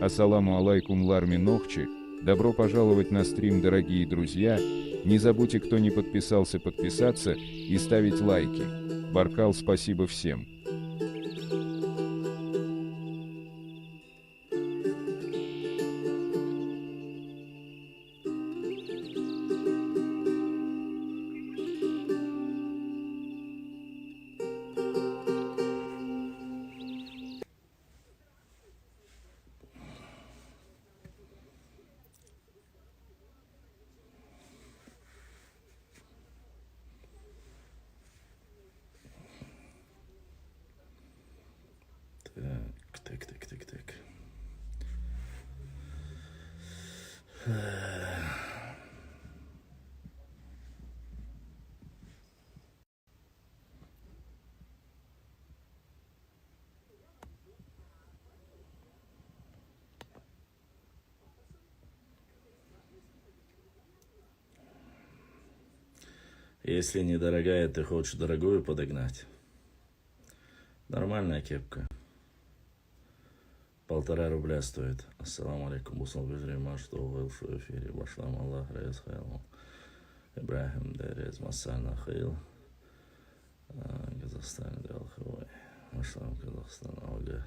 Ассаламу алейкум Ларми Нохчи. Добро пожаловать на стрим, дорогие друзья. Не забудьте, кто не подписался, подписаться и ставить лайки. Баркал, спасибо всем. Так. Если недорогая, ты хочешь дорогую подогнать? Нормальная кепка. 1,5 рубля стоит. Ассаламу алейкум. Бусал Бежрима, что в эфире. Башлам Аллах, Рейс Хайл. Ибрахим Дерез Масана Хайл. Казахстан Дел Хавай. Башлам Казахстан Алга.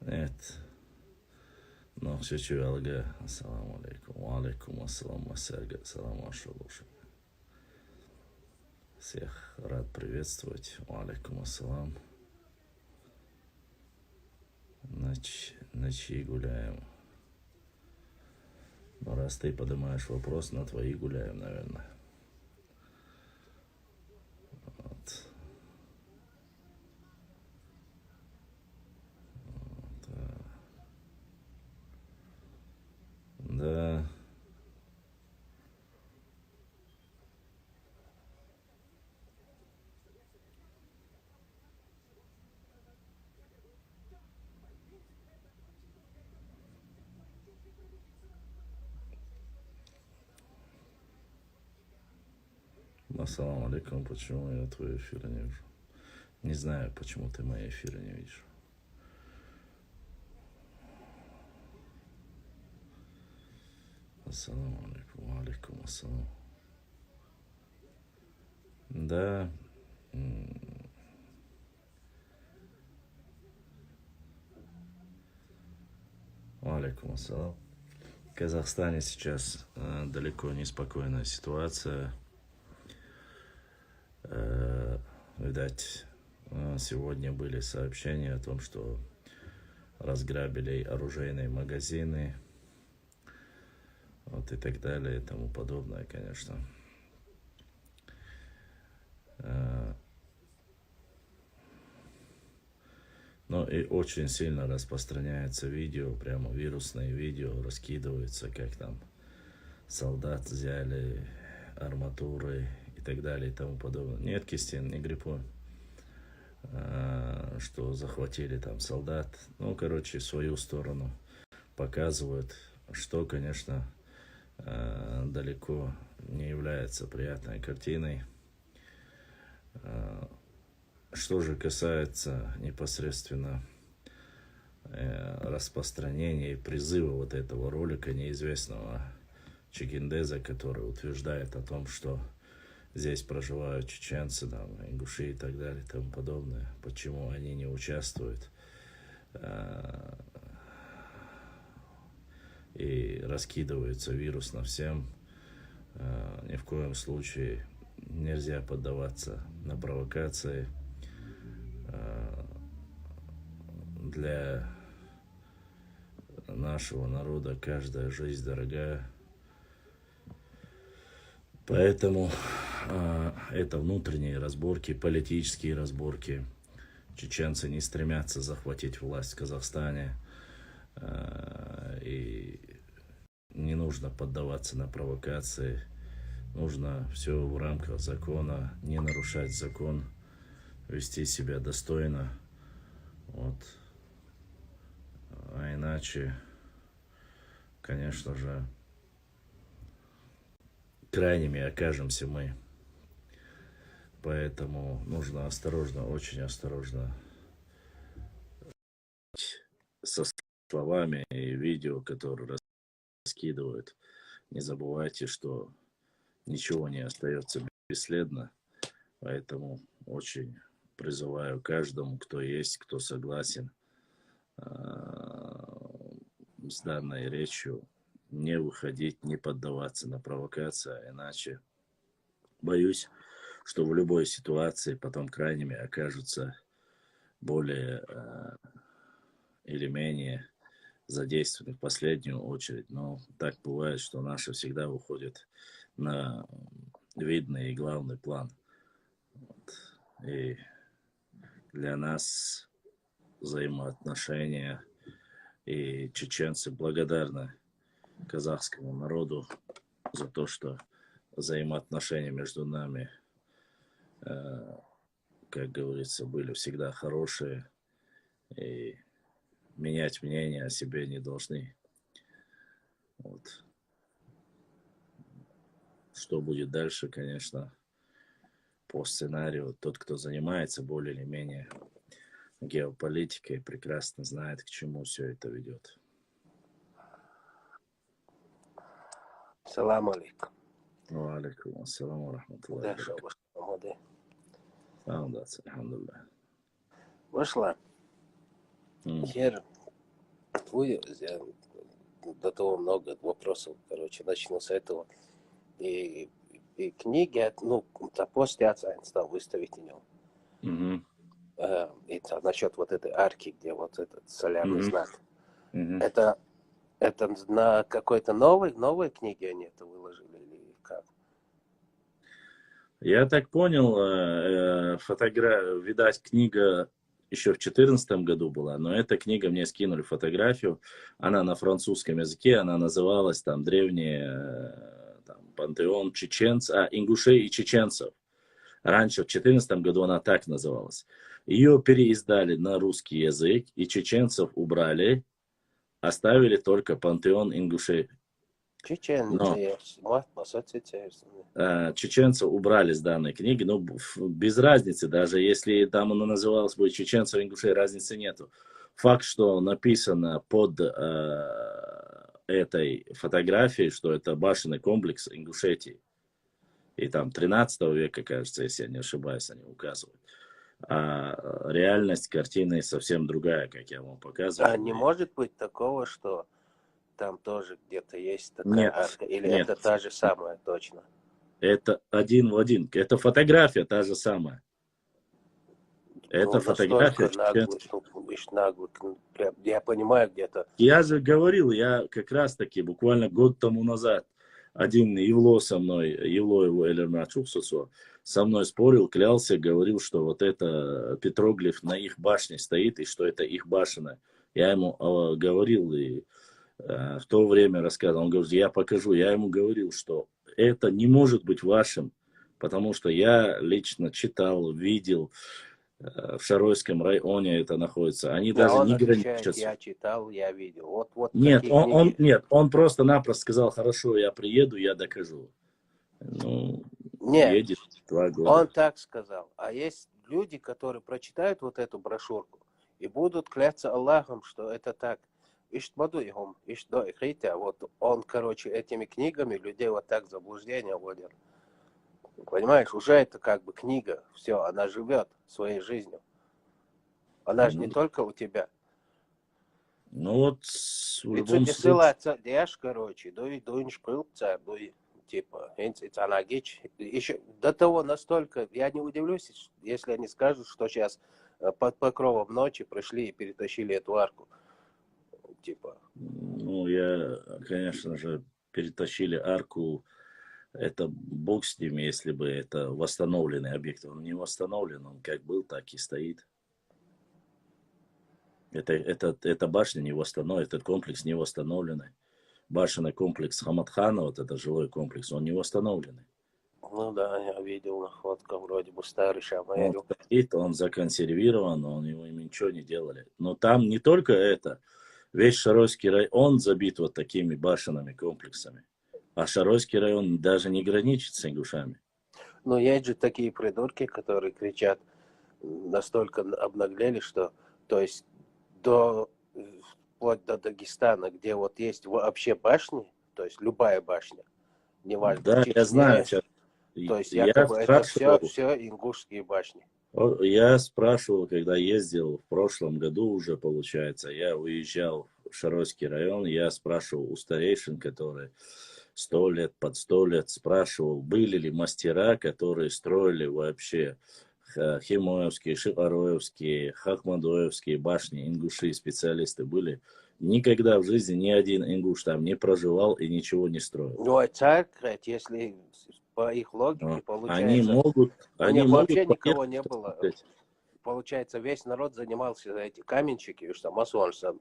Нет. Но чуть-чуть Алга. Ассаламу алейкум. Ва алейкум ассалам Масарга. Ассаламу ашалуша. Всех рад приветствовать. Ва алейкум ассалам. Ночи гуляем. Но раз ты поднимаешь вопрос, на твои гуляем, наверное. Вот. Да. Ассаламу алейкум, почему я твои эфиры не вижу? Не знаю, почему ты мои эфиры не видишь. Ассаламу алейкум, алейкум ассалам. Да. Алейкум ассалам. В Казахстане сейчас далеко не спокойная ситуация. Видать, сегодня были сообщения о том, что разграбили оружейные магазины, вот и так далее, и тому подобное, конечно. Но и очень сильно распространяется видео, прямо вирусное видео, раскидывается, как там солдат взяли, арматуры и так далее, и тому подобное. Нет, Кистин, не гриппу, что захватили там солдат. Ну, короче, свою сторону показывают, что, конечно, далеко не является приятной картиной. Что же касается непосредственно распространения и призыва вот этого ролика неизвестного Чикиндеза, который утверждает о том, что здесь проживают чеченцы, там, ингуши и так далее и тому подобное, почему они не участвуют и раскидывается вирус на всем, ни в коем случае нельзя поддаваться на провокации. Для нашего народа каждая жизнь дорогая. Поэтому это внутренние разборки, политические разборки. Чеченцы не стремятся захватить власть в Казахстане. И не нужно поддаваться на провокации. Нужно все в рамках закона, не нарушать закон, вести себя достойно. Вот. А иначе, конечно же, крайними окажемся мы. Поэтому нужно осторожно, очень осторожно со словами и видео, которые раскидывают. Не забывайте, что ничего не остается бесследно, поэтому очень призываю каждому, кто есть, кто согласен с данной речью, не выходить, не поддаваться на провокации, иначе боюсь, что в любой ситуации потом крайними окажутся более или менее задействованы в последнюю очередь. Но так бывает, что наши всегда выходят на видный и главный план. Вот. И для нас взаимоотношения, и чеченцы благодарны казахскому народу за то, что взаимоотношения между нами, как говорится, были всегда хорошие, и менять мнение о себе не должны. Вот. Что будет дальше, конечно, по сценарию, тот, кто занимается более или менее геополитикой, прекрасно знает, к чему все это ведет. Салам алейкум. Ва алейкум ассалам ва рахматуллахи ва Да, что баракатуху. Саундаться, алхамдулилlah. Вышла. Хер. До того много вопросов, короче, начну с этого. И книги, ну, после отца стал выставить в нем. И насчет вот этой арки, где вот этот солярный знак. Это на какой-то новой книге они это выложили или как? Я так понял, видать, книга еще в 2014 году была, но эта книга, мне скинули фотографию, она на французском языке, она называлась там «Древний пантеон чеченцев, ингушей и чеченцев». Раньше, в 2014 году, она так называлась. Ее переиздали на русский язык, и чеченцев убрали, оставили только пантеон ингушей. Но чеченцев убрали с данной книги, но без разницы, даже если там она называлась бы чеченцев, ингушей, разницы нету. Факт, что написано под этой фотографией, что это башенный комплекс Ингушетии, и там 13 века, кажется, если я не ошибаюсь, они указывают. А реальность картины совсем другая, как я вам показывал. А не может быть такого, что там тоже где-то есть такая арка? Или нет, это та же самая точно? Это один в один. Это фотография та же самая. Это фотография. Наглый. Я понимаю где-то. Я же говорил, я как раз таки буквально год тому назад один Евло со мной, Евло его Элерначук со мной спорил, клялся, говорил, что вот это петроглиф на их башне стоит, и что это их башня. Я ему говорил, и в то время рассказывал, он говорит, я покажу. Я ему говорил, что это не может быть вашим, потому что я лично читал, видел, в Шаройском районе это находится. Они даже не граничат. Я читал, я видел. Вот нет, он просто-напросто сказал, хорошо, я приеду, я докажу. Ну, нет, едет 2 года. Он так сказал. А есть люди, которые прочитают вот эту брошюрку и будут кляться Аллахом, что это так. Вот он, короче, этими книгами людей вот так в заблуждение вводит. Понимаешь, уже это как бы книга, все, она живет своей жизнью. Она же не только у тебя. Ну вот, в любом случае... короче, типа, еще до того настолько, я не удивлюсь, если они скажут, что сейчас под покровом ночи пришли и перетащили эту арку. Типа. Ну, конечно же, перетащили арку. Это бог с ним, если бы это восстановленный объект. Он не восстановлен, он как был, так и стоит. Эта башня не восстановлена, этот комплекс не восстановленный. Башенный комплекс Хамадхана, вот это жилой комплекс, он не восстановленный. Ну да, я видел на фотках, вроде бы старый шамайру. Он стоит, он законсервирован, им ничего не делали. Но там не только это. Весь Шаройский район забит вот такими башенными комплексами. А Шаройский район даже не граничит с ингушами. Но есть же такие придурки, которые кричат, настолько обнаглели, что, то есть, до вплоть до Дагестана, где вот есть вообще башни, то есть любая башня, неважно, в Да, я знаю Чечне, сейчас. то есть Я якобы это спрашивал, все ингушские башни. я спрашивал, когда ездил в прошлом году уже, получается, я уезжал в Шаройский район, я спрашивал у старейшин, которые 100 лет, под 100 лет, спрашивал, были ли мастера, которые строили вообще Химоевские, Шипароевские, Хахмадоевские башни, ингуши, специалисты были. Никогда в жизни ни один ингуш там не проживал и ничего не строил. Ну, а царь, если по их логике, Они получается, могут, у них могут вообще никого поехать не было. посмотреть. Получается, весь народ занимался эти каменщики, что масонство.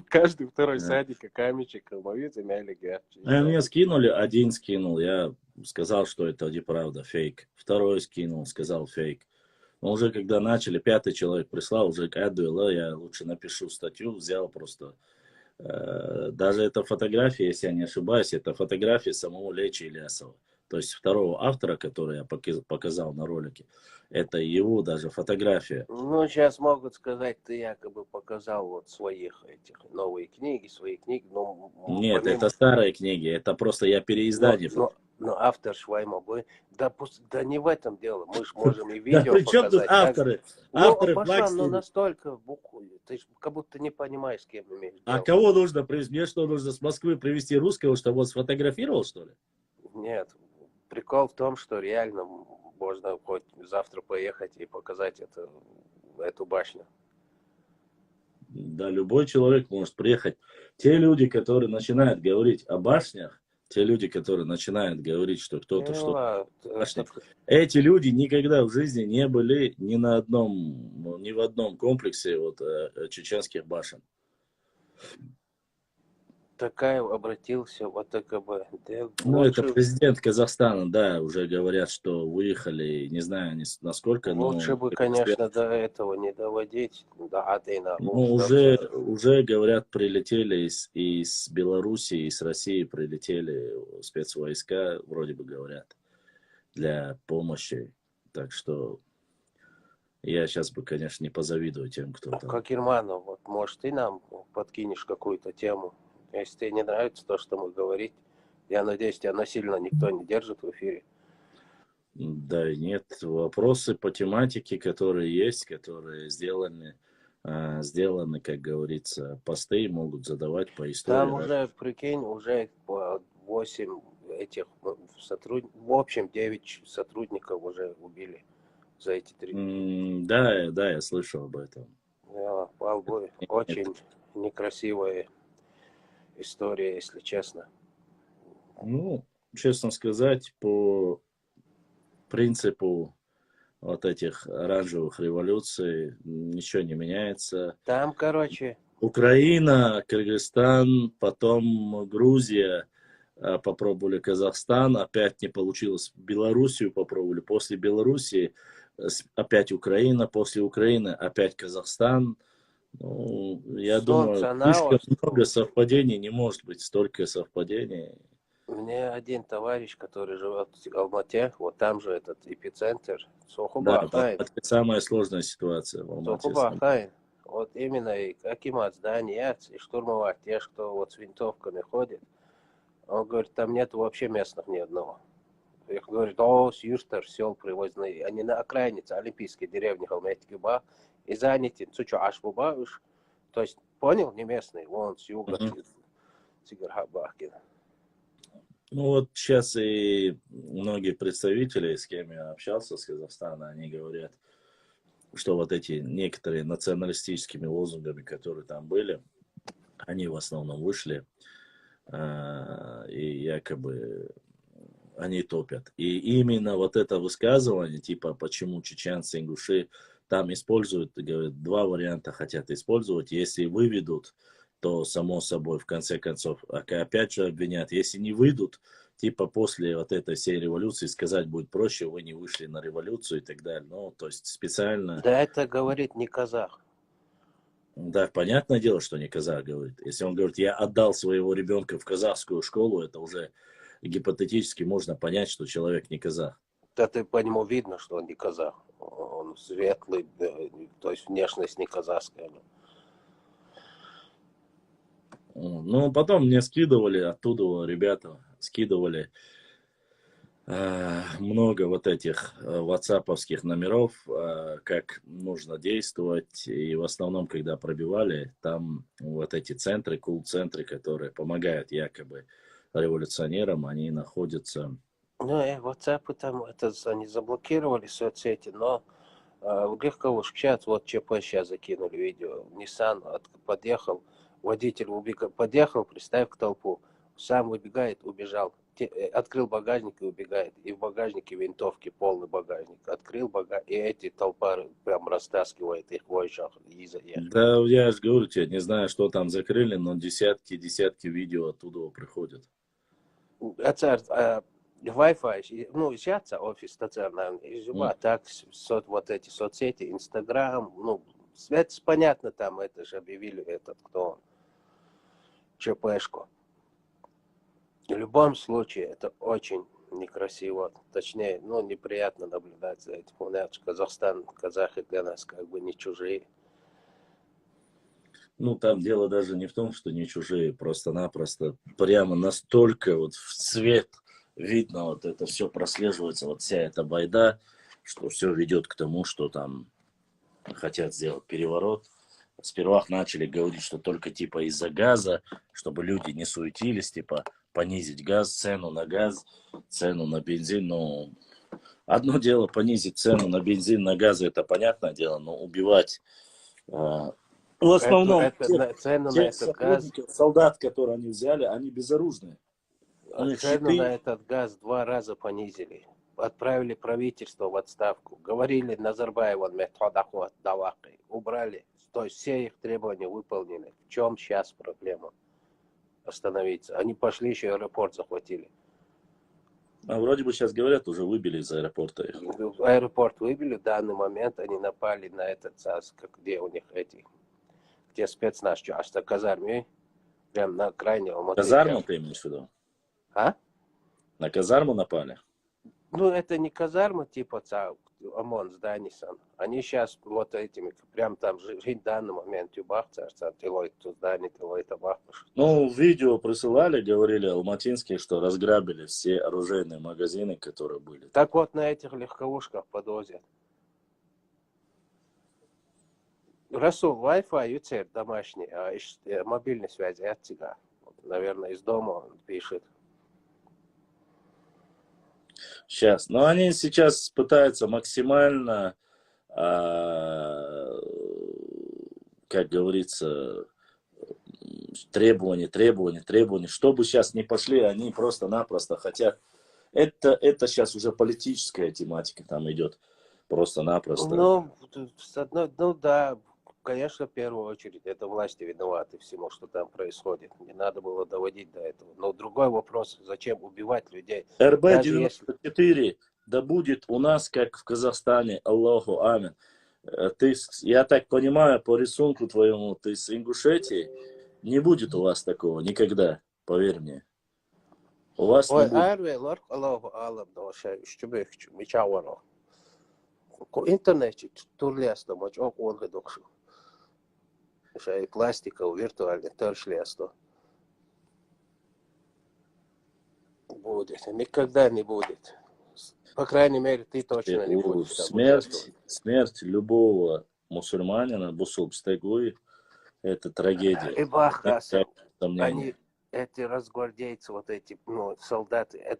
Каждый второй Да. садик каменщик, мои замяли. Мне скинули, один скинул, я сказал, что это неправда, фейк. Второй скинул, сказал фейк. Но уже когда начали, 5-й человек прислал, уже Эдуэлла, я лучше напишу статью, взял просто. Даже эта фотография, если я не ошибаюсь, это фотография самого Лечи Ильясова. То есть второго автора, который я показал на ролике, это его даже фотография. Ну, сейчас могут сказать, ты якобы показал вот своих этих новые книги, свои книги. Но Нет, помимо... это старые книги, это просто я переиздание. Но автор Швайма будет. Да, да не в этом дело. Мы же можем и Да видео при чем тут показать. авторы? Ну, Авторы Паша, ну Флаксин. настолько буквы. Ты как будто не понимаешь, с кем имеешь А дело. кого нужно привезти? Мне что, нужно с Москвы привезти русского, чтобы он сфотографировал, что ли? Нет. Прикол в том, что реально можно хоть завтра поехать и показать эту башню. Да, любой человек может приехать. Те люди, которые начинают говорить о башнях, те люди, которые начинают говорить, что кто-то что-то башня, эти люди никогда в жизни не были ни в одном комплексе вот, чеченских башен. Такаев обратился в АТКБ. Ну, это президент Казахстана, да, уже говорят, что выехали, не знаю насколько, но... Лучше бы, конечно, до этого не доводить, до Адена. Ну, уже говорят, прилетели из Беларуси, из России прилетели спецвойска, вроде бы говорят, для помощи. Так что я сейчас бы, конечно, не позавидую тем, кто там. Как Ирманов, вот, может, ты нам подкинешь какую-то тему? Если тебе не нравится то, что мы говорим, я надеюсь, тебя насильно никто не держит в эфире. Да, нет, вопросы по тематике, которые есть, которые сделаны, как говорится, посты могут задавать по истории. Там уже, прикинь, уже 8 этих сотрудников, в общем, 9 сотрудников уже убили за эти 3. Да, я слышал об этом. Да, очень некрасивая история, если честно. Ну, честно сказать, по принципу вот этих оранжевых революций ничего не меняется. Там, короче... Украина, Кыргызстан, потом Грузия, попробовали Казахстан, опять не получилось. Белоруссию попробовали, после Белоруссии опять Украина, после Украины опять Казахстан. Ну, я думаю, слишком много совпадений, не может быть столько совпадений. Мне один товарищ, который живет в Алмате, вот там же этот эпицентр, Да, это самая сложная ситуация в Алмате. Вот именно и акимат здания, и штурмовать тех, кто вот с винтовками ходит. Он говорит, там нет вообще местных ни одного. Я говорю, с Юстер, сел привозные, они на окраине, олимпийские деревни Халметгиба, и заняты, Ашбуба, то есть, понял, не местный, вон с юга, Сигархабахкина. Ну вот сейчас и многие представители, с кем я общался с Казахстана, они говорят, что вот эти некоторые националистическими лозунгами, которые там были, они в основном вышли, и якобы они топят. И именно вот это высказывание, типа, почему чеченцы, ингуши там используют, говорят, 2 варианта хотят использовать. Если выведут, то, само собой, в конце концов, опять же обвинят. Если не выйдут, типа, после вот этой всей революции сказать будет проще, вы не вышли на революцию и так далее. Ну, то есть специально... Да это говорит не казах. Да, понятное дело, что не казах говорит. Если он говорит, я отдал своего ребенка в казахскую школу, это уже гипотетически можно понять, что человек не казах. Да ты по нему видно, что он не казах. Он светлый, то есть внешность не казахская. Ну, потом мне скидывали оттуда, ребята, скидывали много вот этих ватсаповских номеров, как нужно действовать. И в основном, когда пробивали, там вот эти центры, кул-центры, которые помогают якобы революционерам, они находятся... Ну, WhatsApp там, это они заблокировали соцсети, но в легковушке сейчас, вот ЧП сейчас закинули видео, Nissan подъехал, водитель подъехал, представь, к толпу, сам выбегает, убежал, открыл багажник и убегает, и в багажнике винтовки, полный багажник, открыл багажник, и эти толпа прям растаскивает их в войшах и заехали. Да, я же говорю тебе, не знаю, что там закрыли, но десятки видео оттуда приходят. Wi-Fi, ну, сейчас офис стационарный, а так вот эти соцсети, Инстаграм, ну, это понятно, там это же объявили этот, кто он, ЧПшку. В любом случае, это очень некрасиво, точнее, ну, неприятно наблюдать за этим. У нас Казахстан, казахи для нас как бы не чужие. Ну, там дело даже не в том, что не чужие, просто-напросто прямо настолько вот в цвет видно, вот это все прослеживается, вот вся эта байда, что все ведет к тому, что там хотят сделать переворот. Сперва начали говорить, что только типа из-за газа, чтобы люди не суетились, типа понизить газ, цену на газ, цену на бензин. Ну, одно дело понизить цену на бензин, на газ, это понятное дело, но убивать в основном цену на тех этот газ, солдат, которые они взяли, они безоружные. У них цену на щиты. этот газ 2 раза понизили. Отправили правительство в отставку. Говорили Назарбаеву методаху даваки. Убрали. То есть все их требования выполнены. В чем сейчас проблема? Остановиться. Они пошли, еще аэропорт захватили. А вроде бы сейчас говорят, уже выбили из аэропорта их. Аэропорт выбили, в данный момент они напали на этот САС, где у них эти, где спецназ, аж на казарме, прям на крайне Алматы. Казарму ты имеешь в виду? А? На казарму напали? Ну, это не казарма типа ОМОН здание. Они сейчас вот этими, прям там жить в данный момент юбах царца, тилой то здание, тилой табах. Ну, видео присылали, говорили алматинские, что разграбили все оружейные магазины, которые были. Так вот на этих легковушках подвозят. Расул, Wi-Fi, ЮЦЕР домашний, а мобильной связи от тебя. Наверное, из дома он пишет. Сейчас. Но они сейчас пытаются максимально, как говорится, требования. Чтобы сейчас не пошли, они просто-напросто хотят. Это сейчас уже политическая тематика там идет. Просто-напросто. Ну да, конечно, в первую очередь, это власти виноваты всему, что там происходит. Не надо было доводить до этого. Но другой вопрос, зачем убивать людей? РБ-94, да будет у нас, как в Казахстане, Аллаху амин. Ты, я так понимаю, по рисунку твоему, ты с Ингушетии, не будет у вас такого никогда, поверь мне. У вас не будет. Аллаху алам, интернете турлиасто, мочок он гадокшу. Шай пластика, виртуальный, торшлиасто. Будет, никогда не будет. По крайней мере, ты точно не будешь. Смерть любого мусульманина, бусулбстегуи, это трагедия. И бахаса, они, эти разгвардейцы, вот эти, ну, солдаты,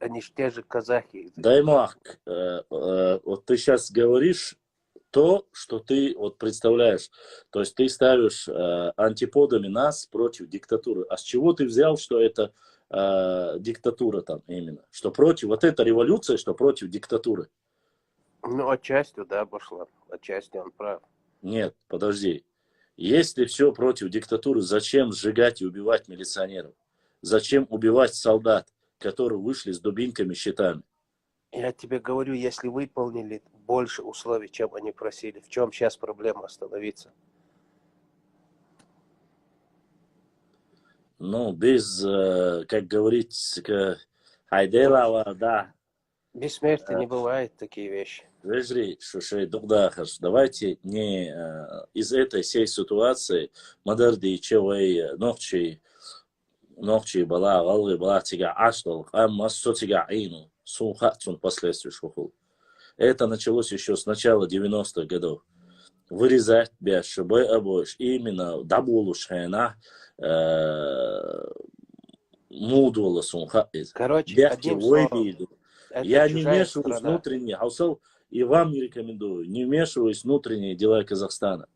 они же те же казахи. Даймах, вот ты сейчас говоришь то, что ты вот представляешь. То есть ты ставишь антиподами нас против диктатуры. А с чего ты взял, что это диктатура там именно? Что против, вот эта революция, что против диктатуры? Ну, отчасти, да, пошла. Отчасти он прав. Нет, подожди. Если все против диктатуры, зачем сжигать и убивать милиционеров? Зачем убивать солдат, которые вышли с дубинками, щитами? Я тебе говорю, если выполнили больше условий, чем они просили, в чем сейчас проблема остановиться? Ну, без, как говорится, Хайделава, да. Бессмертия не бывает, такие вещи. Вежри, шушей, дугдахаш, давайте не из этой всей ситуации мадарди чевей ногчи бала, галгы бала тига аштал, амма сотига айну, сухатун последствий шухул. Это началось еще с начала 90-х годов. Вырезать бяши, бой обоиш, именно дабулу шайна, мудвала сунха из. Короче, одним словом, Я не вмешиваюсь внутренне, Хаусал, и вам не рекомендую, не вмешиваюсь в внутренние дела Казахстана.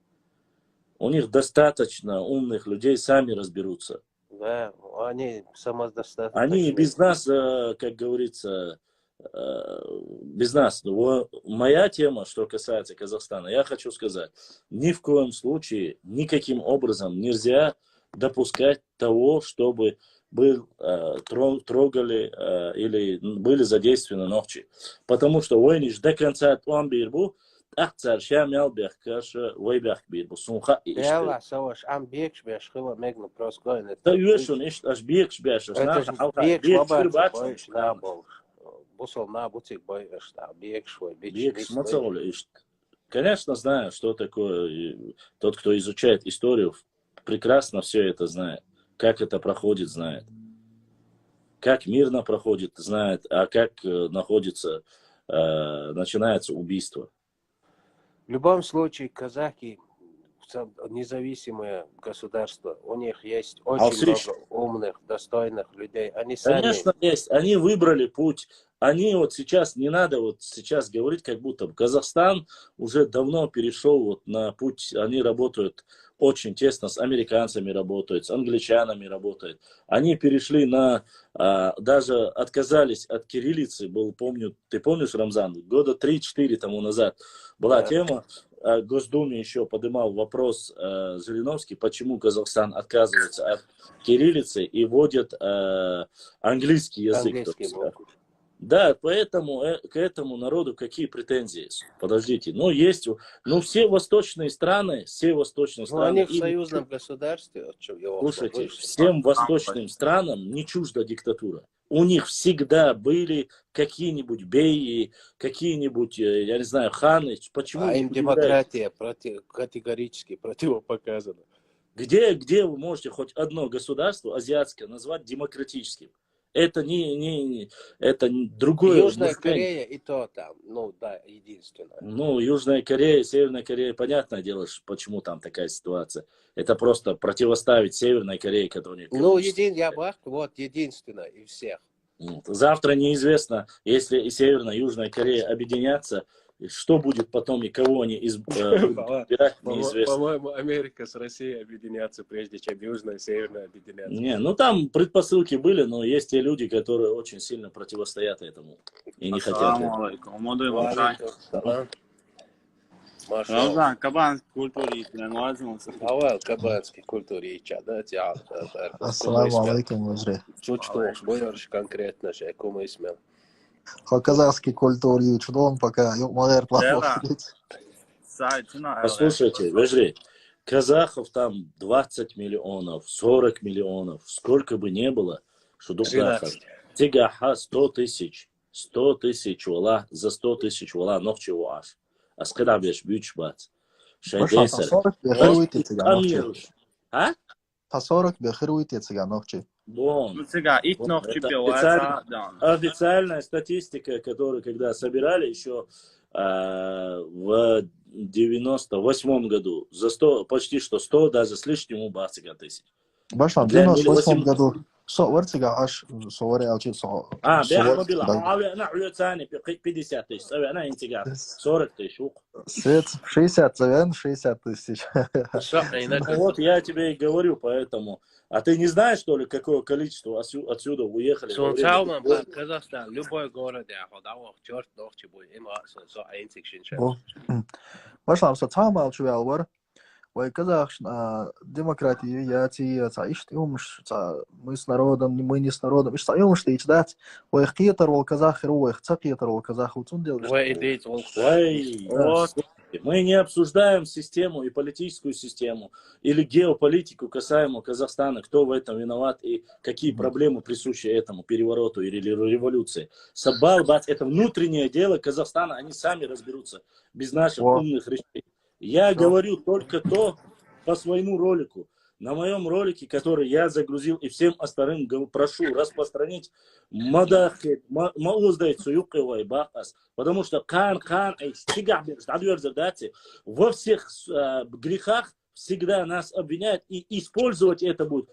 У них достаточно умных людей, сами разберутся. Да, они самодостаточны. Они без нас, как говорится, без нас. Моя тема, что касается Казахстана, я хочу сказать, ни в коем случае, никаким образом нельзя допускать того, чтобы трогали или были задействованы ногчи. Потому что войны до конца Туамбирбу, Ахцар Шамял Бехкаша, Вайбях Бирбу, Сунха и Иште. Саваш, Амбекш Бешхила Мегна Проскоин. Да юшун ишт аж Бекш Бешаш. Это же Бекш Вабац, Набол. Бусол Набутик Бойвешта, Бекш Вой, Бекш Мацауля ишт. Конечно, знаю, что такое. Тот, кто изучает историю, прекрасно все это знает. Как это проходит, знает. Как мирно проходит, знает. А как начинается убийство. В любом случае, казахи независимое государство. У них есть очень много умных, достойных людей. Они сами... Конечно, есть. Они выбрали путь. Они вот сейчас, не надо вот сейчас говорить, как будто Казахстан уже давно перешел вот на путь. Они работают очень тесно с американцами, работают, с англичанами работают. Они перешли на... даже отказались от кириллицы. Помню, ты помнишь, Рамзан, года 3-4 тому назад была тема. В Госдуме еще поднимал вопрос Жириновский, почему Казахстан отказывается от кириллицы и вводит английский язык. Да, поэтому к этому народу какие претензии? Подождите, есть, все восточные страны, они в союзном государстве. Слушайте, всем восточным странам не чужда диктатура. У них всегда были какие-нибудь беи, какие-нибудь, я не знаю, ханы. Почему им демократия категорически противопоказана. Где вы можете хоть одно государство азиатское назвать демократическим? Это это другое. Южная Корея и то там, единственное. Южная Корея, Северная Корея, понятное дело, почему там такая ситуация. Это просто противоставить Северной Корее, которая... единственное из всех. Завтра неизвестно, если и Северная, и Южная Корея объединятся, что будет потом и кого они избирать, неизвестно. По-моему, Америка с Россией объединятся, прежде чем Южная и Северная объединятся. Там предпосылки были, но есть те люди, которые очень сильно противостоят этому и не хотят этого. Рамзан, кабанский культуре возьмутся. Кабанский культуре Ассаламу алейкум, Вазри. Конкретно, кому исмел. Казахский культуре чудом пока модер плохой. Послушайте, Вежри, казахов там 20 миллионов, 40 миллионов, сколько бы ни было, что духахов. Тигаха 100 тысяч вала, за 100 тысяч вала, ногчи ваш. А скада беш бюч бац. Шайдейсер. Та 40 бехируйте цыга ногчи. Официальная статистика, которую когда собирали еще в 98 году, за почти что 100, даже с лишним убавцыга тысяч. Башан, в 98 году ورتقى عش صوري أو شيء صور. بيعمل بالله. أنا عيوت ثاني 50 тысяч. أنا انتقال 40 тысяч. Свет 60 тысяч. Вот я тебе и говорю, поэтому. А ты не знаешь, что ли, какое количество отсюда уехали? Казахстан, любой город, я ходил, черт, ночи будет, им Башан, сатама швелвар. Казах демократия, я ишь юмш, мы с народом, мы не с народом, ишь юмш ты ждать, китар вол казах, рух, цакитар вол казах, вот он делает. Мы не обсуждаем систему и политическую систему или геополитику касаемо Казахстана, кто в этом виноват и какие проблемы присущи этому перевороту или революции. Сабалбат — это внутреннее дело Казахстана, они сами разберутся без наших умных речей. Я говорю только то по своему ролику. На моем ролике, который я загрузил, и всем остальным прошу распространить мадахет, мауздайт суюкевай бахас, потому что во всех грехах всегда нас обвиняют и использовать это будет.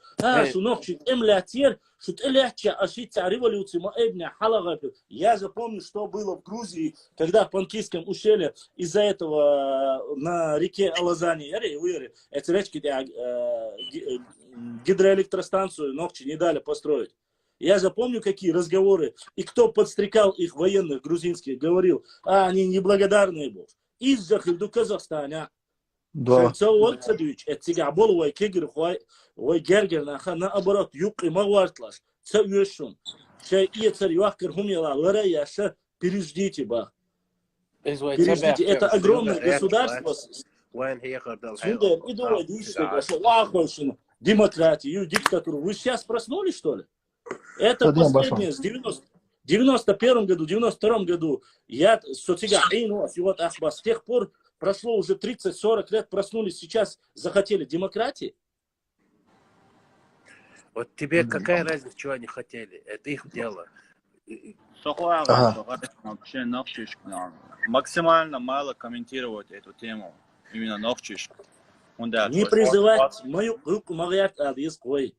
Я запомню, что было в Грузии, когда в Панкийском ущелье из-за этого на реке Алазани, эти речки гидроэлектростанцию Нохчи не дали построить. Я запомню, какие разговоры, и кто подстрекал их военных грузинских, говорил, они неблагодарные будут. Из-за до Казахстана. Да. Переждите, ба. Переждите. Это огромное государство. Демократию, диктатуру. Вы сейчас проснулись, что ли? Это последнее с 91 году, 92 году. Я с тех пор прошло уже 30-40 лет, проснулись, сейчас захотели демократии. Вот тебе какая разница, чего они хотели? Это их дело. Вообще Нохчиш максимально мало комментировать эту тему. Именно Нохчиш. Не призывать мою руку Мариат Адис Кой.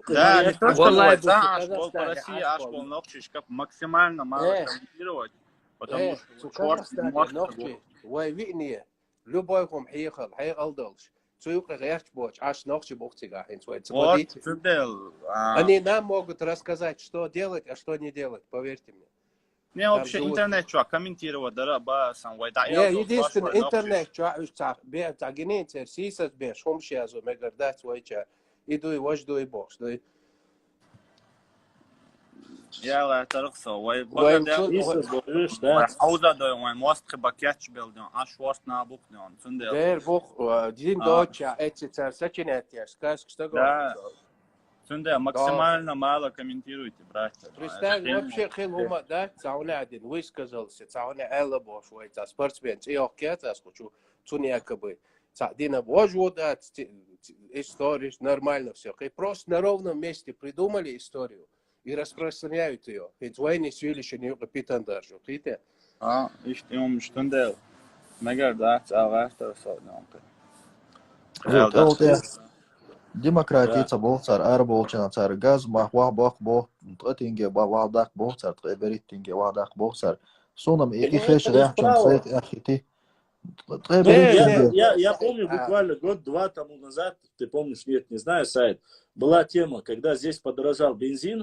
Да, не то, что по России Ашбол Нохчиш максимально мало комментировать. Потому что любой ком приехал, дальше. Они нам могут рассказать, что делать, а что не делать, поверьте мне. Не, вообще интернет, что комментировать, да, единственное, интернет, что агенция, сисас беш, хомшиазу, мегарда, свойча, иду и вожду и бог, что я ла тархса, вай Ауза да, вай мост хабакяч белден, аш вост на букнен, цундел. Дер бог, дин доча, эти цар сочинятия, сказ, что говорит. Цундел, максимально мало комментируйте, братья. Представь, вообще хилума, да, цауна один высказался, цауна элла бош, вай ца спортсмен, и окета, скучу, цуни якобы. Дина вожвода, история, нормально все. И просто на ровном месте придумали историю и распространяют ее. Ведь войны свилища не капитан даже. Видите? Ich Stunde. Mega da, авартер содномка. Демократия болсар, ар болчана цар газ махва бах бо, тинге бавадак болсар, треберит тинге вадак болсар. Сонам и хеш ряхчан сайт ахити. Я помню буквально год-два тому назад, ты помнишь, нет, не знаю, сайт, была тема, когда здесь подорожал бензин,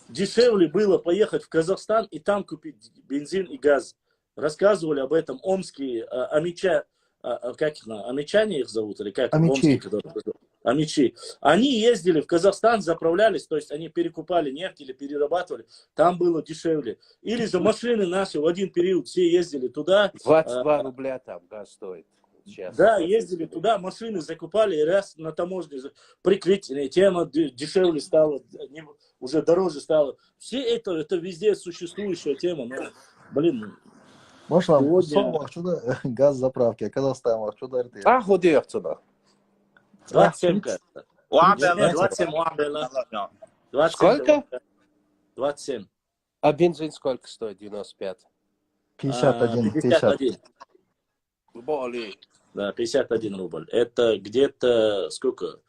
дешевле было поехать в Казахстан и там купить бензин и газ. Рассказывали об этом омские как их, амичане их зовут, или как? Амичи. Амичи. Они ездили в Казахстан, заправлялись, то есть они перекупали нефть или перерабатывали, там было дешевле. Или же машины наши в один период все ездили туда. 22 рубля там газ стоит. Сейчас. Да, ездили туда, машины закупали, и раз на таможне прикрыть, тема дешевле стала, уже дороже стало. Все это везде существующая тема, но, блин. Можно сегодня... газ заправки, Казахстан, что дарит? Худи отсюда. 27. 27. Сколько? 27. А бензин сколько стоит? 95. 51. Более. Да, 51 рубль. Это где-то сколько?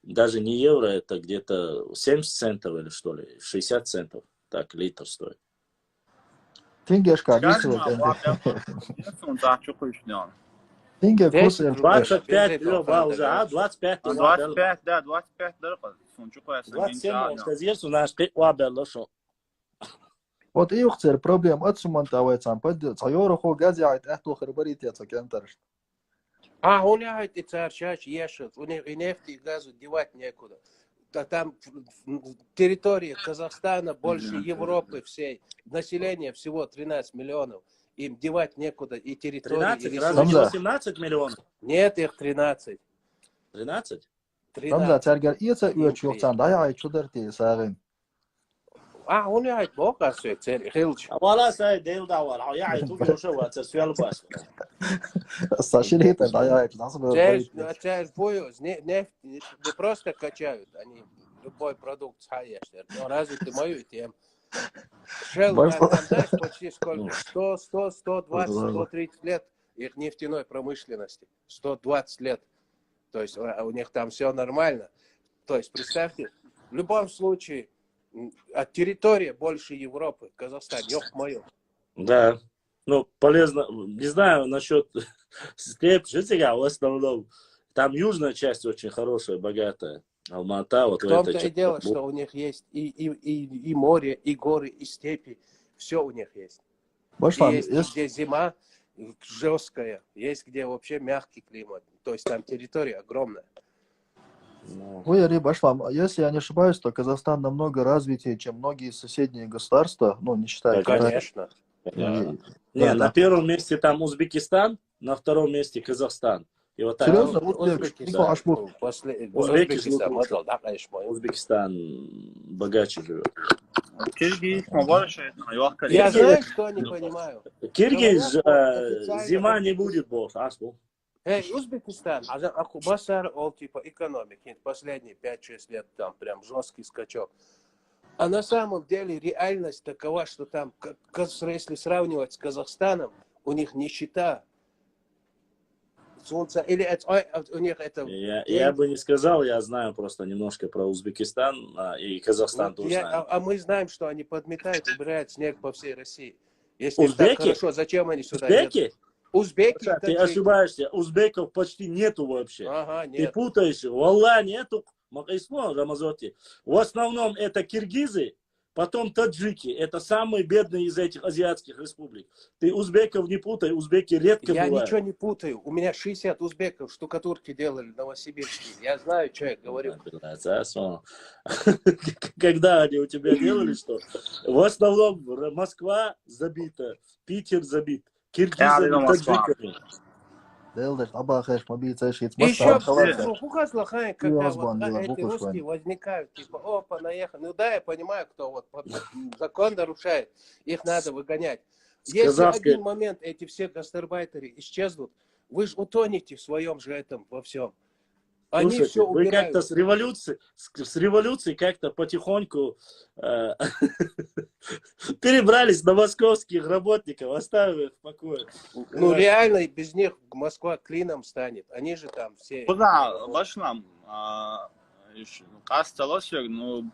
Даже не евро, это где-то 70 центов или что ли? 60 центов. Так, литр стоит. Тингешка, Тинге курс 25 уже, 25. 25, да, 25 дырка. 27 сказать, у нас 5 вабело, шо. Вот и ухцер проблем от сумантавайцам, под цайорохо газяет, эхту хрбаритец, кентарш. Он яйт и царь чаще ешет, у них и нефти, и газу девать некуда. Там территория Казахстана больше Европы всей, население всего 13 миллионов. им девать некуда, и территории, 13? и Разве не Hamza. 18 миллионов? Нет, их 13. 13? Hamza 13. tergar ietsa Им uçuyorsan daha ay çudarti sağın. Он яйт бокас цели хилч. والله ساي ديل داور يعني تقول شو تسويل باس. Saçını daha ay nasıl böyle? Царь поюз, нефть не просто качают, они любой продукт схаяешь. Но разве ты мою тем? Shell, там, знаешь, почти сколько? 100, 120, 130 лет их нефтяной промышленности. 120 лет. То есть у них там все нормально. То есть представьте, в любом случае, от территории больше Европы, Казахстан, ёх мою. Да, ну полезно, не знаю насчет степь, в основном, там южная часть очень хорошая, богатая, Алмата, вот В том-то и дело, что у них есть и море, и горы, и степи, все у них есть. Есть где зима жесткая, есть где вообще мягкий климат, то есть там территория огромная. Ой, Ари, Башлам, если я не ошибаюсь, то Казахстан намного развитее, чем многие соседние государства, ну, не считая Китая. Конечно. Не, на первом месте там Узбекистан, на втором месте Казахстан. И вот так. Серьезно? Узбекистан богаче живет. Я знаю, что не понимаю. Киргиз зима не будет больше. Эй, Узбекистан, Басар, ол типа экономики, последние 5-6 лет там прям жесткий скачок. А на самом деле реальность такова, что там, если сравнивать с Казахстаном, у них нищета. Солнце, или у них это... Я бы не сказал, я знаю просто немножко про Узбекистан и Казахстан тоже знаю. А мы знаем, что они подметают, убирают снег по всей России. Если так хорошо, зачем они сюда едут? Узбеки? Ты ошибаешься, узбеков почти нету вообще. Ага, нет. Ты путаешь, валла нету, Рамазоти. В основном это киргизы, потом таджики. Это самые бедные из этих азиатских республик. Ты узбеков не путай, узбеки редко бывают. Я ничего не путаю. У меня 60 узбеков штукатурки делали в Новосибирске. Я знаю, что я говорю. Когда они у тебя делали что? В основном Москва забита, Питер забит. Киргизами, таджиками. Еще показла, когда вот эти русские возникают, типа, опа, наехали. Ну да, я понимаю, кто вот закон нарушает, их надо выгонять. Если один момент эти все гастарбайтеры исчезнут, вы же утонете в своем же этом во всем. Они Слушайте, все вы убирают. как-то с революцией как-то потихоньку перебрались на московских работников, оставив их в покое. Ну реально без них Москва клином станет. Они же там все. Да, башнам. Касталось, ну,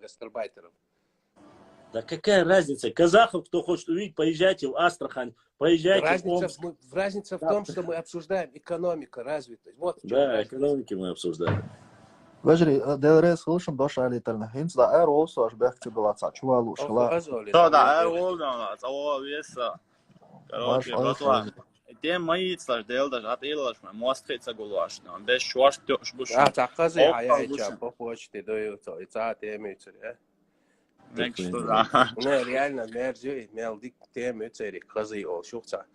гастарбайтеров. Да какая разница? Казахов, кто хочет увидеть, поезжайте в Астрахань, поезжайте в Омск. Разница в том, что мы обсуждаем экономика, развитость. Вот да, экономики мы обсуждаем. Вежри, ДРС слышим до шалитарна. Хинц да эр олсо аж бехти балаца. Чувалу шла. Да, короче, братва. Тем мои цлаждел даже отелаш, мострица гулашна. Без шуаш тёш. А так казы, а я ча по почте даю, и ца темицер, Не реально мерзю, мелдик темицер, казы о шухца.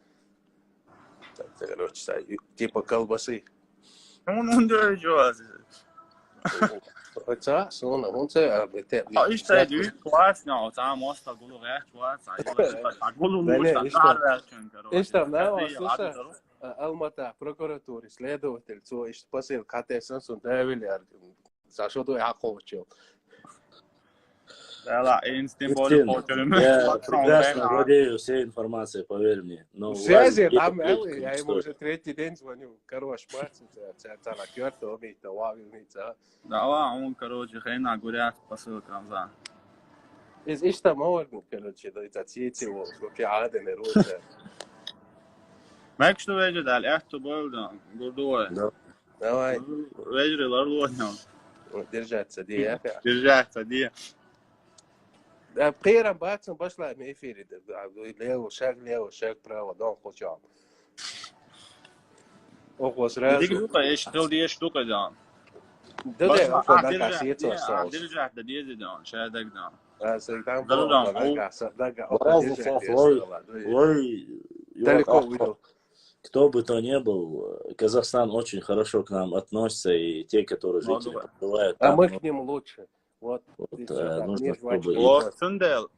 Короче, типа колбасы. Ну, да, чё? Ца, сона, он ца, işte büyük kuas ne o zaman mosta gulu recht kuas gulu İşte ne var? Almata prokuratūra следователь, co işte посыл КТС un devili ar za što to ja hoću. Да, инстинктивно почерпнем. Я прекрасно владею всей информацией, поверь мне. Связи там, я ему уже третий день звоню. Короче, мать, на кёрту, умеет, вавил, Да, он, короче, хрена гурят посылкам за. إيش تمام короче, да это цветы вот في عادة نروح. Merkst du, welche da echt был, да, гудой. Давай. Welche ларлоня. Держаться, дي يا أخي. Держаться, дي. بخير باتن بشلا ما يفيد. ليه شاك براو دون خوشام. أخوص ديك رازو. دوكا إيش تقول دي إيش دوكا دا. ده أخو ده كاسيت دي وصاص. درجة ده دي دا شادك دا. سلطان ده Разу далеко уйду. кто бы то ни был, Казахстан очень хорошо к нам относится, и те, которые жители проживают А там, мы к ним лучше. Вот. нужно, чтобы Вот Сундел,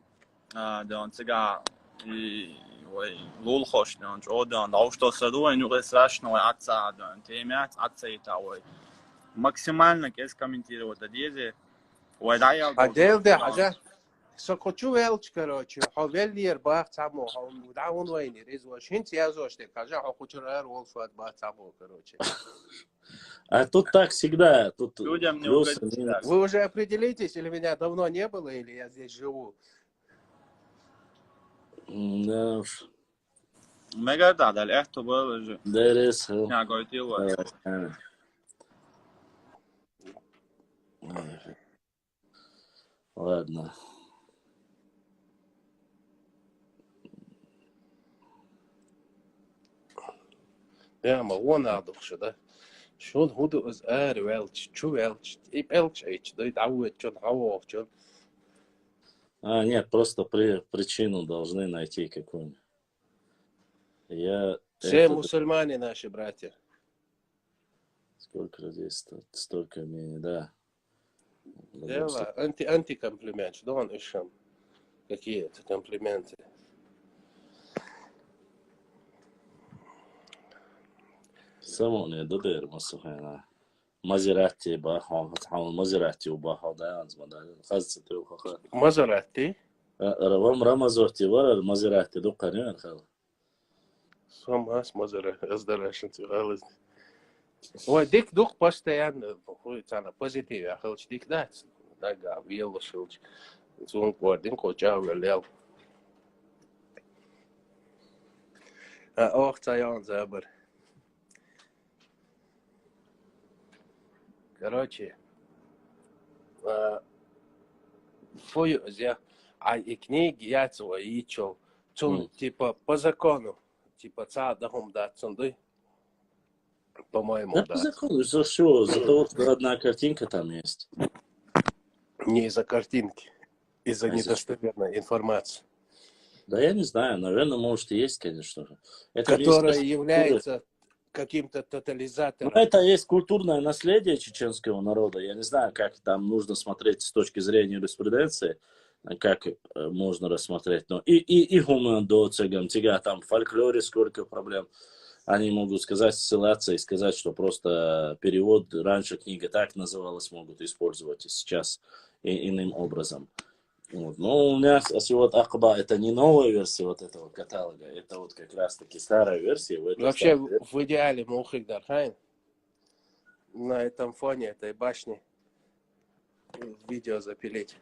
да он сега и ой лул хош да он жодан да что саду и ну страшно отца да темят отца и того максимально кес комментировать да дезе ой да я отдел да حاجة سكوتشو ويلش короче حاول باخ تامو هم داون وين ريز واش انت يا زوجتك حاجة حكوتشو رار wolf باخ تامو короче. А тут так всегда, тут людям не плюсы, угодишь. минусы. Вы уже определитесь, или меня давно не было, или я здесь живу? Да уж. Мега да echt был Дерес. я говорил Ладно. Ja, maar gewoon aardig, да. شلون هدوء زقار ويلش شو ويلش إيه بيلش إيش ده يتعود شلون هوا شلون. Нет, просто причину должны найти какую-нибудь. Все мусульмане наши братья. Сколько здесь? Столько мнений, да. Дело, антикомплимент. Что он еще? Какие-то комплименты. Само не додер مسخنا مزرعتي باحو تعاون مزرعتي وباحو دايان زمان خاصة تروح مزرعتي روام رمزوتي ورا المزرعتي دو قنيان خلاص сам مزرعة أصدر عشان تغلط هو ديك دوق постоянно ходит она позитив а хочешь дик дать да виело шилч зон квардин коча велел а ох таян забер. Короче, и книги я свои чел, типа по закону, типа цадахом да цунды, по-моему, да. По закону, за что? За того, что одна картинка там есть. Не из-за картинки, из-за недостоверной информации. Да я не знаю, наверное, может и есть, конечно же. Которая является каким-то тотализатором. Ну, это есть культурное наследие чеченского народа. Я не знаю, как там нужно смотреть с точки зрения юриспруденции, как можно рассмотреть. Но и гумен до цыган, там в фольклоре сколько проблем. Они могут сказать, ссылаться и сказать, что просто перевод, раньше книга так называлась, могут использовать и сейчас иным образом. Вот. Но у меня вот Акба это не новая версия вот этого каталога, это вот как раз таки старая версия. Вообще в идеале Мухик Дархайн на этом фоне этой башни видео запилить.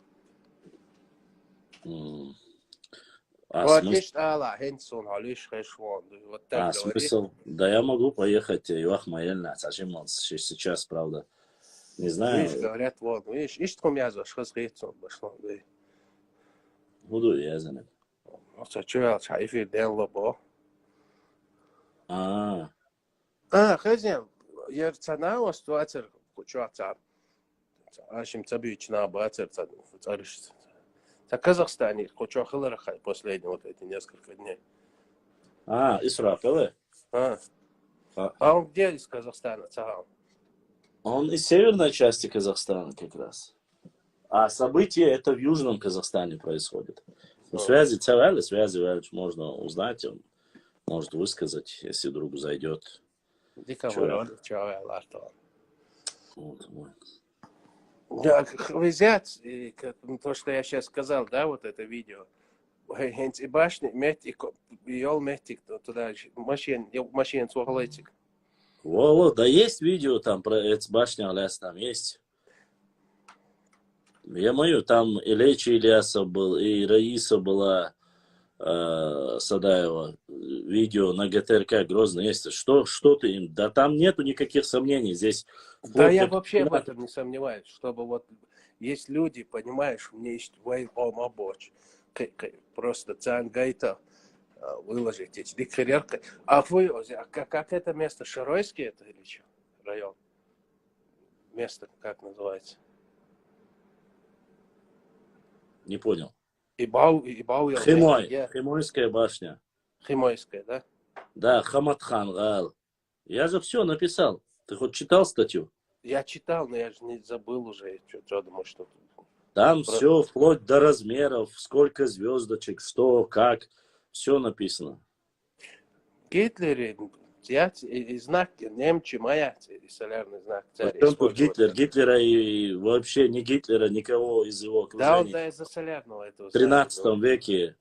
Смысл? Да я могу поехать Юах Майельна, сейчас, правда. Не знаю. Видишь, говорят, вот, видишь, ишь там я зашхазгейцон пошло, да. Буду я занят. Что шайфи дело бо. Хозяин, я цена у ситуации, что цар. Ашим цабич на бацер цариш. В Казахстане, что хлорахай последние вот эти несколько дней. Исраф, А он где из Казахстана, цар? Он из северной части Казахстана как раз. А события это в Южном Казахстане происходит. Ну, связи можно узнать, он может высказать, если вдруг зайдет. Вот, взять, то, что я сейчас сказал, да, вот это видео. И башни, метик, туда машин сугалетик. Во, да есть видео там про эту башню, Аляс, там есть. Я мою, там и Лечи Ильясов был, и Раиса была, Садаева. Видео на ГТРК Грозный есть. Что ты им? Да там нету никаких сомнений. Здесь Да, вплоть я до... вообще в этом не сомневаюсь, чтобы вот есть люди, понимаешь, у меня есть обоч, просто цангайта выложить эти дикарерка. А вы, как это место, Шаройский это или что? Район? Место, как называется? Не понял. Ибау, Химойская башня. Химойская, да? Да, Хамадхан Гал. Я же все написал. Ты хоть читал статью? Я читал, но я же не забыл уже. Что думаю, что... Там все вплоть до размеров, сколько звездочек, что, как. Все написано. Гитлере, и знак, немчи, моя, и солярный знак царя. Причем тут Гитлер? Гитлера и вообще не Гитлера, никого из его Да, он окружения. да из-за солярного этого. В 13 веке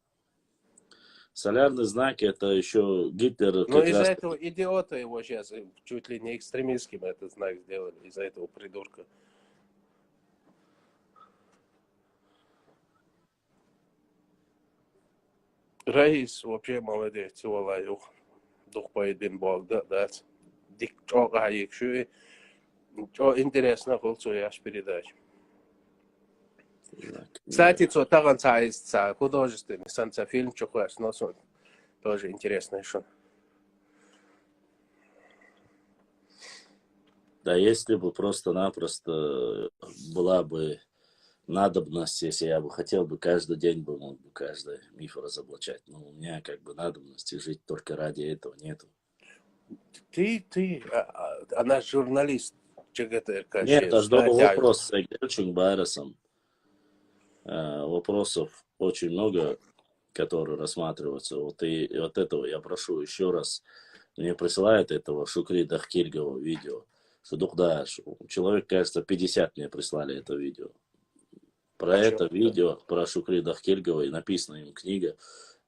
солярный знак это еще Гитлер. Ну, из-за этого идиота его сейчас чуть ли не экстремистским этот знак сделали, из-за этого придурка. Раис вообще молодец, валаю. Дух поедин бог, да. Дик чок аик шуи. Что интересно, холцу я передач. Кстати, что таган цаиста художественный санца фильм чухаш, но сон тоже интересно еще. Да, если бы просто-напросто была бы надобность, если я бы хотел бы каждый день бы мог бы каждый миф разоблачать. Но у меня как бы надобности жить только ради этого нету. Она журналист ЧГТРК. Нет, аж до вопрос с очень Байросом. Вопросов очень много, которые рассматриваются. И вот этого я прошу еще раз. Мне присылает этого Шукри Дахкильгова видео. Что да, человек, кажется, 50 мне прислали это видео. Про это видео, про Шукри Дахкильгова, и написана им книга.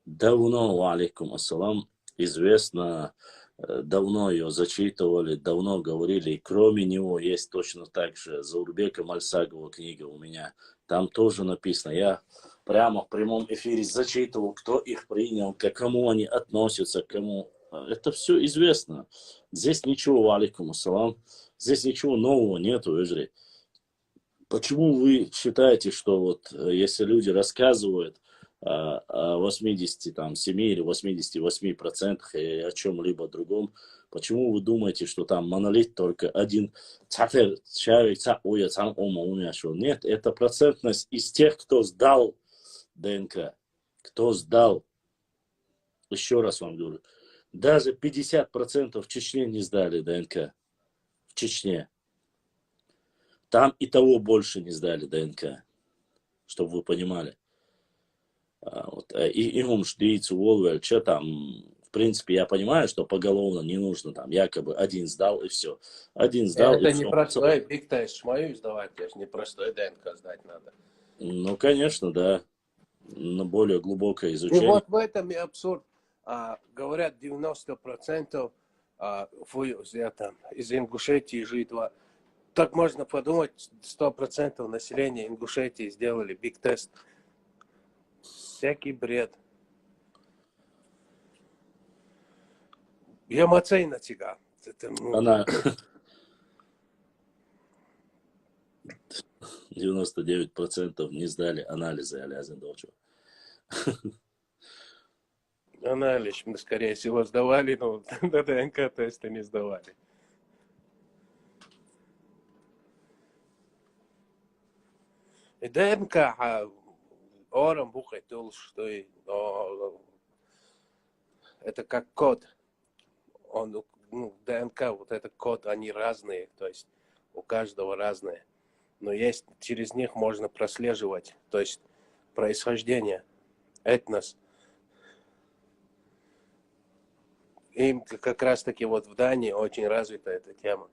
Давно, алейкум ассалам, известно, давно ее зачитывали, давно говорили. И кроме него есть точно так же Заурбека Мальсагова книга у меня. Там тоже написано. Я прямо в прямом эфире зачитывал, кто их принял, к кому они относятся, к кому. Это все известно. Здесь ничего, алейкум ассалам, здесь ничего нового нету, Эжри. Почему вы считаете, что вот если люди рассказывают о 87 или 88% и о чем-либо другом, почему вы думаете, что там монолит только один? Нет, это процентность из тех, кто сдал ДНК. Кто сдал. Еще раз вам говорю. Даже 50% в Чечне не сдали ДНК. В Чечне. Там и того больше не сдали ДНК. Чтобы вы понимали. И им ждите, что там, в принципе, я понимаю, что поголовно не нужно, там, якобы один сдал и все. Один сдал это и не все. простой, биг тест мою сдавать, это не простой ДНК сдать надо. Ну, конечно, да. На более глубокое И изучение. вот в этом и абсурд. Говорят, 90% из Ингушетии житва. Так можно подумать, 100% населения Ингушетии сделали биг тест. Всякий бред. Я мацей на тебя. Она 99% не сдали анализы Алязин Долчу. Анализ мы, скорее всего, сдавали, но на ДНК-тесты не сдавали. И ДНК ором бухать что это как код. Он, ДНК, вот это код, они разные, то есть у каждого разные. Но есть, через них можно прослеживать, то есть происхождение, этнос. Им как раз таки вот в Дании очень развита эта тема.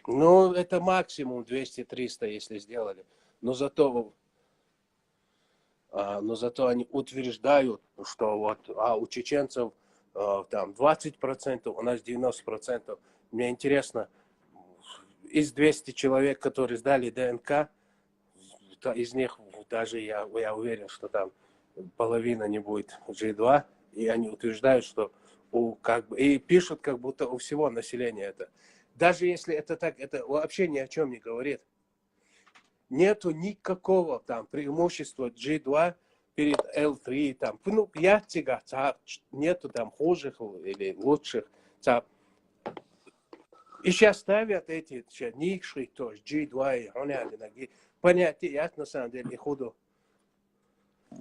Ну, это максимум 200-300, если сделали. Но зато они утверждают, что вот у чеченцев там 20%, у нас 90%. Мне интересно, из 200 человек, которые сдали ДНК, из них даже я уверен, что там половина не будет G2, и они утверждают, что и пишут, как будто у всего населения это. Даже если это так, это вообще ни о чем не говорит. Нету никакого там преимущества G2 перед L3, там, ну, нету там худших или лучших. И сейчас ставят эти ниши тоже, G2 и ноги. Понятие, я на самом деле худу.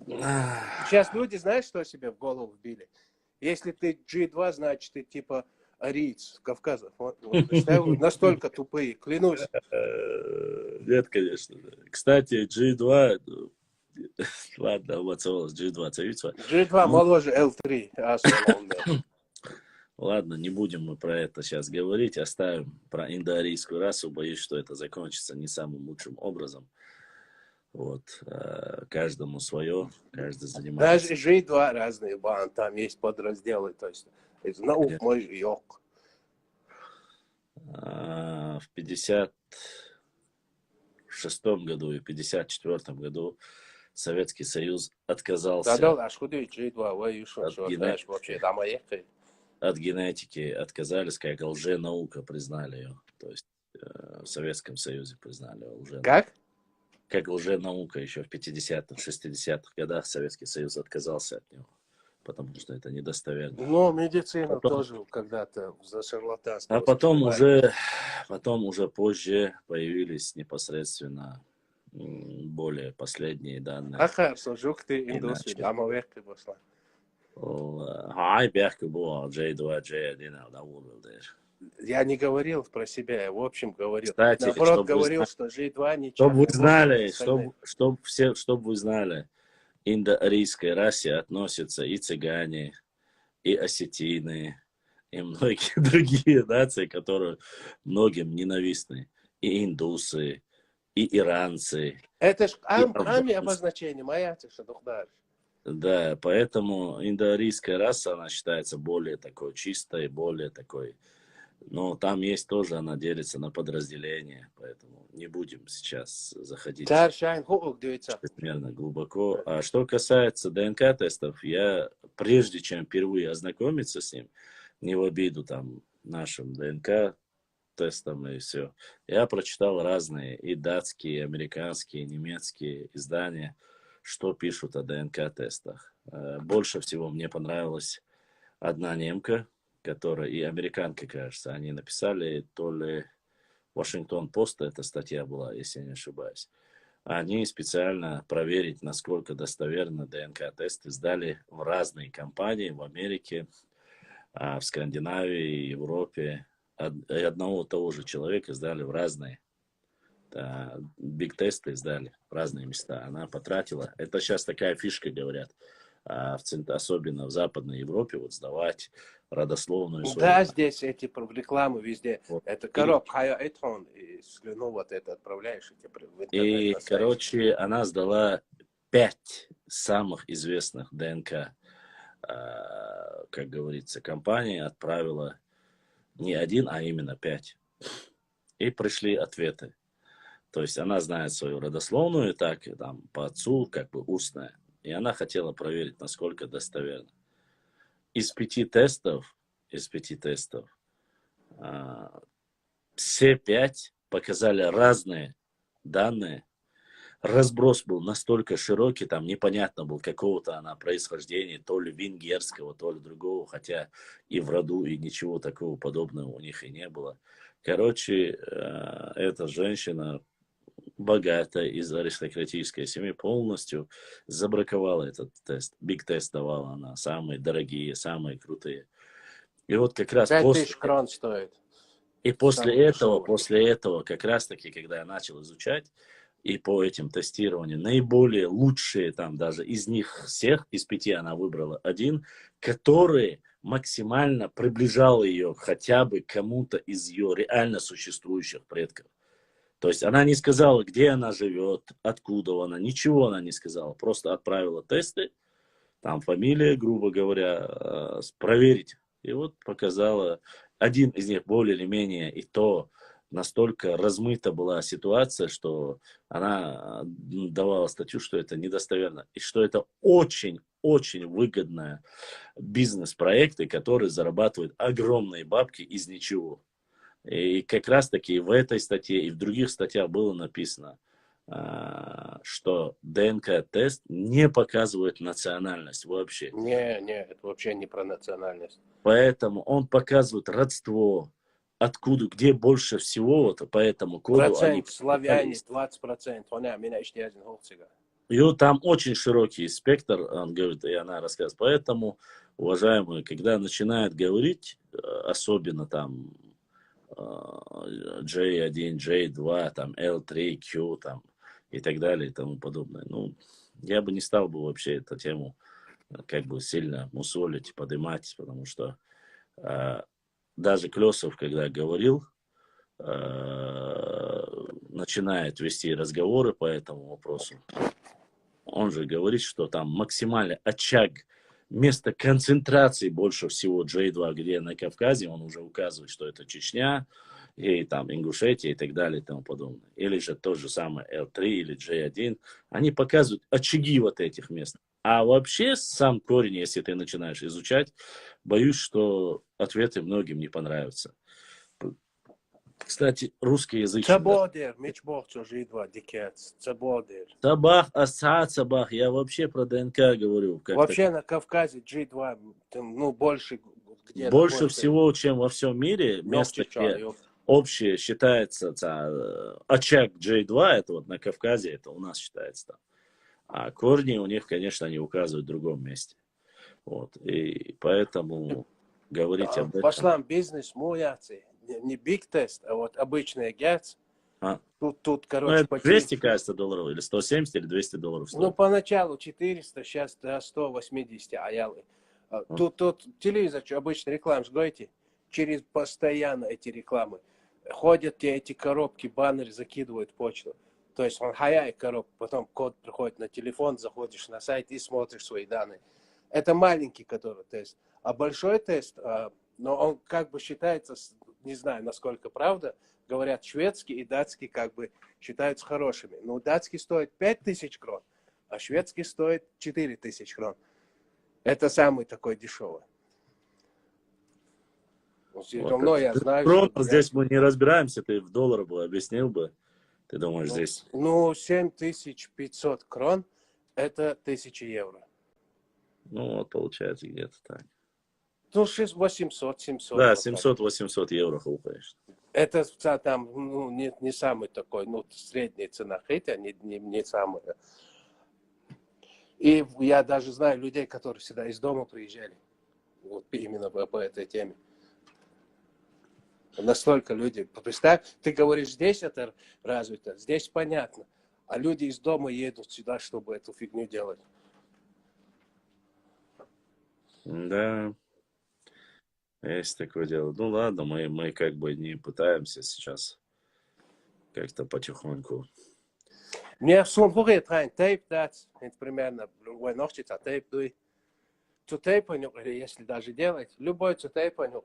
Сейчас люди, знаешь, что себе в голову вбили? Если ты G2, значит ты типа ариец, Кавказов. Настолько тупые, клянусь. Нет, конечно. Кстати, G2, ладно, обоцовалась G2, царицу. G2 моложе L3. Ладно, не будем мы про это сейчас говорить, оставим про индоарийскую расу, боюсь, что это закончится не самым лучшим образом. Вот, каждому свое, каждый занимается. Даже G2 разные, там есть подразделы, то есть это наук мой йог. В 56-м году и 54-м году Советский Союз отказался от генетики, отказались, как лженаука признали ее. То есть в Советском Союзе признали лженауку. Как? Как лженаука еще в 50-х, 60-х годах Советский Союз отказался от него, потому что это недостоверно. Ну, медицина тоже когда-то за шарлатанство. А потом уже позже появились непосредственно более последние данные. Я не говорил про себя, я в общем говорил. Кстати, наоборот, говорил, что G2 ничего. Чтобы вы знали, чтобы вы знали, индоарийской расе относятся и цыгане, и осетины, и многие другие нации, которые многим ненавистны. И индусы, и иранцы. Это ж ами обозначение, моя ты что духдаришь. Да, поэтому индоарийская раса, она считается более такой чистой, более такой. Но там есть тоже, она делится на подразделения, поэтому не будем сейчас заходить чрезмерно глубоко. А что касается ДНК-тестов, я, прежде чем впервые ознакомиться с ним, не в обиду там нашим ДНК-тестам и все, я прочитал разные и датские, и американские, и немецкие издания, что пишут о ДНК-тестах. Больше всего мне понравилась одна немка, которая и американка, кажется, они написали, то ли Вашингтон-Пост, эта статья была, если я не ошибаюсь. Они специально проверить, насколько достоверны ДНК-тесты, сдали в разные компании в Америке, в Скандинавии, Европе. Одного того же человека сдали в разные. Биг-тесты сдали в разные места. Она потратила. Это сейчас такая фишка, говорят. Особенно в Западной Европе, вот сдавать родословную свою. Да, здесь эти рекламы везде. Вот. Это коробка, и слюну вот это отправляешь. И короче, она сдала 5 самых известных ДНК, как говорится, компаний, отправила не один, а именно 5. И пришли ответы. То есть она знает свою родословную, так там по отцу, как бы устная. И она хотела проверить, насколько достоверно. Из 5 тестов, все 5 показали разные данные. Разброс был настолько широкий, там непонятно был какого-то она происхождения, то ли венгерского, то ли другого, хотя и в роду, и ничего такого подобного у них и не было. Короче, эта женщина, богатая из аристократической семьи, полностью забраковала этот тест. Биг-тест давала она, самые дорогие, самые крутые. И вот как раз 5000 крон стоит. И после этого, как раз таки, когда я начал изучать, и по этим тестированиям, наиболее лучшие там даже из них всех, из 5 она выбрала один, который максимально приближал ее хотя бы к кому-то из ее реально существующих предков. То есть она не сказала, где она живет, откуда она, ничего она не сказала. Просто отправила тесты, там фамилия, грубо говоря, проверить. И вот показала один из них более или менее, и то настолько размыта была ситуация, что она давала статью, что это недостоверно, и что это очень-очень выгодные бизнес-проекты, которые зарабатывают огромные бабки из ничего. И как раз-таки в этой статье и в других статьях было написано, что ДНК-тест не показывает национальность вообще. Не, это вообще не про национальность. Поэтому он показывает родство, откуда, где больше всего, вот по этому коду они... Процент славяне, 20%. Она меня еще один холцега. И вот там очень широкий спектр, он говорит, и она рассказывает. Поэтому, уважаемые, когда начинают говорить, особенно там J1, J2, там L3, Q, там и так далее и тому подобное. Ну, я бы не стал бы вообще эту тему как бы сильно мусолить, поднимать, потому что даже Клесов, когда говорил, начинает вести разговоры по этому вопросу, он же говорит, что там максимальный очаг, место концентрации больше всего J2, где на Кавказе, он уже указывает, что это Чечня, и там Ингушетия и так далее и тому подобное. Или же то же самое L3 или J1. Они показывают очаги вот этих мест. А вообще сам корень, если ты начинаешь изучать, боюсь, что ответы многим не понравятся. Кстати, русский язык... Цабодер, мечбох, что J2, дикец. Цабодер. Сабах, асад, сабах. Я вообще про ДНК говорю. Вообще на Кавказе J2, ну, больше... Больше всего, чем во всем мире, место, где общее считается, очаг J2, это вот на Кавказе, это у нас считается там. А корни у них, конечно, они указывают в другом месте. Вот. И поэтому говорить об этом... Пошла бизнес, муяцы. Не big тест, а вот обычный гец. Тут, короче, ну, 200, кажется, долларов, или 170, или 200 долларов стоит. Ну, поначалу 400, сейчас до 180 аялы. Тут телевизор, обычно рекламу сгойте, через постоянно эти рекламы. Ходят те эти коробки, баннеры закидывают почту. То есть он хаяет коробку, потом код приходит на телефон, заходишь на сайт и смотришь свои данные. Это маленький, который тест. А большой тест, но он как бы считается, не знаю, насколько правда, говорят, шведский и датский как бы считаются хорошими. Но датский стоит 5000 крон, а шведский стоит 4000 крон. Это самый такой дешевый. Вот, я знаю, что здесь мы не разбираемся, ты в долларах бы объяснил бы. Ты думаешь, здесь? Ну, 7500 крон – это 1000 евро. Ну, вот получается где-то так. Ну, 800-700. Да, 700-800 евро хлопаешь. Это там, ну, не самый такой, ну, средняя цена, хотя не самая. И я даже знаю людей, которые сюда из дома приезжали. Вот именно по этой теме. Настолько люди. Представь, ты говоришь, здесь это развито, здесь понятно. А люди из дома едут сюда, чтобы эту фигню делать. Да. Есть такое дело. Ну ладно, мы как бы не пытаемся сейчас как-то потихоньку. Мне сон говорит, тейп дать, это примерно, ногти тейп дуй. Тутейпаню, если даже делать, любой тутейпаню,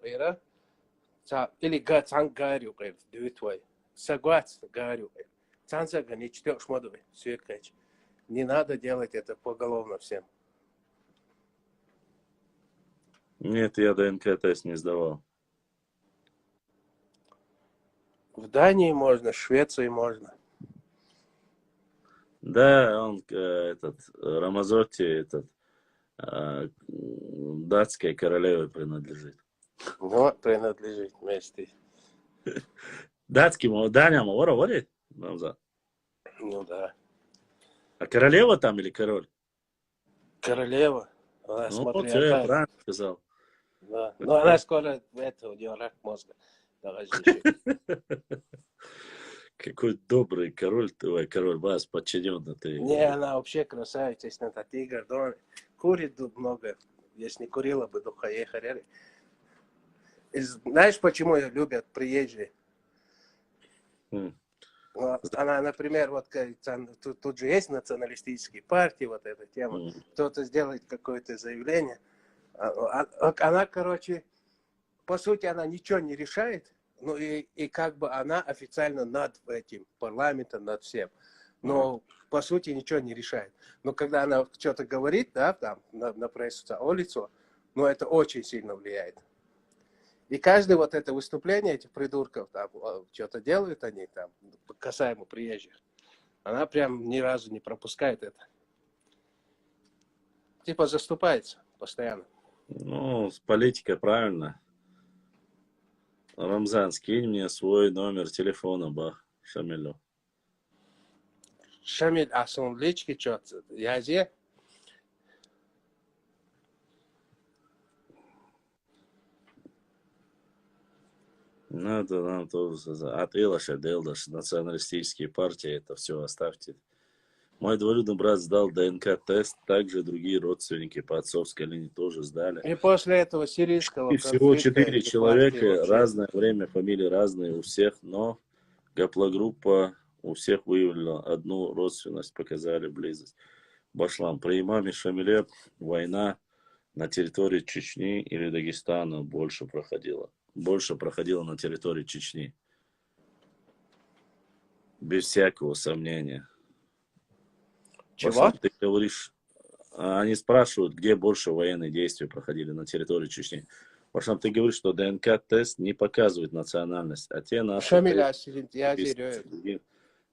или гацангарю, дуй согласен, гарю. Цанзага не чтешь модовый, сюркач. Не надо делать это поголовно всем. Нет, я ДНК-тест не сдавал. В Дании можно, в Швеции можно. Да, он Рамазотти, датской королеве принадлежит. Вот, принадлежит вместе. Датский, Даня, говорит? Ну да. А королева там или король? Королева. Она, ну, вот я правильно сказал. Да. Но она скоро, у нее рак мозга. Какой добрый король, твой король, вас подчиненный ты. Не, она вообще красавица, если это тигр. Курит много. Если не курила бы, духа ехали. Знаешь, почему ее любят приезжие? Она, например, вот тут же есть националистические партии, вот эта тема. Кто-то сделает какое-то заявление. Она, короче, по сути, она ничего не решает, ну и как бы она официально над этим парламентом, над всем. Но по сути ничего не решает. Но когда она что-то говорит, да, там, на прессу, улицу, ну это очень сильно влияет. И каждое вот это выступление этих придурков, там, что-то делают они там, касаемо приезжих, она прям ни разу не пропускает это. Типа заступается постоянно. Ну, с политикой правильно. Рамзан, скинь мне свой номер телефона, бах, Шамилю. Шамиль, а сон лички что-то, я зе? Надо нам тоже от Илаша, Делдаш, националистические партии, это все оставьте. Мой двоюродный брат сдал ДНК-тест, также другие родственники по отцовской линии тоже сдали. И после этого сирийского И всего 4 эти человека, партии вообще- разное время, фамилии разные у всех, но гаплогруппа у всех выявила одну родственность, показали близость. Башлам, при имаме Шамиле война на территории Чечни или Дагестана больше проходила. Больше проходила на территории Чечни. Без всякого сомнения. Чего? Башлам, ты говоришь, они спрашивают, где больше военные действия проходили на территории Чечни. Башлам, ты говоришь, что ДНК-тест не показывает национальность, а те наши Шамиль, тесты я приписываются зерю. другим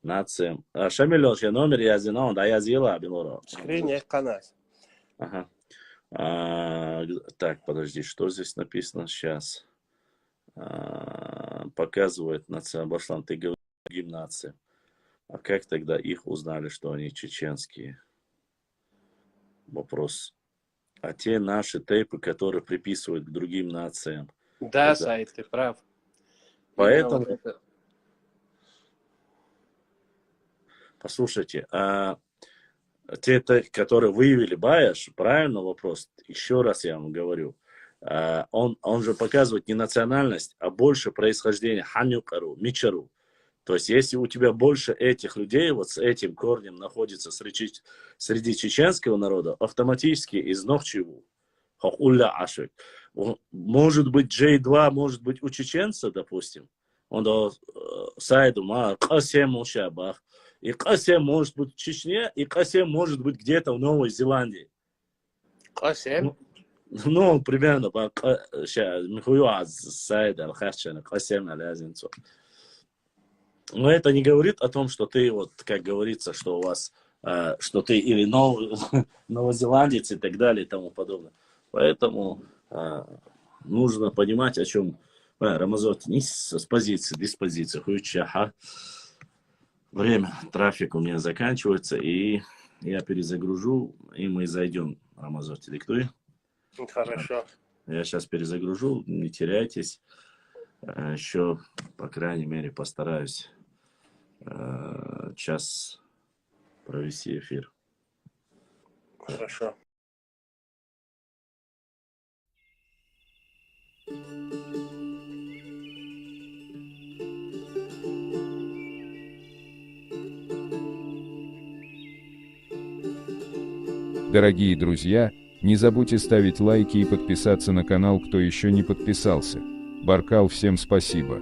нациям. Шамиль, я номер yazın, да yazılı Белора. Скрине канас. Ага. Так, подожди, что здесь написано сейчас? Показывает нация Башлам, ты говоришь другим нациям. А как тогда их узнали, что они чеченские? Вопрос. А те наши тейпы, которые приписывают к другим нациям. Да, тогда... Саид, ты прав. Поэтому, Вот это. послушайте, те, которые выявили Баеш, правильно вопрос? Еще раз я вам говорю. Он же показывает не национальность, а больше происхождение. Ханюкару, Мичару. То есть, если у тебя больше этих людей, вот с этим корнем находится среди чеченского народа, автоматически из Нохчеву, Хохулля Ашек. Может быть, J2, может быть, у чеченца, допустим, он до Сайду, Касем Мушабах. И Касем может быть в Чечне, и Касем может быть где-то в Новой Зеландии. Касем? Ну, примерно, но это не говорит о том, что ты, вот, как говорится, что у вас, что ты или новозеландец и так далее и тому подобное. Поэтому нужно понимать, о чем Рамазот не с позиции, диспозиции. Время, трафик у меня заканчивается, и я перезагружу, и мы зайдем. Рамазот, диктуй. Хорошо. Я сейчас перезагружу, не теряйтесь. Еще, по крайней мере, постараюсь час провести эфир. Хорошо. Дорогие друзья, не забудьте ставить лайки и подписаться на канал, кто еще не подписался. Баркал, всем спасибо.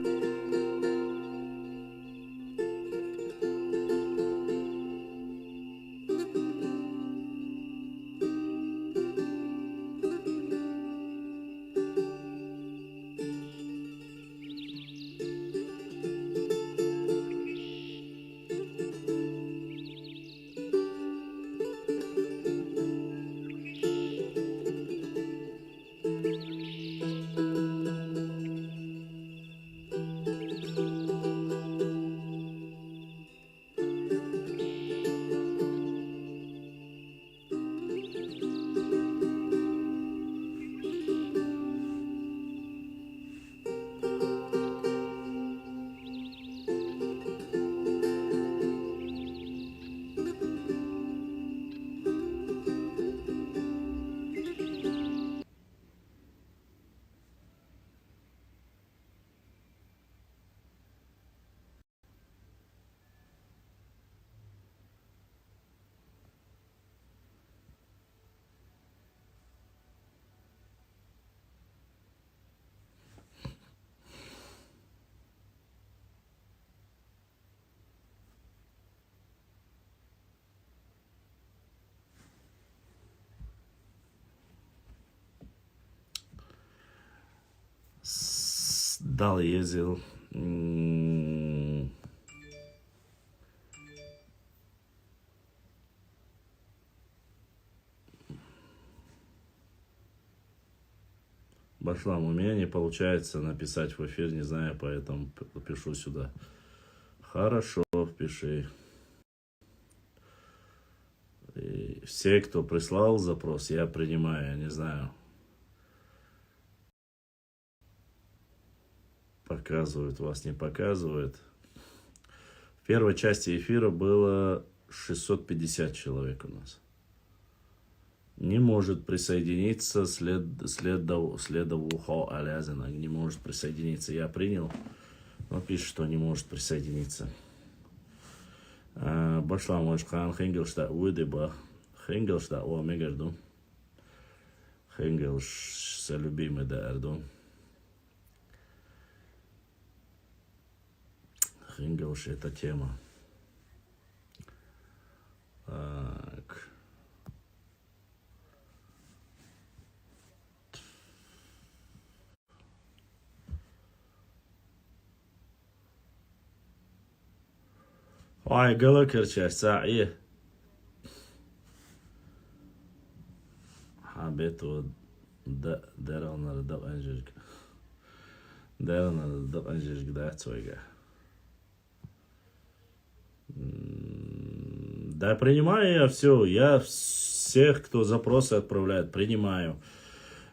Дал ездил. Башлам, у меня не получается написать в эфир, не знаю, поэтому пишу сюда. Хорошо, пиши. И все, кто прислал запрос, я принимаю, я не знаю. Показывают, вас не показывают. В первой части эфира было 650 человек у нас. Не может присоединиться следовухо Алязина. Не может присоединиться. Я принял, но пишет, что не может присоединиться. Башлам Ошхан Хенгелшта Уидеба. Хенгелшта о Мегарду. Хенгелш любимый да Эрду. Хенгелш это тема. Так. Ай, галакерча, саи. Хабету даралнар даб анжирг. Даралнар даб анжирг да цойга. Да, принимаю я все. Я всех, кто запросы отправляет, принимаю.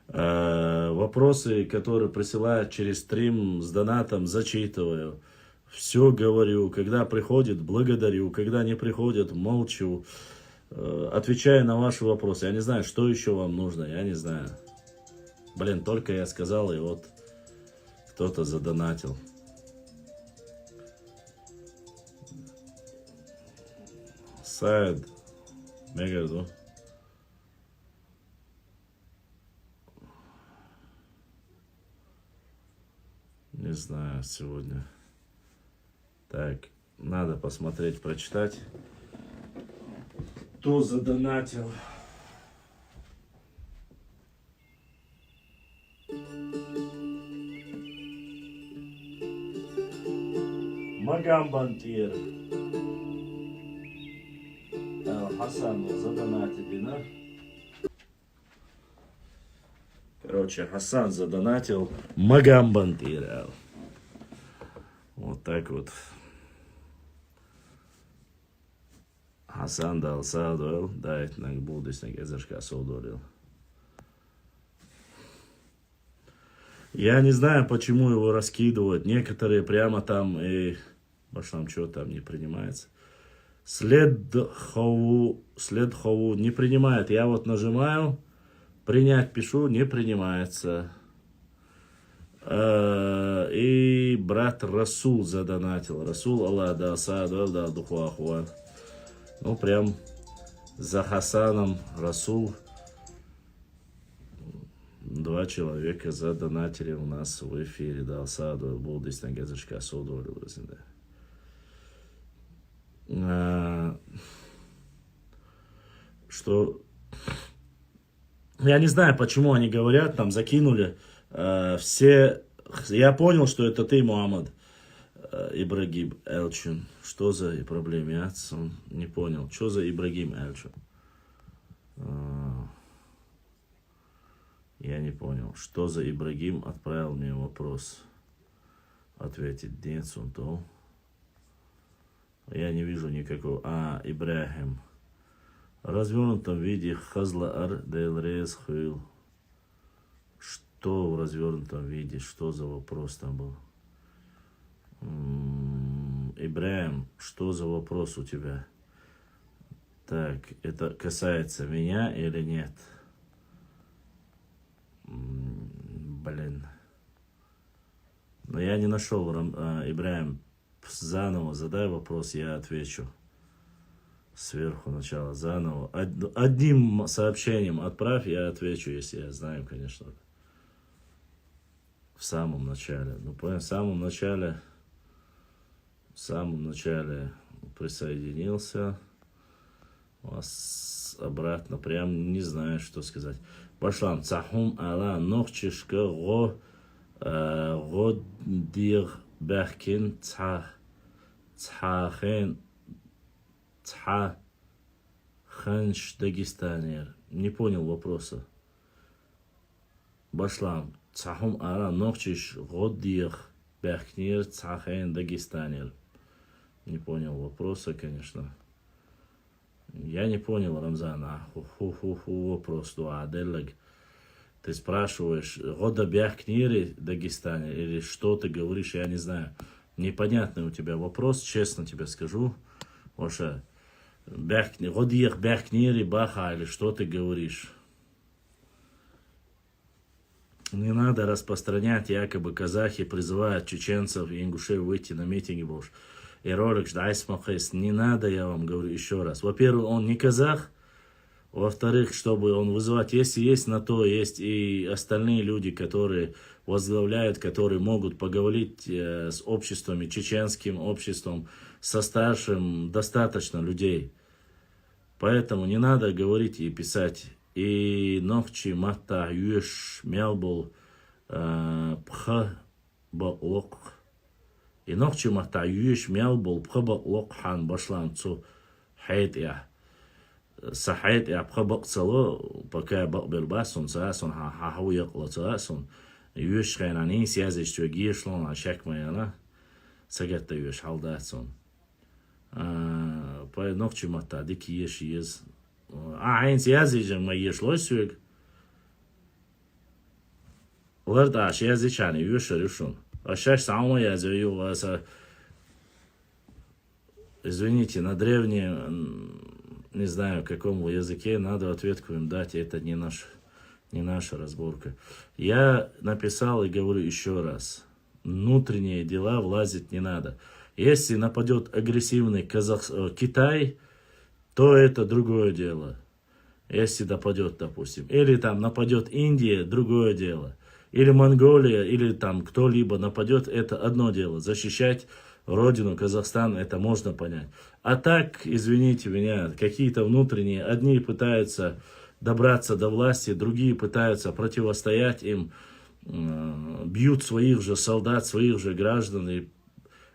Вопросы, которые присылают через стрим с донатом, зачитываю. Все говорю. Когда приходит, благодарю. Когда не приходит, молчу. Отвечаю на ваши вопросы. Я не знаю, что еще вам нужно. Я не знаю. Блин, только я сказал, и вот кто-то задонатил. Сайд. Мегарду. Не знаю сегодня. Так, надо посмотреть, прочитать. Кто задонатил? Магамбантир. Хасан задонатили, да? Короче, Хасан задонатил. Магамбантир. Вот так вот. Хасан дал саудуэл, дает на будущее язычка саудуэл. Я не знаю, почему его раскидывают. Некоторые прямо там и башлам что там не принимается. Следхову не принимает. Я вот нажимаю, принять пишу, не принимается. И брат Расул задонатил. Расул Аллах да саадуэл да духуахуа. Ну, прям за Хасаном Расул. 2 человека задонатили у нас в эфире. Да, саадуэл булдис на газочка саудуэл. Что... Я не знаю, почему они говорят, там закинули все... Я понял, что это ты, Мухаммад Ибрагим Элчин. Что за проблема? Я не понял. Что за Ибрагим Элчин? Я не понял. Что за Ибрагим отправил мне вопрос? Ответить нет, то. Я не вижу никакого. Ибрахим. В развернутом виде Хазлаар Дейлрез Хил. Что в развернутом виде? Что за вопрос там был? Ибрахим, что за вопрос у тебя? Так, это касается меня или нет? Блин. Но я не нашел, Ибрахим, заново задай вопрос, я отвечу. Сверху начала, заново. Одним сообщением отправь, я отвечу, если я знаю, конечно. В самом начале. Ну, понял, в самом начале присоединился. У вас обратно, прям не знаю, что сказать. Башлам, цахум ала нохчишка го غدير بحكين تحاخين тханш Дагестанер. Не понял вопроса. Башлам. Цахум ара ногчиш годдир бахкнир цахен Дагестанер. Не понял вопроса, конечно. Я не понял, Рамзан. Вопрос. Аделег. Ты спрашиваешь, года бахкнири Дагестанер или что ты говоришь, я не знаю. Непонятный у тебя вопрос, честно тебе скажу. Воша. Годдир бахкнири баха или что ты говоришь? Не надо распространять, якобы казахи призывают чеченцев и ингушей выйти на митинги. И ролик не надо, я вам говорю еще раз. Во-первых, он не казах. Во-вторых, чтобы он вызывать, если есть на то, есть и остальные люди, которые возглавляют, которые могут поговорить с обществом, и чеченским обществом, со старшим, достаточно людей. Поэтому не надо говорить и писать. И ногчи мата юш мялбол пха баок. И ногчи мата юш мялбол пха баок хан башлан цу хайт я. Сахайт я пха бак цало, пока бак бербасон цасон хахау якла цасон. Юш хайнани сязиш чу гишлон ашак маяна. Сагатта юш халдатсон. По ногчи мата дики еш ез. Eins yazıcım mı yaşlıyorsun? Orada aşağı yazıcını yaşıyorsun. Aşağı сама yazıyor varsa. Извините, на древнем, не знаю, какому языке, надо ответку им дать, это не наша разборка. Я написал и говорю еще раз. Внутренние дела влазить не надо. Если нападет агрессивный Китай, то это другое дело. Если нападет, допустим. Или там нападет Индия, другое дело. Или Монголия, или там кто-либо нападет, это одно дело. Защищать родину, Казахстан, это можно понять. А так, извините меня, какие-то внутренние, одни пытаются добраться до власти, другие пытаются противостоять им, бьют своих же солдат, своих же граждан и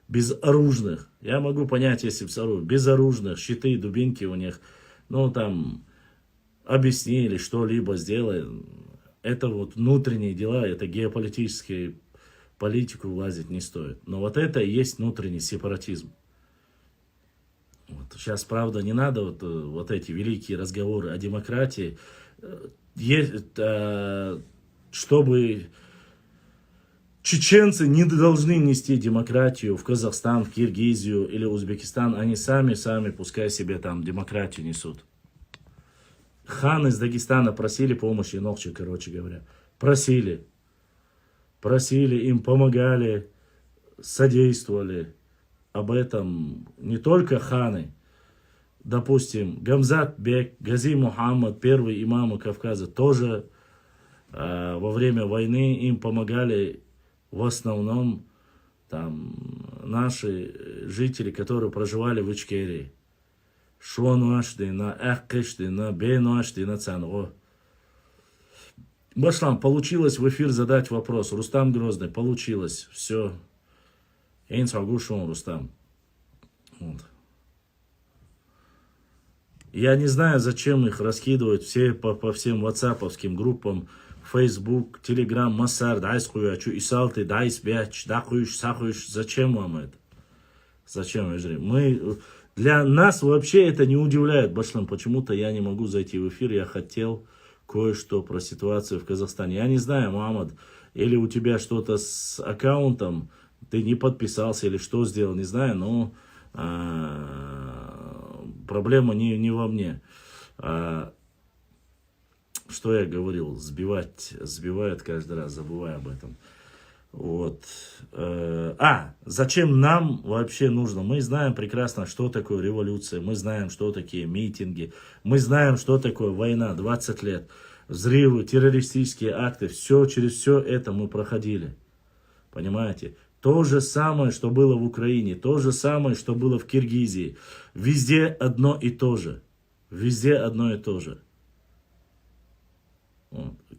безоружных. Я могу понять, если безоружных, щиты, дубинки у них, ну там, объяснили, что-либо сделали. Это вот внутренние дела, это геополитические, политику влазить не стоит. Но вот это и есть внутренний сепаратизм. Вот. Сейчас, правда, не надо вот эти великие разговоры о демократии. Чтобы... Чеченцы не должны нести демократию в Казахстан, в Киргизию или Узбекистан. Они сами, пускай себе там демократию несут. Хан из Дагестана просили помощи, ногчи, короче говоря. Просили, им помогали, содействовали. Об этом не только ханы. Допустим, Гамзат Бек, Гази Мухаммад, первый имам Кавказа, тоже во время войны им помогали. В основном там наши жители, которые проживали в Ичкерии. Шуануашды, на Ахкешды, на Бейнуашды, на Цанго. Башлам, получилось в эфир задать вопрос. Рустам Грозный, получилось. Все. Эйн Сагушон, Рустам. Вот. Я не знаю, зачем их раскидывать все по всем ватсаповским группам. Facebook, Telegram, Массар, дайс хуячу, Исалты, дайс бяч, дахуиш, сахуиш. Зачем вам это? Зачем, для нас вообще это не удивляет, Башлам. Почему-то я не могу зайти в эфир. Я хотел кое-что про ситуацию в Казахстане. Я не знаю, Мухаммад, или у тебя что-то с аккаунтом, ты не подписался или что сделал, не знаю, но проблема не во мне. Что я говорил, сбивает каждый раз, забываю об этом. Вот. Зачем нам вообще нужно? Мы знаем прекрасно, что такое революция, мы знаем, что такие митинги, мы знаем, что такое война, 20 лет, взрывы, террористические акты, через все это мы проходили. Понимаете? То же самое, что было в Украине, то же самое, что было в Киргизии. Везде одно и то же. Везде одно и то же.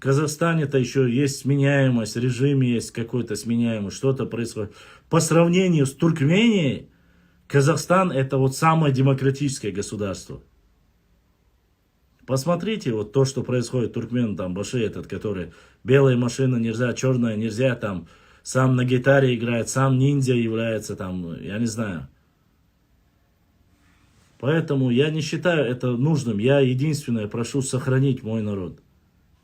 Казахстане-то еще есть сменяемость, режим есть какой-то сменяемость, что-то происходит. По сравнению с Туркменией, Казахстан это вот самое демократическое государство. Посмотрите вот то, что происходит в Туркмен, там Баши этот, который белая машина нельзя, черная нельзя, там сам на гитаре играет, сам ниндзя является, там, я не знаю. Поэтому я не считаю это нужным. Я единственное прошу сохранить мой народ.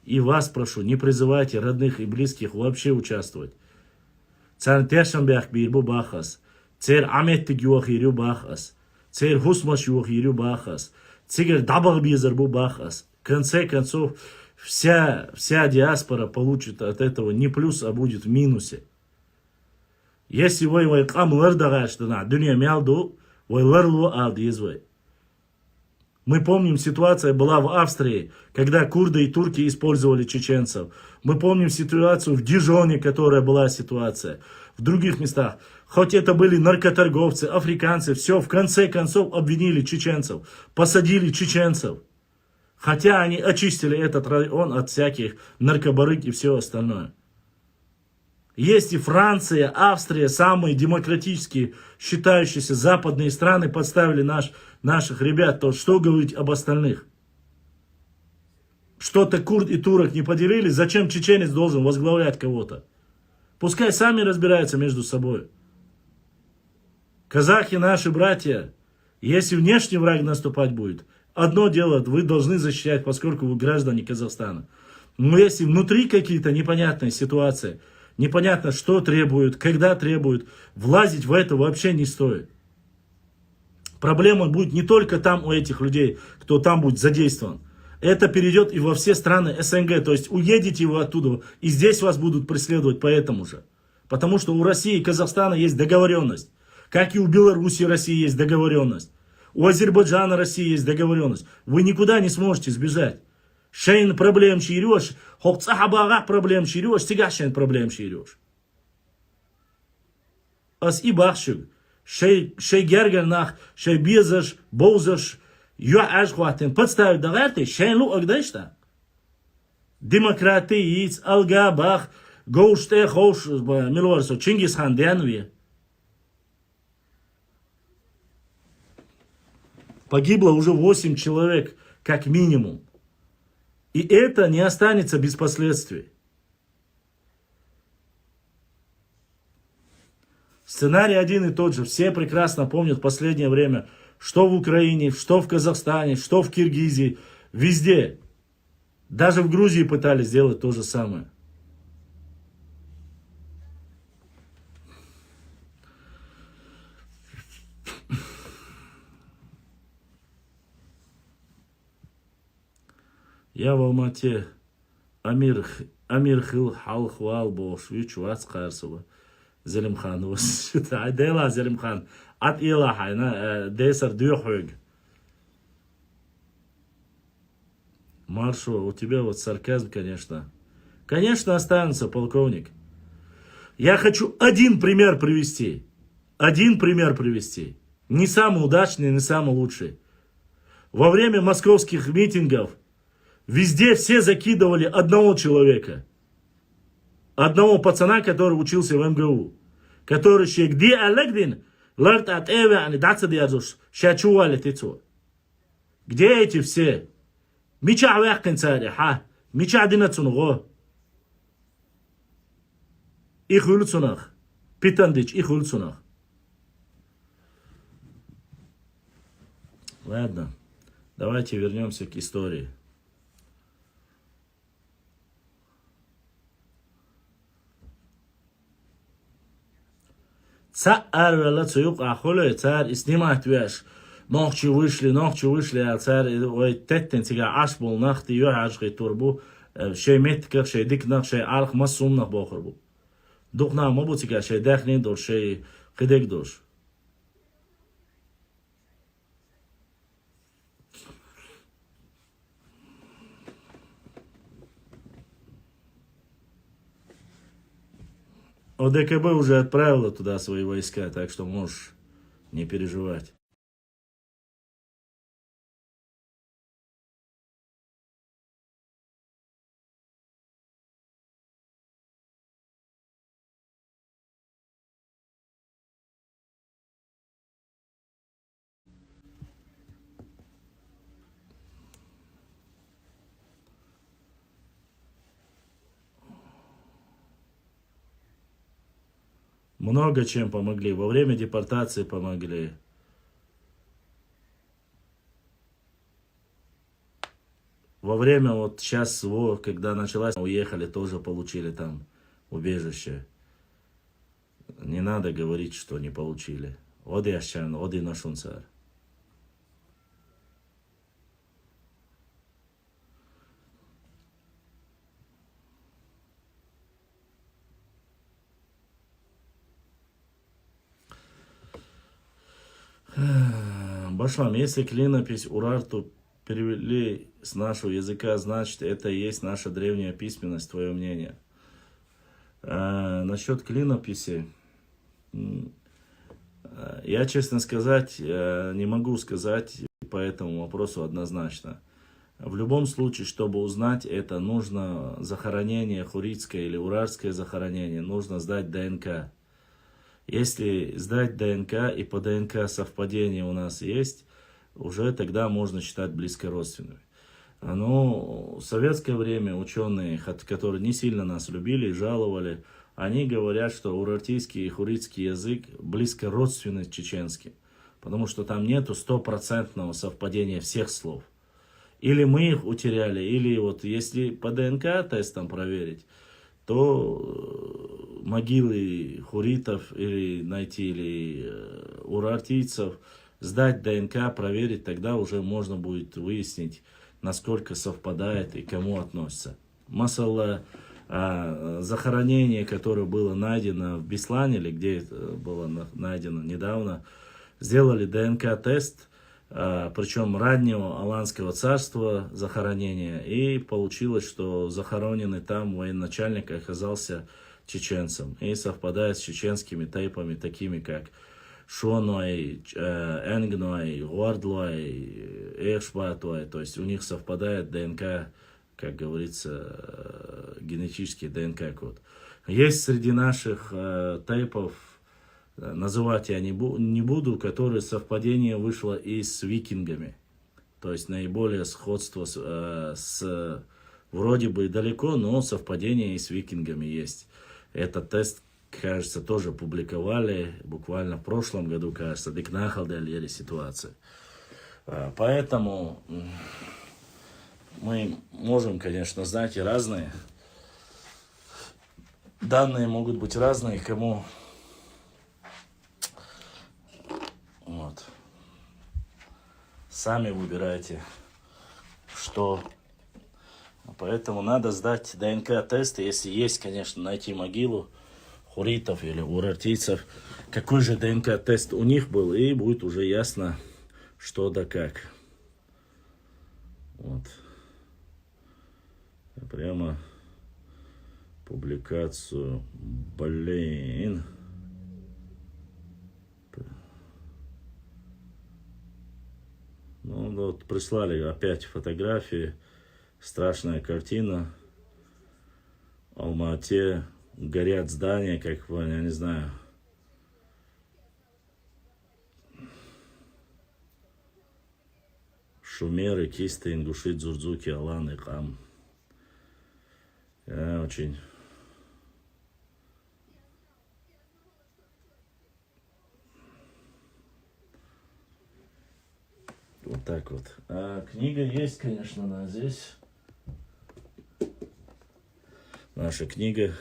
И вас прошу, не призывайте родных и близких вообще участвовать. Цар Тершанбях бирбу бахас, цар Аметтик юахирю бахас, цар Хусмаш юахирю бахас, цигар Дабах бизарбу бахас. В конце концов, вся диаспора получит от этого не плюс, а будет в минусе. Если вы вайкам лардагашдана, дуния мялду, вы ларлу алдизвай. Мы помним, ситуация была в Австрии, когда курды и турки использовали чеченцев. Мы помним ситуацию в Дижоне, которая была ситуация. В других местах. Хоть это были наркоторговцы, африканцы, все, в конце концов обвинили чеченцев. Посадили чеченцев. Хотя они очистили этот район от всяких наркобарыг и все остальное. Есть и Франция, Австрия, самые демократические, считающиеся западные страны подставили наших ребят. То что говорить об остальных? Что-то курд и турок не поделились, зачем чеченец должен возглавлять кого-то? Пускай сами разбираются между собой. Казахи наши братья, если внешний враг наступать будет, одно дело вы должны защищать, поскольку вы граждане Казахстана. Но если внутри какие-то непонятные ситуации, непонятно, что требуют, когда требуют, влазить в это вообще не стоит. Проблема будет не только там у этих людей, кто там будет задействован. Это перейдет и во все страны СНГ. То есть уедете вы оттуда, и здесь вас будут преследовать по этому же. Потому что у России и Казахстана есть договоренность. Как и у Беларуси России есть договоренность. У Азербайджана России есть договоренность. Вы никуда не сможете сбежать. Шейн проблем ширешь, хокцахабага проблем ширешь, сигашен проблем ширешь. Ас и бахшуг, шей гергернах, шей безаш, боузаш, юаш хватен, подставить дагерты, шейн лу агдашта. Демократии, алга бах, гоуште хош, милуарсо, Чингисхан Дианови. Погибло уже 8 человек, как минимум. И это не останется без последствий. Сценарий один и тот же. Все прекрасно помнят в последнее время, что в Украине, что в Казахстане, что в Киргизии. Везде. Даже в Грузии пытались сделать то же самое. Я в Алмате Амир Хил Халхвал Бош, Вичуац Харсова, Зелимхан. Дела Зелимхан. От Илахайна, Десар Дюхуг. Маршо, у тебя вот сарказм, конечно. Конечно, останется, полковник. Я хочу один пример привести. Один пример привести. Не самый удачный, не самый лучший. Во время московских митингов везде все закидывали одного человека. Одного пацана, который учился в МГУ. Который где Алагдин, где эти все? Мича вяхкин цари, ха? Мича динацунго. Их улицунах. Питандич, их улицунах. Ладно, давайте вернемся к истории. Цар вела цуюк ахоле, цар снимать веш. Ночи вышли, а цар ой теттен тига аш бол нахти ё ажгы турбу, шей меткер, шей дикнах, шей арх масумнах бохорбу. Духна мобу тига шей дахнин дор, шей хидек дош. ОДКБ уже отправила туда свои войска, так что можешь не переживать. много чем помогли. Во время депортации помогли. Во время вот сейчас, когда началась, уехали, тоже получили там убежище. Не надо говорить, что не получили. Оди ашчан, оди нашунцар. Башлам, если клинопись Урарту перевели с нашего языка, значит, это и есть наша древняя письменность, твое мнение. Насчет клинописи, я, честно сказать, не могу сказать по этому вопросу однозначно. В любом случае, чтобы узнать это, нужно захоронение хуритское или уральское захоронение, нужно сдать ДНК. Если сдать ДНК и по ДНК совпадение у нас есть, уже тогда можно считать близкородственными. Но в советское время ученые, которые не сильно нас любили и жаловали, они говорят, что урартийский и хуритский язык близкородственный чеченским, потому что там нету стопроцентного совпадения всех слов. Или мы их утеряли, или вот если по ДНК тестам проверить, то могилы хуритов или найти, или урартийцев, сдать ДНК, проверить, тогда уже можно будет выяснить, насколько совпадает и кому относится. Масалла, захоронение, которое было найдено в Беслане, или где это было найдено недавно, сделали ДНК-тест, причем раннего Аланского царства захоронения, и получилось, что захороненный там военачальник оказался чеченцем, и совпадает с чеченскими тейпами, такими как Шоной, Энгной, Гуардлой, Эшбатой, то есть у них совпадает ДНК, как говорится, генетический ДНК-код. Есть среди наших тейпов, называть я не буду, которые совпадение вышло и с викингами. То есть наиболее сходство с вроде бы далеко, но совпадение и с викингами есть. Этот тест, кажется, тоже публиковали буквально в прошлом году, кажется, дикнахалдали ситуации. Поэтому мы можем, конечно, знать и разные. Данные могут быть разные, кому... Вот. Сами выбирайте, что. Поэтому надо сдать ДНК-тесты, если есть, конечно, найти могилу хуритов или урартийцев, какой же ДНК-тест у них был, и будет уже ясно, что да как. Вот. Прямо публикацию, блин. Ну вот прислали опять фотографии, страшная картина. В Алма-Ате горят здания, как я не знаю. Шумеры, Кисты, Ингуши, Дзурдзуки, Алан и Кам. Очень... Вот так вот. Книга есть, конечно, здесь. Наша книга.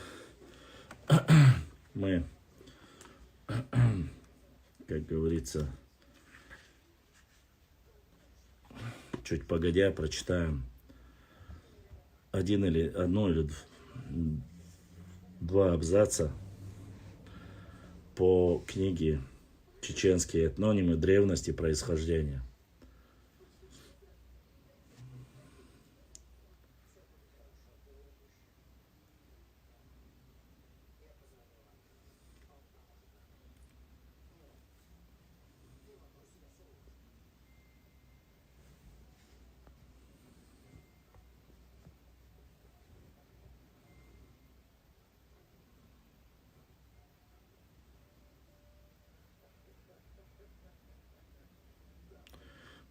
Мы, как говорится, чуть погодя прочитаем одно или два абзаца по книге «Чеченские этнонимы древности и происхождения».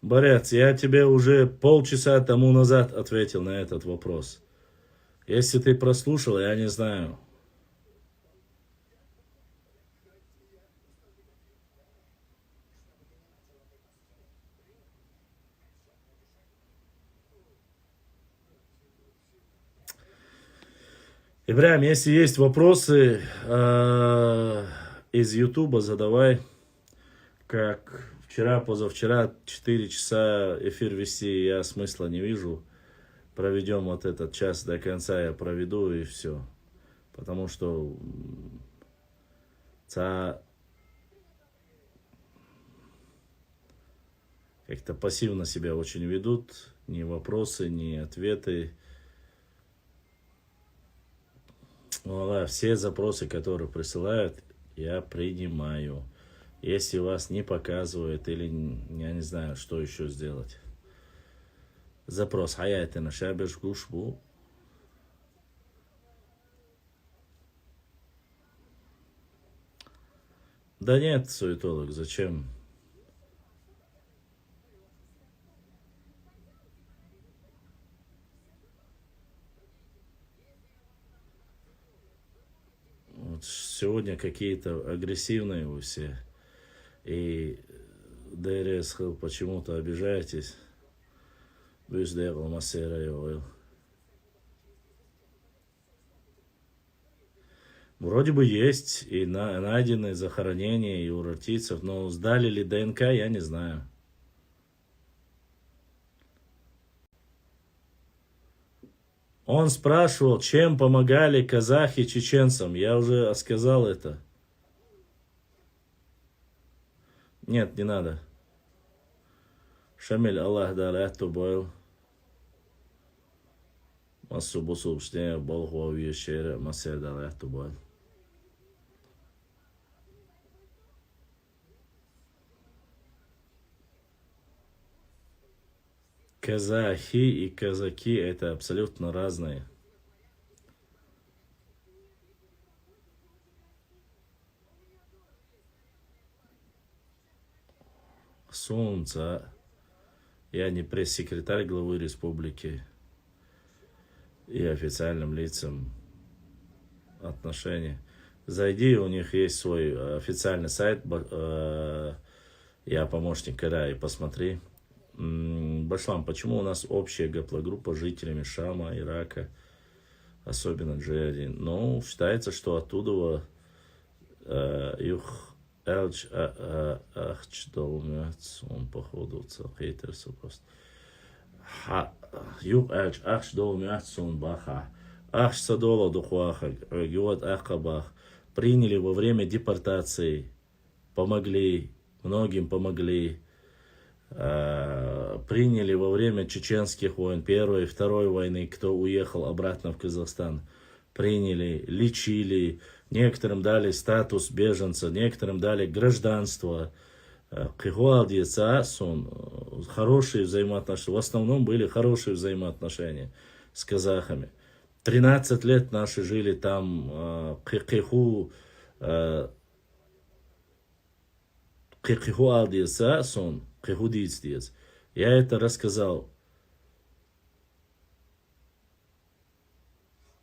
Борец, я тебе уже полчаса тому назад ответил на этот вопрос. Если ты прослушал, я не знаю. Ибрахим, если есть вопросы из Ютуба, задавай. Как вчера, позавчера, 4 часа эфир вести я смысла не вижу. Проведем вот этот час до конца, я проведу и все. Потому что как-то пассивно себя очень ведут. Ни вопросы, ни ответы. Voilà, все запросы, которые присылают, я принимаю. Если вас не показывают или я не знаю, что еще сделать. Запрос حياتنا شابش гушбу. Да нет, суетолог, зачем? Вот сегодня какие-то агрессивные вы все. И ДРС почему-то обижаетесь. Вроде бы есть и найдены захоронения и у ротийцев, но сдали ли ДНК, я не знаю. Он спрашивал, чем помогали казахи чеченцам. Я уже сказал это. Нет, не надо. Шамиль Аллах даляту бойл. Массу бусу бштея болхуа виешере массер даляту бойл. Казахи и казаки это абсолютно разные. Солнце. Я не пресс-секретарь главы республики и официальным лицам отношения. Зайди, у них есть свой официальный сайт, я помощник Кара, и посмотри. Башлам, почему у нас общая гаплогруппа с жителями Шама, Ирака, особенно G1? Ну, считается, что оттуда их он походу хейтерсы просто. Юг Аш Долмятсон Баха, Аш Садола Духуаха, Геот Ахабах приняли во время депортации, помогли, многим помогли. Приняли во время чеченских войн, Первой и Второй войны, кто уехал обратно в Казахстан, приняли, лечили, некоторым дали статус беженца, некоторым дали гражданство. Хорошие взаимоотношения, в основном были хорошие взаимоотношения с казахами. 13 лет наши жили там, я это рассказал.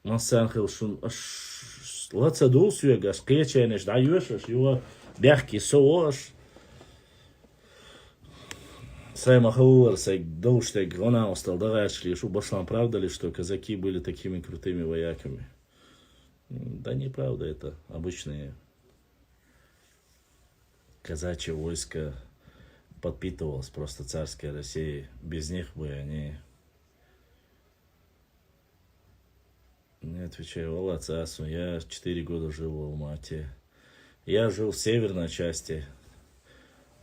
Масанхил шун лацадул сюегаш, кеченеш, даешеш, его бяхки соош. Саймахауэр, доуштег, она устал, дагашли, шу башлам, правда ли, что казаки были такими крутыми вояками? Да неправда, это обычные казачье войско подпитывалось просто царской Россией. Без них бы они... Не отвечаю, Алла Цасу, я 4 года жил в Алмате. Я жил в северной части.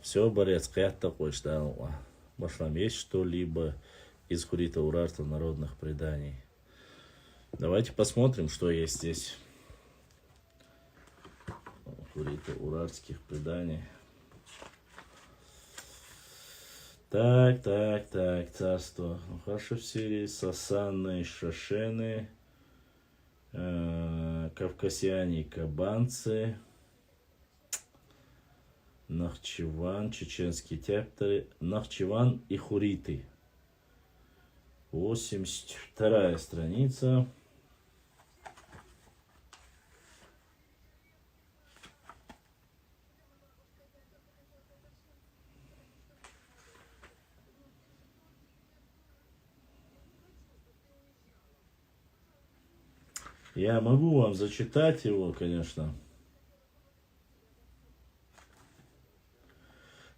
Все, борец, как такой ждал. Башлам, есть что-либо из Хурита-Урарта народных преданий? Давайте посмотрим, что есть здесь. Хурита-Урартских преданий. Так, царство. Хорошо в Сирии, Сасаны, Шашены, Кавказяне, Кабанцы, Нахчеван, чеченские тяптеры, Нахчеван и Хуриты. 82-я страница. Я могу вам зачитать его, конечно.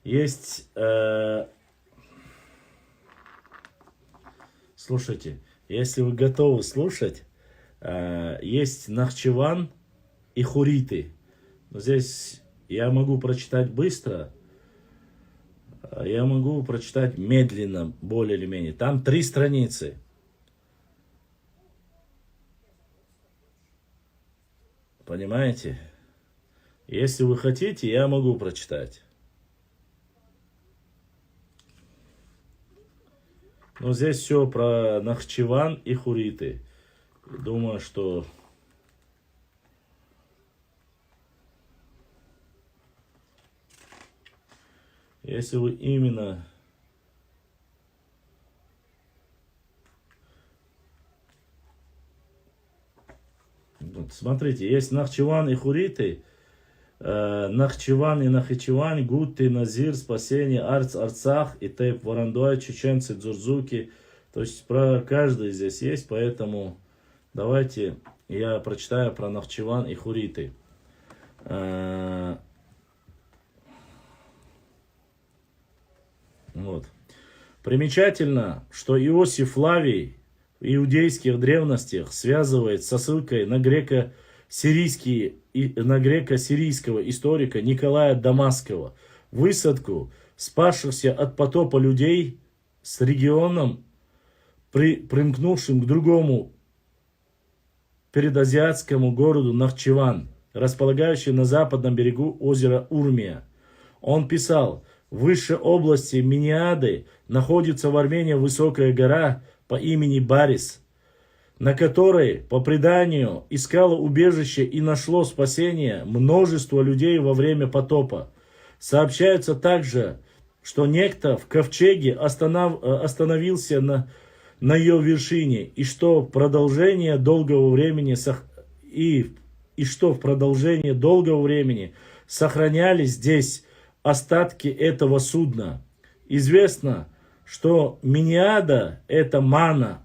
Есть, слушайте, если вы готовы слушать, есть Нахчеван и Хуриты. Но здесь я могу прочитать быстро, я могу прочитать медленно, более или менее. Там 3 страницы. Понимаете? Если вы хотите, я могу прочитать. Но здесь все про Нахчеван и Хуриты. Думаю, что... Если вы именно... Вот, смотрите, есть Нахчеван и Хуриты. Нахчеван и Нахичеван, Гутты, Назир, Спасение, Арц, Арцах, Итеп, Варандуай, чеченцы, дзурзуки. То есть про каждый здесь есть, поэтому давайте я прочитаю про Нахчеван и Хуриты. Вот. Примечательно, что Иосиф Флавий в иудейских древностях связывает со ссылкой на греко-сирийского историка Николая Дамасского высадку спасшихся от потопа людей с регионом, примкнувшим к другому передазиатскому городу Нахчеван, располагающему на западном берегу озера Урмия. Он писал: выше области Миниады находится в Армении высокая гора по имени Барис, на которой, по преданию, искало убежище и нашло спасение множество людей во время потопа. Сообщается также, что некто в ковчеге остановился на ее вершине, и что в продолжение долгого времени сохранялись здесь остатки этого судна. Известно, что Миниада – это Манна,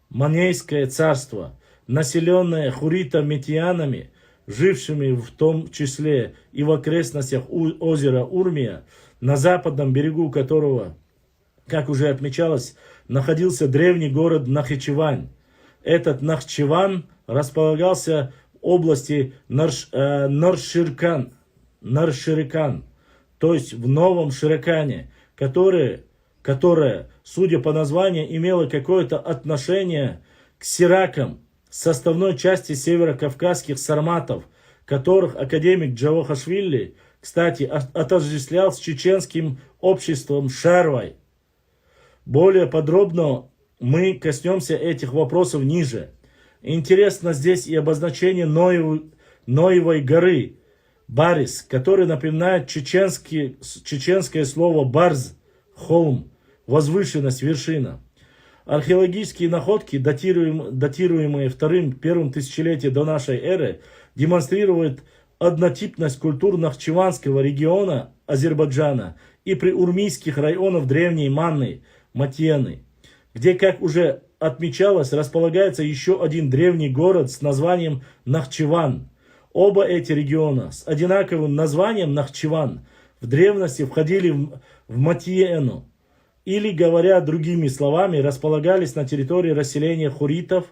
Манейское царство, населенное хурито-метиянами, жившими в том числе и в окрестностях озера Урмия, на западном берегу которого, как уже отмечалось, находился древний город Нахичевань. Этот Нахчеван располагался в области Нарширикан, то есть в Новом Ширакане, которое, судя по названию, имело какое-то отношение к сиракам, составной части северокавказских сарматов, которых академик Джавахашвили, кстати, отождествлял с чеченским обществом Шарвай. Более подробно мы коснемся этих вопросов ниже. Интересно здесь и обозначение Ноевой горы, Барис, который напоминает чеченское слово барз, холм, возвышенность, вершина. Археологические находки, датируемые первым тысячелетием до нашей эры, демонстрируют однотипность культур Нахчеванского региона Азербайджана и приурмийских районов древней Манны, Матьены, где, как уже отмечалось, располагается еще один древний город с названием Нахчеван. Оба эти региона с одинаковым названием Нахчеван в древности входили в Матьену, или, говоря другими словами, располагались на территории расселения хуритов.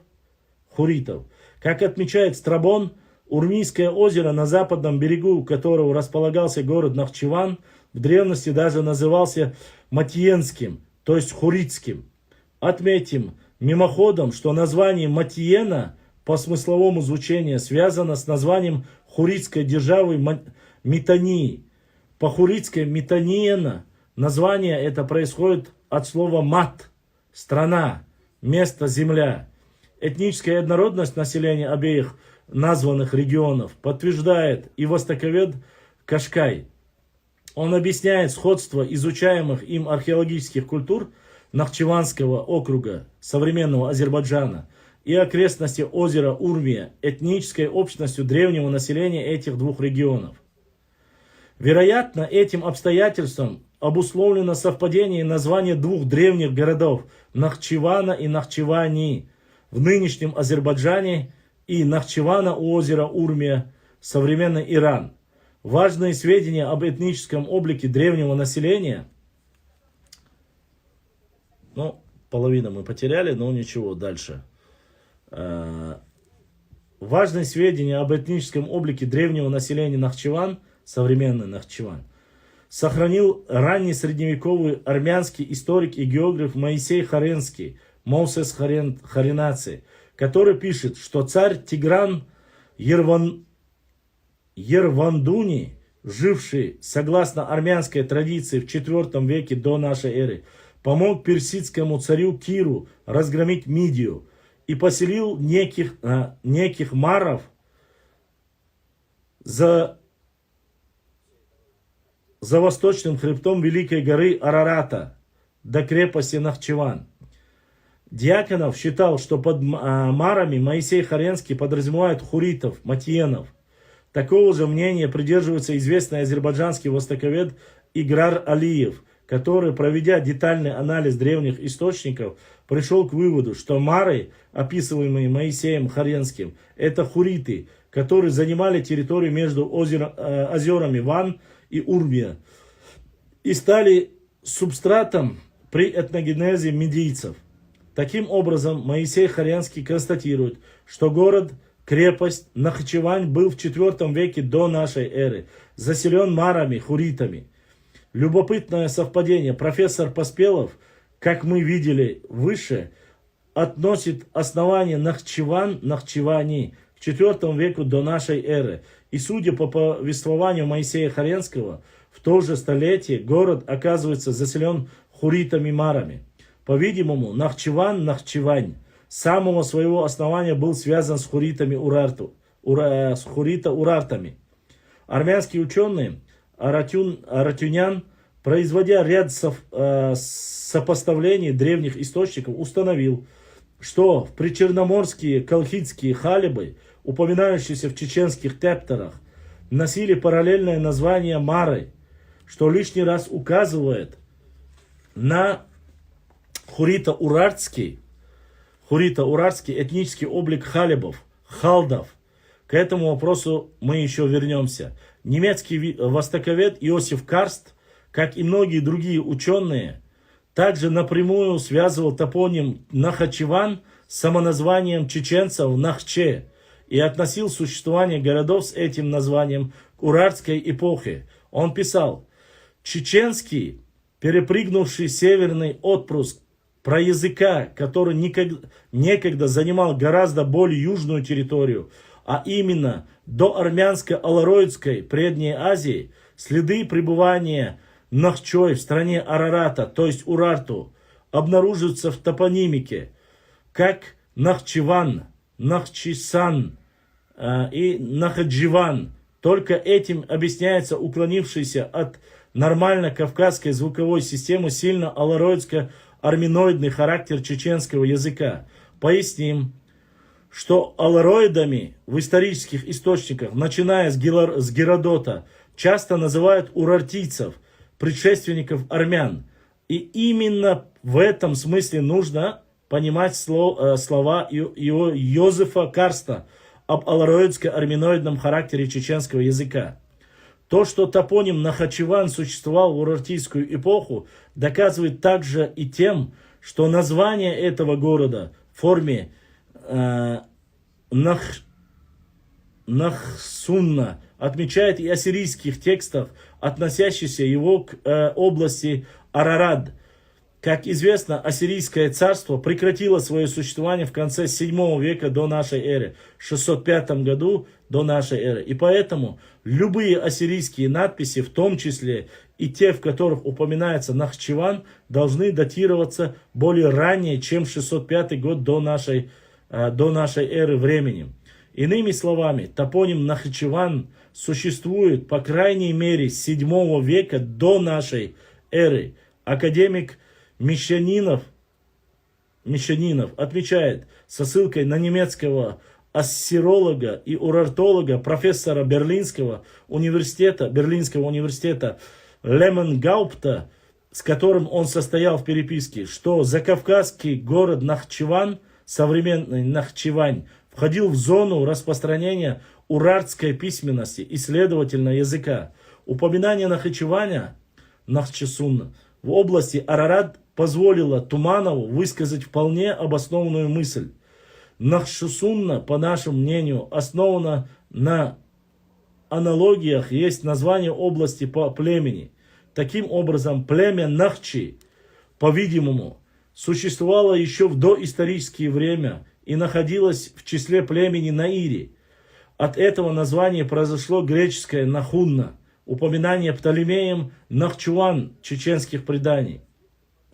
Как отмечает Страбон, Урмийское озеро, на западном берегу которого располагался город Нахчеван, в древности даже назывался Матьенским, то есть Хуритским. Отметим мимоходом, что название Матьена по смысловому звучанию связано с названием хуритской державы Митании. По хуритской Митаниена название это происходит от слова мат – страна, место, земля. Этническая однородность населения обеих названных регионов подтверждает и востоковед Кашкай. Он объясняет сходство изучаемых им археологических культур Нахчеванского округа современного Азербайджана и окрестности озера Урмия этнической общностью древнего населения этих двух регионов. Вероятно, этим обстоятельством обусловлено совпадение названия двух древних городов Нахчевана и Нахчевани в нынешнем Азербайджане и Нахчивана у озера Урмия, современный Иран. Важные сведения об этническом облике древнего населения. Ну, половину мы потеряли, но ничего, дальше. Важные сведения об этническом облике древнего населения Нахчиван, современный Нахчиван, сохранил ранний средневековый армянский историк и географ Моисей Харенский, Моусес Харенаци, который пишет, что царь Тигран Ервандуни, живший согласно армянской традиции в IV веке до нашей эры, помог персидскому царю Киру разгромить Мидию и поселил неких маров за восточным хребтом Великой горы Арарата до крепости Нахчиван. Дьяконов считал, что под марами Моисей Харенский подразумевает хуритов, матиенов. Такого же мнения придерживается известный азербайджанский востоковед Играр Алиев, который, проведя детальный анализ древних источников, пришел к выводу, что мары, описываемые Моисеем Харенским, это хуриты, которые занимали территорию между озерами Ван и Урмия и стали субстратом при этногенезе медийцев. Таким образом, Моисей Харенский констатирует, что город-крепость Нахчивань был в IV веке до нашей эры, заселен марами, хуритами. Любопытное совпадение. Профессор Поспелов, как мы видели выше, относит основание Нахчивани к IV веку до нашей эры. И судя по повествованию Моисея Харенского, в то же столетие город оказывается заселен хуритами-марами. По-видимому, Нахчивань с самого своего основания был связан с хурита-урартами. Армянские ученые Аратюнян, производя ряд сопоставлений древних источников, установил, что в причерноморские колхидские халибы, упоминающиеся в чеченских тептерах, носили параллельное название мары, что лишний раз указывает на хурита-урартский этнический облик халибов, халдов. К этому вопросу мы еще вернемся. Немецкий востоковед Иосиф Карст, как и многие другие ученые, также напрямую связывал топоним Нахачеван с самоназванием чеченцев Нахче и относил существование городов с этим названием к урартской эпохе. Он писал: чеченский, перепрыгнувший северный отпрыск проязыка, который некогда занимал гораздо более южную территорию, а именно до армянско-алароидской Предней Азии, следы пребывания Нахчой в стране Арарата, то есть Урарту, обнаруживаются в топонимике, как Нахчиван, Нахчисан и Нахадживан. Только этим объясняется уклонившийся от нормально кавказской звуковой системы сильно алароидско-арминоидный характер чеченского языка. Поясним, что алароидами в исторических источниках, начиная с Геродота, часто называют урартийцев, предшественников армян. И именно в этом смысле нужно понимать слова Йозефа Карста об алароидско-арминоидном характере чеченского языка. То, что топоним Нахачеван существовал в урартийскую эпоху, доказывает также и тем, что название этого города в форме Нахсунна отмечает и ассирийских текстов, относящихся его к области Арарат. Как известно, Ассирийское царство прекратило свое существование в конце 7 века до нашей эры, в 605 году до нашей эры. И поэтому любые ассирийские надписи, в том числе и те, в которых упоминается Нахчеван, должны датироваться более ранее, чем 605 год до нашей эры временем. Иными словами, топоним Нахчеван существует по крайней мере с 7 века до нашей эры. Академик Мещанинов отмечает со ссылкой на немецкого ассиролога и урартолога, профессора Берлинского университета Леменгаупта, с которым он состоял в переписке, что закавказский город Нахчеван, современный Нахчевань, входил в зону распространения урартской письменности и, следовательно, языка. Упоминание Нахичеваня, Нахчесунна, в области Арарат позволило Туманову высказать вполне обоснованную мысль. Нахчесунна, по нашему мнению, основана на аналогиях, есть название области по племени. Таким образом, племя Нахчи, по-видимому, существовало еще в доисторическое время и находилось в числе племени Наири. От этого названия произошло греческое Нахунна, упоминание Птолемеем Нахчуан чеченских преданий.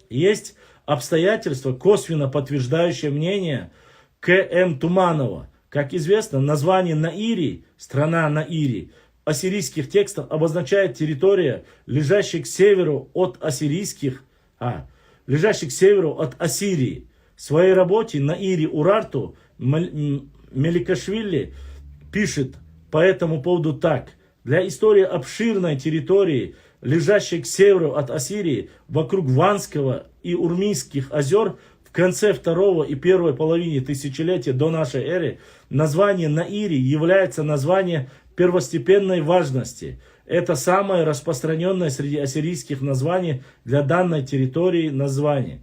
Есть обстоятельства, косвенно подтверждающие мнение К.М. Туманова. Как известно, название Наири, страна Наири, в ассирийских текстах обозначает территория, лежащая к северу от Ассирии. В своей работе Наири Урарту Меликашвили пишет по этому поводу так. Для истории обширной территории, лежащей к северу от Ассирии, вокруг Ванского и Урмийских озер, в конце второго и первой половины тысячелетия до нашей эры, название Наири является названием первостепенной важности. Это самое распространенное среди ассирийских названий для данной территории название.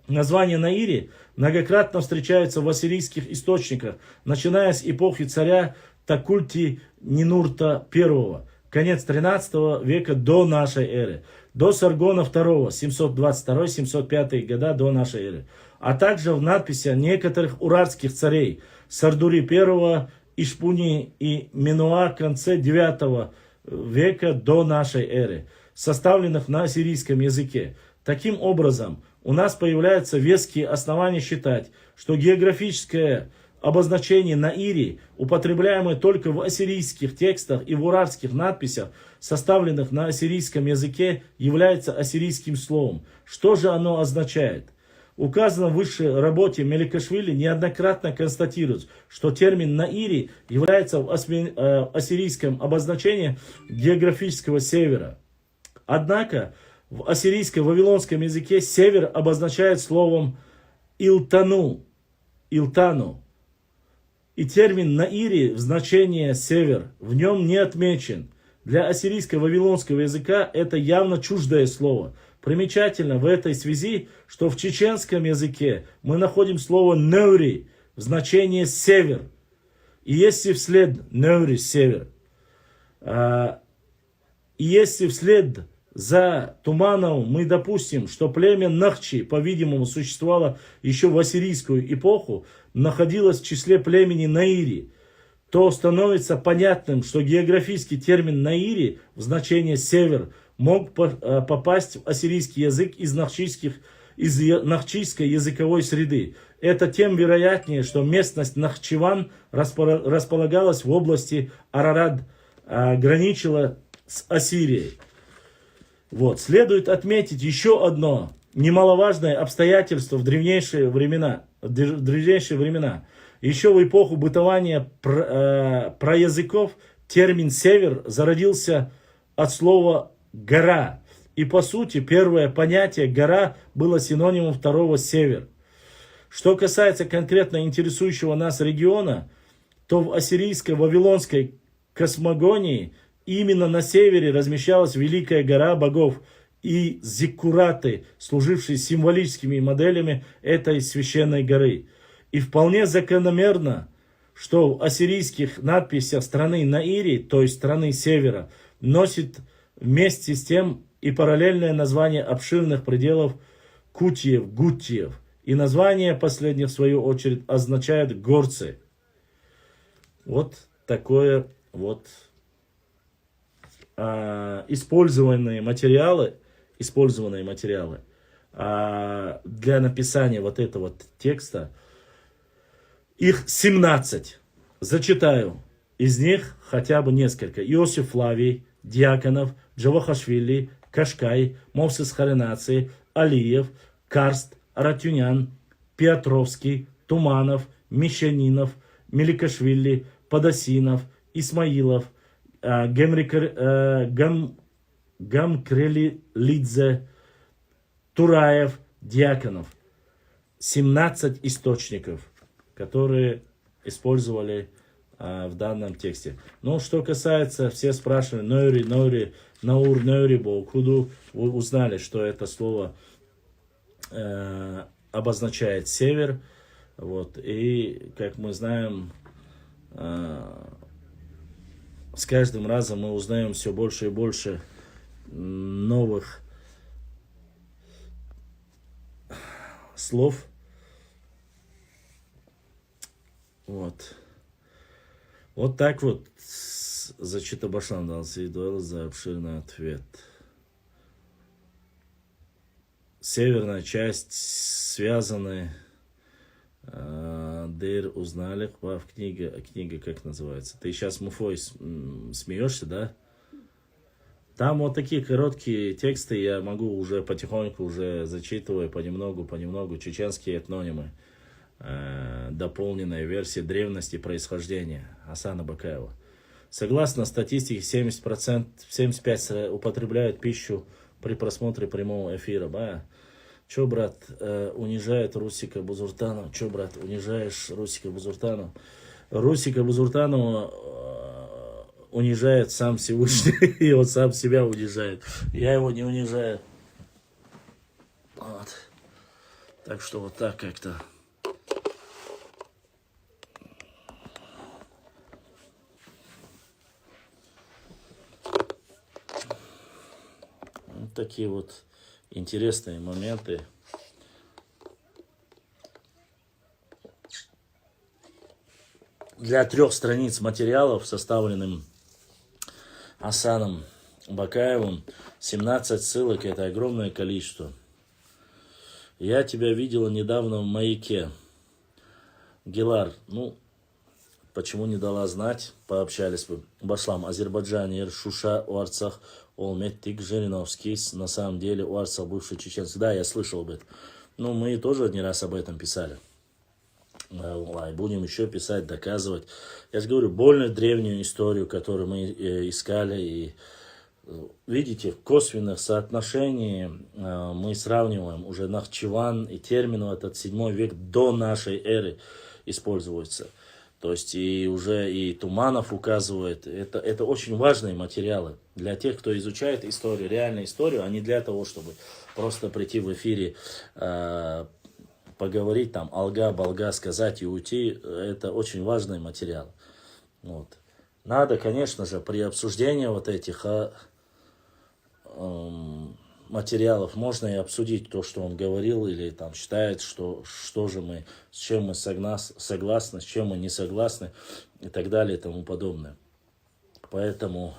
Название Наири многократно встречается в ассирийских источниках, начиная с эпохи царя Такульти Нинурта I, конец 13 века до нашей эры, до Саргона II, 722-705 года до нашей эры, а также в надписях некоторых урартских царей Сардури I, Ишпуни и Минуа в конце 9 века до нашей эры, составленных на ассирийском языке. Таким образом, у нас появляются веские основания считать, что географическое обозначение Наири, употребляемое только в ассирийских текстах и в урартских надписях, составленных на ассирийском языке, является ассирийским словом. Что же оно означает? Указано в высшей работе Меликашвили неоднократно констатируется, что термин Наири является в ассирийском обозначении географического севера. Однако в ассирийско-вавилонском языке север обозначает словом Илтану. И термин Наири в значении север в нем не отмечен. Для ассирийско-вавилонского языка это явно чуждое слово. Примечательно в этой связи, что в чеченском языке мы находим слово «неури» в значении «север». И если вслед «неури» — «север», и если вслед за Тумановым мы допустим, что племя Нахчи, по-видимому, существовало еще в ассирийскую эпоху, находилось в числе племени Наири, то становится понятным, что географический термин Наири в значении «север» мог попасть в ассирийский язык из нахчийской языковой среды. Это тем вероятнее, что местность Нахчеван располагалась в области Арарат, граничила с Ассирией. Вот. Следует отметить еще одно немаловажное обстоятельство в древнейшие времена. Еще в эпоху бытования праязыков термин «север» зародился от слова «гора». И по сути первое понятие «гора» было синонимом второго «север». Что касается конкретно интересующего нас региона, то в ассирийско-вавилонской космогонии именно на севере размещалась Великая гора богов и зиккураты, служившие символическими моделями этой священной горы. И вполне закономерно, что в ассирийских надписях страны Наири, то есть страны севера, носит вместе с тем и параллельное название обширных пределов Кутиев, Гуттиев. И название последних, в свою очередь, означает горцы. Вот такое вот использованные материалы для написания вот этого текста. Их 17. Зачитаю из них хотя бы несколько. Иосиф Флавий, Дьяконов, Джавахашвили, Кашкай, Мовсес Харинаци, Алиев, Карст, Аратюнян, Петровский, Туманов, Мещанинов, Меликашвили, Подосинов, Исмаилов, Гамкрелидзе, Тураев, Дьяконов. 17 источников, которые использовали в данном тексте. Но что касается, все спрашивали, нойри, наур, нойри, бокуду, вы узнали, что это слово обозначает север. Вот, и, как мы знаем, с каждым разом мы узнаем все больше и больше новых слов. Вот. Вот так вот Зачита Башлан дал Сейдуэл за обширный ответ. Северная часть связаны. Дейр узнали в книге. Книга как называется? Ты сейчас, Муфой, смеешься, да? Там вот такие короткие тексты, я могу уже потихоньку, уже зачитывая понемногу, чеченские этнонимы. Дополненная версия древности происхождения Асана Бакаева. Согласно статистике, 75% употребляют пищу при просмотре прямого эфира. Че, брат, унижает Русика Бузуртанова? Че, брат, унижаешь Русика Бузуртанова? Русика Бузуртанова унижает сам Всевышний, и он сам себя унижает. Я его не унижаю. Вот. Так что вот так как-то. Вот такие вот интересные моменты. Для 3 страниц материалов, составленным Асаном Бакаевым, 17 ссылок, это огромное количество. Я тебя видела недавно в Маяке. Гелар, почему не дала знать, пообщались бы. Башлам, Азербайджанер, Шуша, Уарцах, Олметтик, Жириновский, на самом деле Уарцах, бывший чеченец. Да, я слышал об этом. Мы тоже не раз об этом писали. Будем еще писать, доказывать. Я же говорю, больно древнюю историю, которую мы искали. И видите, в косвенных соотношениях мы сравниваем уже Нахчиван и термин этот 7 век до нашей эры используется. То есть и уже и Туманов указывает. Это очень важные материалы для тех, кто изучает историю, реальную историю, а не для того, чтобы просто прийти в эфире, поговорить там, алга-балга сказать и уйти. Это очень важный материал. Вот. Надо, конечно же, при обсуждении вот этих материалов можно и обсудить то, что он говорил, или там считает, что же мы, с чем мы согласны, с чем мы не согласны, и так далее, и тому подобное. Поэтому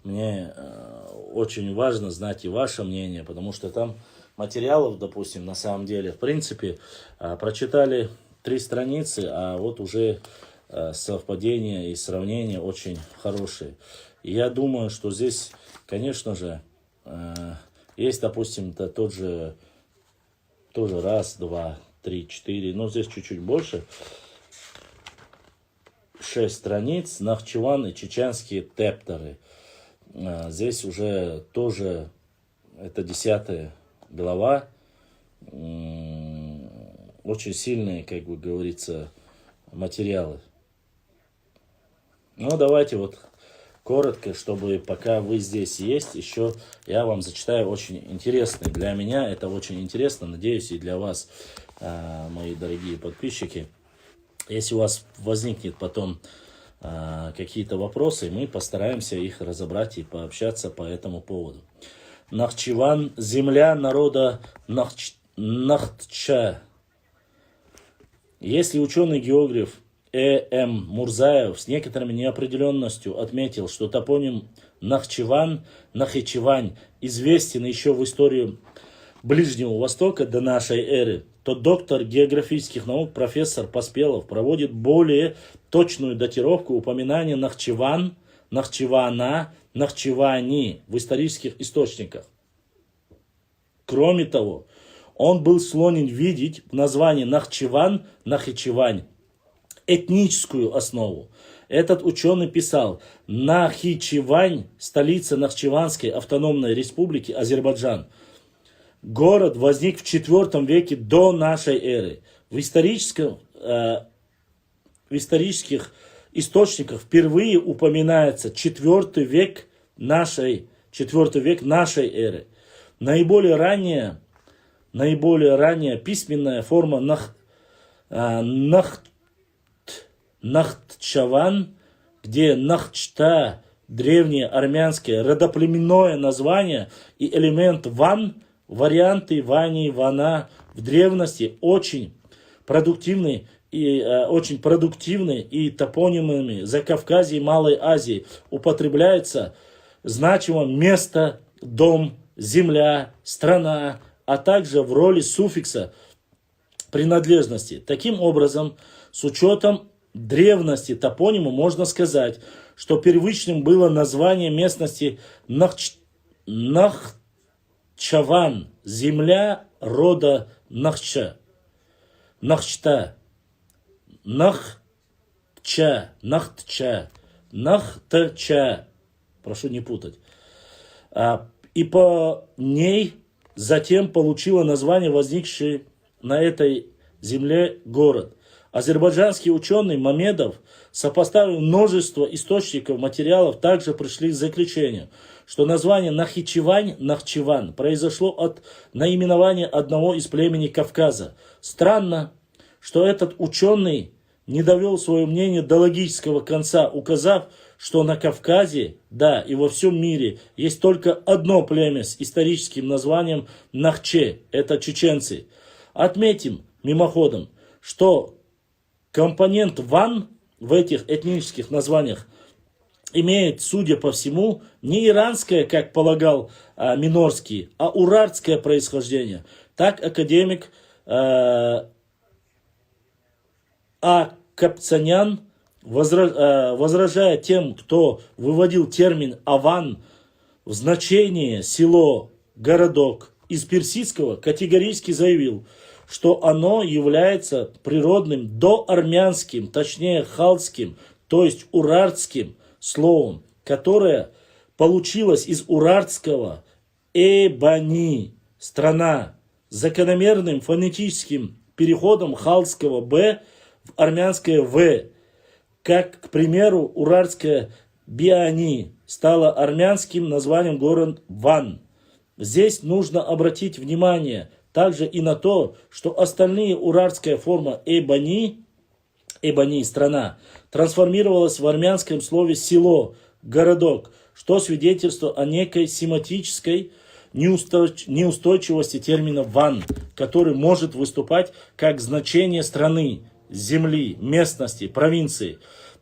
мне очень важно знать и ваше мнение, потому что там материалов, допустим, на самом деле, в принципе, прочитали 3 страницы, а вот уже совпадения и сравнения очень хорошие. И я думаю, что здесь, конечно же, есть, допустим, тоже 1, 2, 3, 4, но здесь чуть-чуть больше. 6 страниц, Нахчиван и чеченские тепторы. Здесь уже тоже, это 10 глава. Очень сильные, как бы говорится, материалы. Давайте вот коротко, чтобы пока вы здесь есть, еще я вам зачитаю очень интересный. Для меня это очень интересно, надеюсь, и для вас, мои дорогие подписчики. Если у вас возникнет потом какие-то вопросы, мы постараемся их разобрать и пообщаться по этому поводу. Нахчиван, земля народа Нахча. Если ученый-географ М. Мурзаев с некоторой неопределенностью отметил, что топоним Нахчиван, Нахичевань известен еще в истории Ближнего Востока до нашей эры, то доктор географических наук профессор Поспелов проводит более точную датировку упоминания Нахчиван, Нахчивана, Нахчивани в исторических источниках. Кроме того, он был склонен видеть в названии Нахчиван, Нахичевань этническую основу. Этот ученый писал: Нахичевань, столица Нахчеванской автономной республики Азербайджан. Город возник в IV веке до нашей эры. В историческом в исторических источниках впервые упоминается 4 век нашей эры. Наиболее ранняя письменная форма Нахтчаван, где Нахчта, древнее армянское родоплеменное название и элемент ван, варианты вани, вана в древности очень продуктивны и топонимами Закавказья и Малой Азии употребляется значимо место, дом, земля, страна, а также в роли суффикса принадлежности. Таким образом, с учетом древности топонима можно сказать, что первичным было название местности Нахчаван, земля рода Нахчта. Нахтча, прошу не путать. И по ней затем получила название возникший на этой земле город. Азербайджанский ученый Мамедов, сопоставив множество источников материалов, также пришли к заключению, что название Нахчеван произошло от наименования одного из племени Кавказа. Странно, что этот ученый не довел свое мнение до логического конца, указав, что на Кавказе, да, и во всем мире есть только одно племя с историческим названием Нахче, это чеченцы. Отметим мимоходом, что компонент ван в этих этнических названиях имеет, судя по всему, не иранское, как полагал Минорский, а урартское происхождение. Так академик Капцанян, возражая тем, кто выводил термин «аван» в значение «село», «городок» из персидского, категорически заявил, что оно является природным доармянским, точнее халдским, то есть урартским словом, которое получилось из урартского «эбани» – страна, закономерным фонетическим переходом халдского «б» в армянское «в», как, к примеру, урартское «биани» стало армянским названием города Ван. Здесь нужно обратить внимание также и на то, что остальные урартская форма «эбани» страна, трансформировалась в армянском слове «село», «городок», что свидетельствует о некой семантической неустойчивости термина «ван», который может выступать как значение страны, земли, местности, провинции,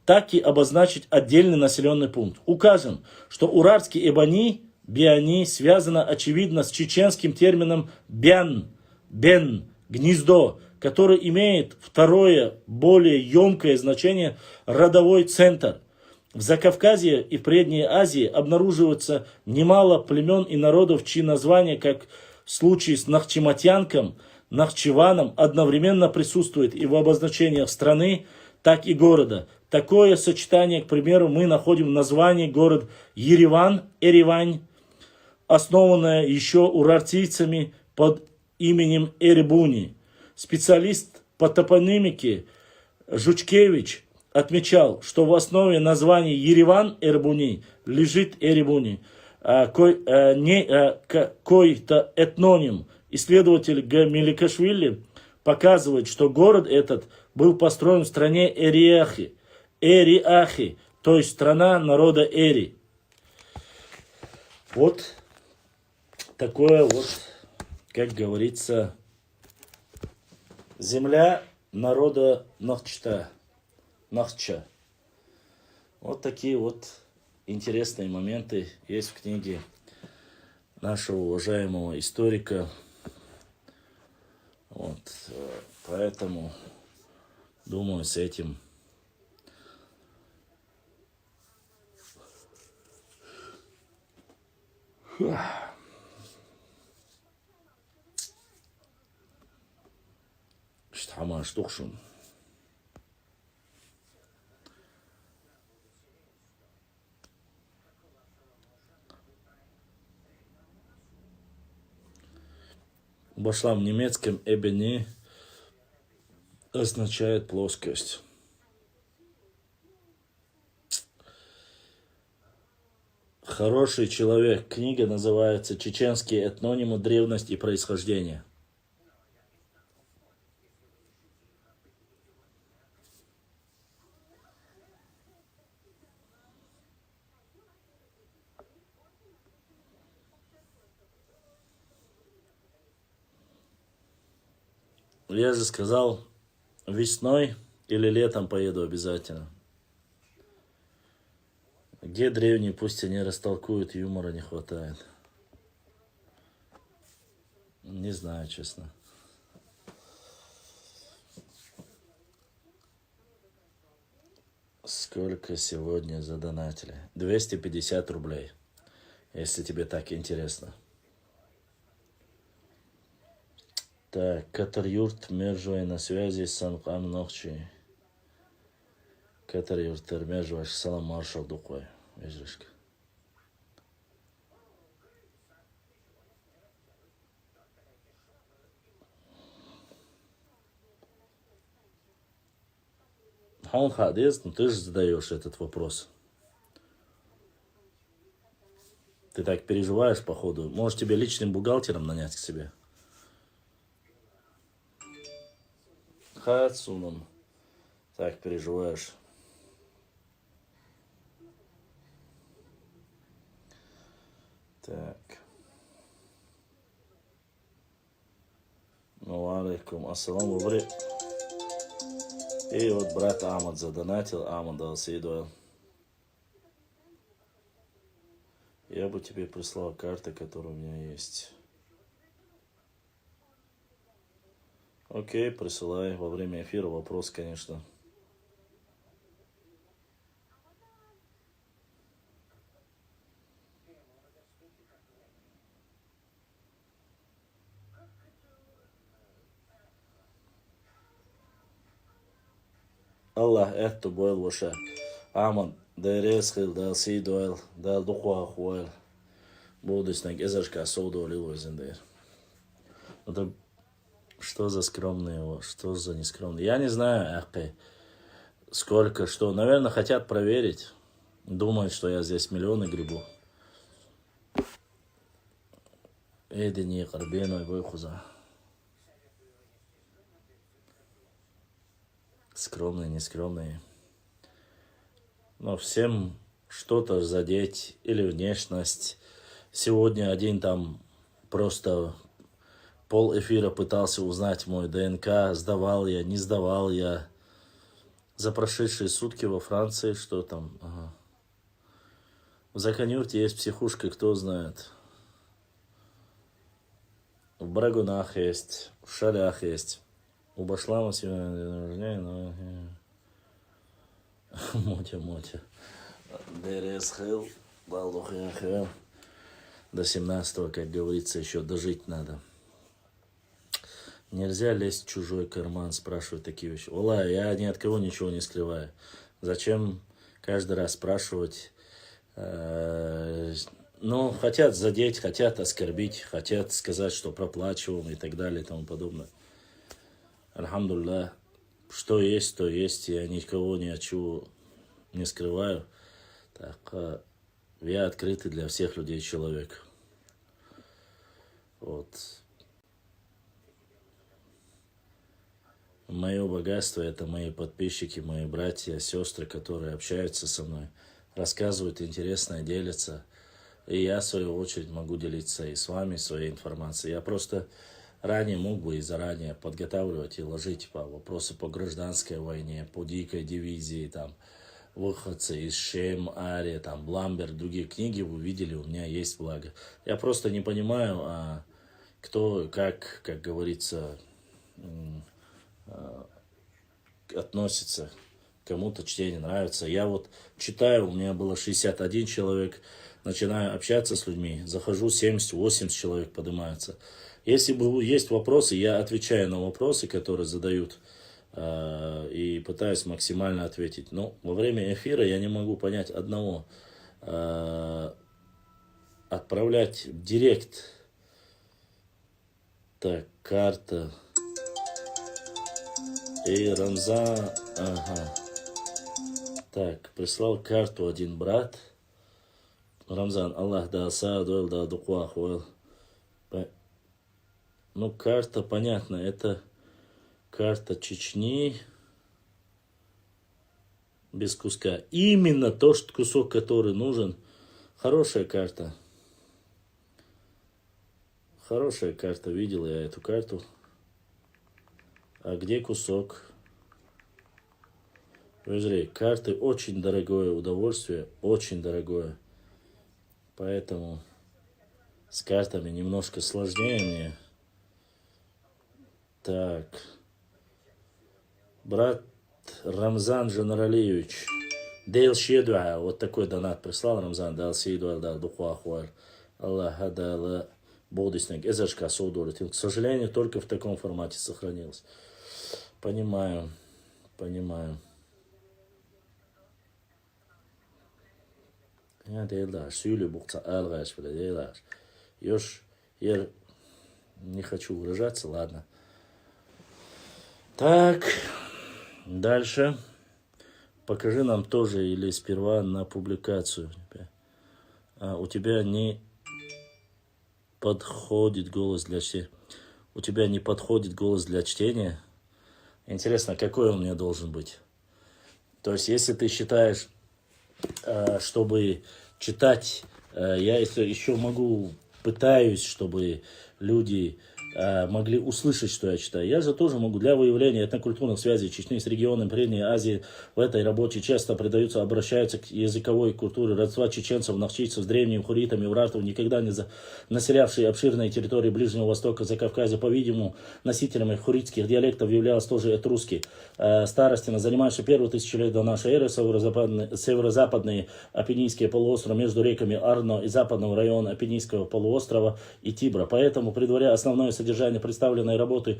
так и обозначить отдельный населенный пункт. Укажем, что урартский «эбани», «биани» связано очевидно с чеченским термином «бян», «бен», «гнездо», который имеет второе, более емкое значение «родовой центр». В Закавказье и в Предней Азии обнаруживается немало племен и народов, чьи названия, как в случае с Нахчематянком, Нахчеваном, одновременно присутствует и в обозначениях страны, так и города. Такое сочетание, к примеру, мы находим в названии город Ереван, Эревань, основанное еще урартийцами под именем Эребуни. Специалист по топонимике Жучкевич отмечал, что в основе названия Ереван Эребуни лежит Эребуни, какой-то этноним. Исследователь Г. Меликашвили показывает, что город этот был построен в стране Эриахи, то есть страна народа Эри. Вот такое вот, как говорится, земля народа Нахча. Вот такие вот интересные моменты есть в книге нашего уважаемого историка. Вот, поэтому, думаю, с этим Штама штукшун. В немецком «эбени» означает плоскость. Хороший человек. Книга называется «Чеченские этнонимы. Древность и происхождение». Я же сказал, весной или летом поеду обязательно. Где древние, пусть они растолкуют, юмора не хватает. Не знаю, честно. Сколько сегодня задонатили? 250 рублей, если тебе так интересно. Так, Катар-Юрт, Мержуай на связи, Санкам Нохчи. Катар-Юрт, Мержуай, Салам Маршал Дукой. Вежешка. Он хадис, ну ты же задаешь этот вопрос. Ты так переживаешь, походу. Можешь тебе личным бухгалтером нанять к себе. Хацуном. Так переживаешь. Так. Ну, алейкум ассаламу алейкум. И вот брат Амад задонатил. Амад дал сейдуэл. Я бы тебе прислал карты, которые у меня есть. Окей, присылай. Во время эфира вопрос, конечно. Allah ettu boyl boşa. Aman deres hil dal si doel dal duqa хуэл. Будущник эзерка соудо лило зендер. Это что за скромные его, что за нескромные. Я не знаю, ахпе, сколько, что. Наверное, хотят проверить. Думают, что я здесь миллионы гребу. Эдини карбеной выхуза. Скромные, нескромные. Но всем что-то задеть или внешность. Сегодня один там просто пол эфира пытался узнать мой ДНК, сдавал я, не сдавал я. За прошедшие сутки во Франции, что там? Ага. В Заканюрте есть психушка, кто знает. В Брагунах есть, в Шалях есть. У Башлама сегодня день рождения, но... Мотя. Дерес хил, балдухи. До 17-го, как говорится, еще дожить надо. Нельзя лезть в чужой карман, спрашивать такие вещи. Ола, я ни от кого ничего не скрываю. Зачем каждый раз спрашивать? Ну, хотят задеть, хотят оскорбить, хотят сказать, что проплачиваем и так далее и тому подобное. Альхамдулилlah, что есть, то есть. Я никого ни от чего не скрываю. Так, я открытый для всех людей человек. Вот. Мое богатство — это мои подписчики, мои братья, сестры, которые общаются со мной, рассказывают интересное, делятся. И я, в свою очередь, могу делиться и с вами своей информацией. Я просто ранее мог бы и заранее подготавливать и ложить вопросы по гражданской войне, по дикой дивизии, там, выходцы из Шем, Ария, там, Бламбер, другие книги вы видели, у меня есть благо. Я просто не понимаю, кто, как говорится, относится. Кому-то чтение нравится. Я вот читаю, у меня было 61 человек, начинаю общаться с людьми, захожу, 70-80 человек поднимаются. Если есть вопросы, я отвечаю на вопросы, которые задают, и пытаюсь максимально ответить. Но во время эфира я не могу понять одного. Отправлять в директ. Так, карта. И Рамзан. Ага. Так, прислал карту один брат. Рамзан, Аллах да саадуэл да дукуахуэл. Ну, карта, понятно, это карта Чечни без куска. Именно тот кусок, который нужен. Хорошая карта. Хорошая карта, видел я эту карту. А где кусок? Смотри, карты очень дорогое удовольствие, очень дорогое. Поэтому с картами немножко сложнее мне. Так. Брат Рамзан Жанаралиевич. Дейл Шедуа. Вот такой донат прислал Рамзан. Дал Сейду дал Духуахуар. Аллах Адала Бодиснег. Эзашка Саудоритин. К сожалению, только в таком формате сохранилось. Понимаю. Понимаю. Я дейлдаш. Сюлю бухца алгаш. Дейлдаш. Ёж. Я не хочу выражаться, ладно. Так. Дальше. Покажи нам тоже или сперва на публикацию. У тебя не подходит голос для чтения. У тебя не подходит голос для чтения. Интересно, какой он мне должен быть? То есть, если ты считаешь, чтобы читать, я еще пытаюсь, чтобы люди могли услышать, что я читаю. Я же тоже могу для выявления этнокультурных связей Чечни с регионом Передней Азии. В этой работе часто обращаются к языковой культуре родства чеченцев, нахчийцев с древними хуритами, уратов, никогда не населявшие обширные территории Ближнего Востока, Закавказья. По-видимому, носителями хуритских диалектов являлся тоже этрусский. Старостина, занимавший первые 1000 лет до нашей эры, северо-западные Апеннинские полуострова между реками Арно и западного района Апеннинского полуострова и Тибра. Поэтому, предваряя основное содержание представленной работы,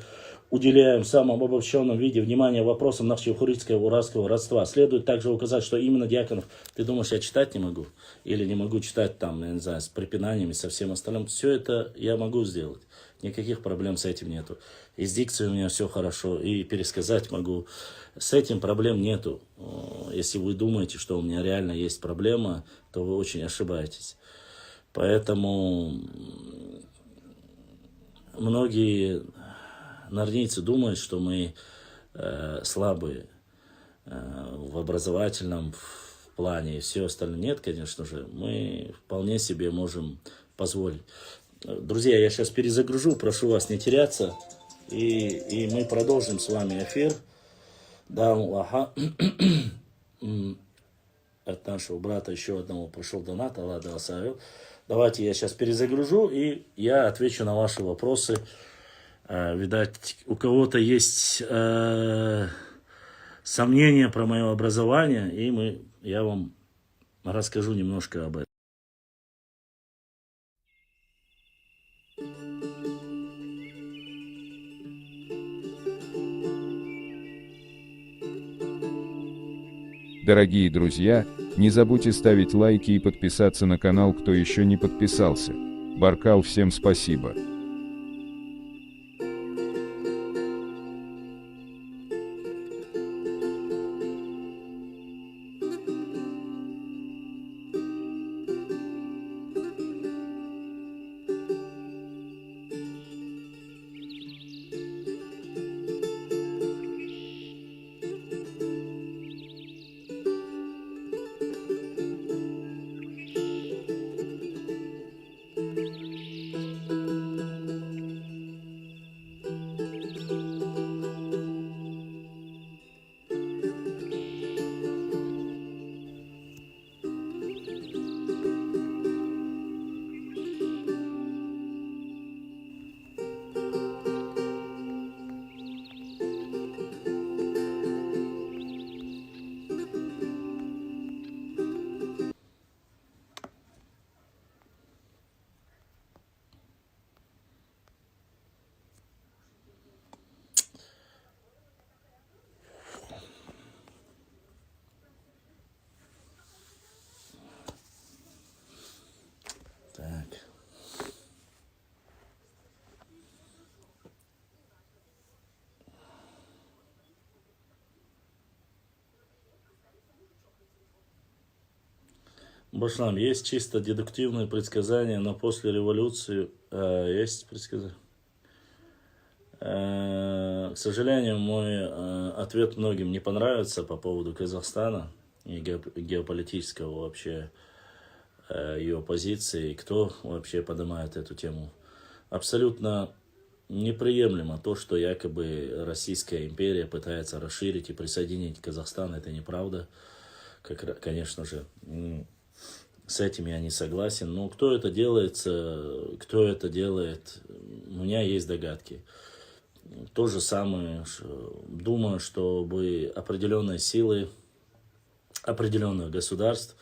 уделяем в самом обобщенном виде внимание вопросам нахчиво-хуритского уральского родства. Следует также указать, что именно Дьяконов, ты думаешь, я читать не могу? Или не могу читать там, я не знаю, с препинаниями, со всем остальным? Все это я могу сделать. Никаких проблем с этим нету. И с дикцией у меня все хорошо, и пересказать могу. С этим проблем нету. Если вы думаете, что у меня реально есть проблема, то вы очень ошибаетесь. Поэтому многие нарнийцы думают, что мы слабые в образовательном плане и все остальное. Нет, конечно же, мы вполне себе можем позволить. Друзья, я сейчас перезагружу, прошу вас не теряться, и мы продолжим с вами эфир. Да, ага. От нашего брата еще одного пришел донат, Аллах да оставил. Давайте я сейчас перезагружу, и я отвечу на ваши вопросы. Видать, у кого-то есть сомнения про мое образование, и я вам расскажу немножко об этом. Дорогие друзья, не забудьте ставить лайки и подписаться на канал, кто еще не подписался. Баркал, всем спасибо. Башлам, есть чисто дедуктивные предсказания, но после революции есть предсказания. К сожалению, мой ответ многим не понравится по поводу Казахстана и геополитического вообще ее позиции, кто вообще поднимает эту тему. Абсолютно неприемлемо то, что якобы Российская империя пытается расширить и присоединить Казахстан. Это неправда. Конечно же, с этим я не согласен. Но кто это делает, у меня есть догадки. То же самое, думаю, чтобы определенные силы, определенных государств,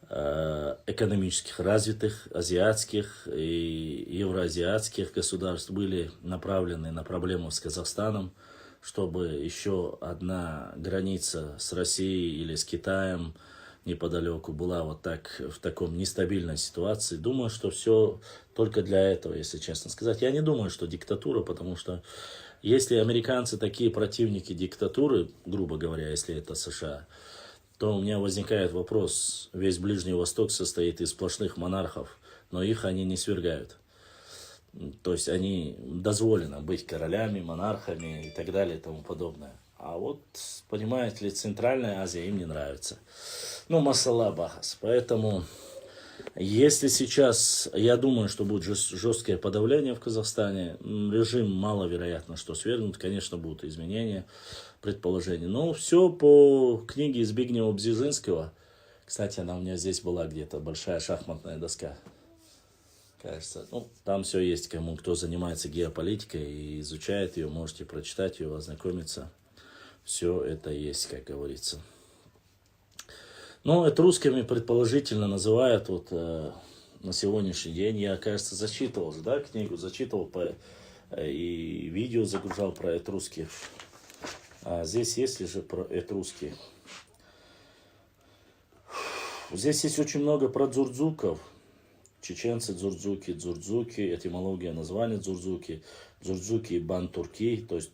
экономических развитых, азиатских и евроазиатских государств были направлены на проблему с Казахстаном, чтобы еще одна граница с Россией или с Китаем неподалеку была вот так, в таком нестабильной ситуации. Думаю, что все только для этого, если честно сказать. Я не думаю, что диктатура, потому что если американцы такие противники диктатуры, грубо говоря, если это США, то у меня возникает вопрос. Весь Ближний Восток состоит из сплошных монархов, но их они не свергают. То есть они дозволено быть королями, монархами и так далее и тому подобное. А вот, понимаете ли, Центральная Азия им не нравится. Ну, масалла бахас. Поэтому, если сейчас, я думаю, что будет жесткое подавление в Казахстане, режим маловероятно, что свергнут, конечно, будут изменения, предположения. Но все по книге Збигнева Бзежинского. Кстати, она у меня здесь была где-то, большая шахматная доска. Кажется, ну, там все есть, кто занимается геополитикой и изучает ее, можете прочитать ее, ознакомиться. Все это есть, как говорится. Но этрусками предположительно называют вот на сегодняшний день. Я, кажется, зачитывал же, да, книгу, зачитывал и видео загружал про этруски. А здесь есть ли же про этруски? Здесь есть очень много про дзурдзуков. Чеченцы, дзурдзуки, этимология названия дзурдзуки, дзурдзуки и бантурки, то есть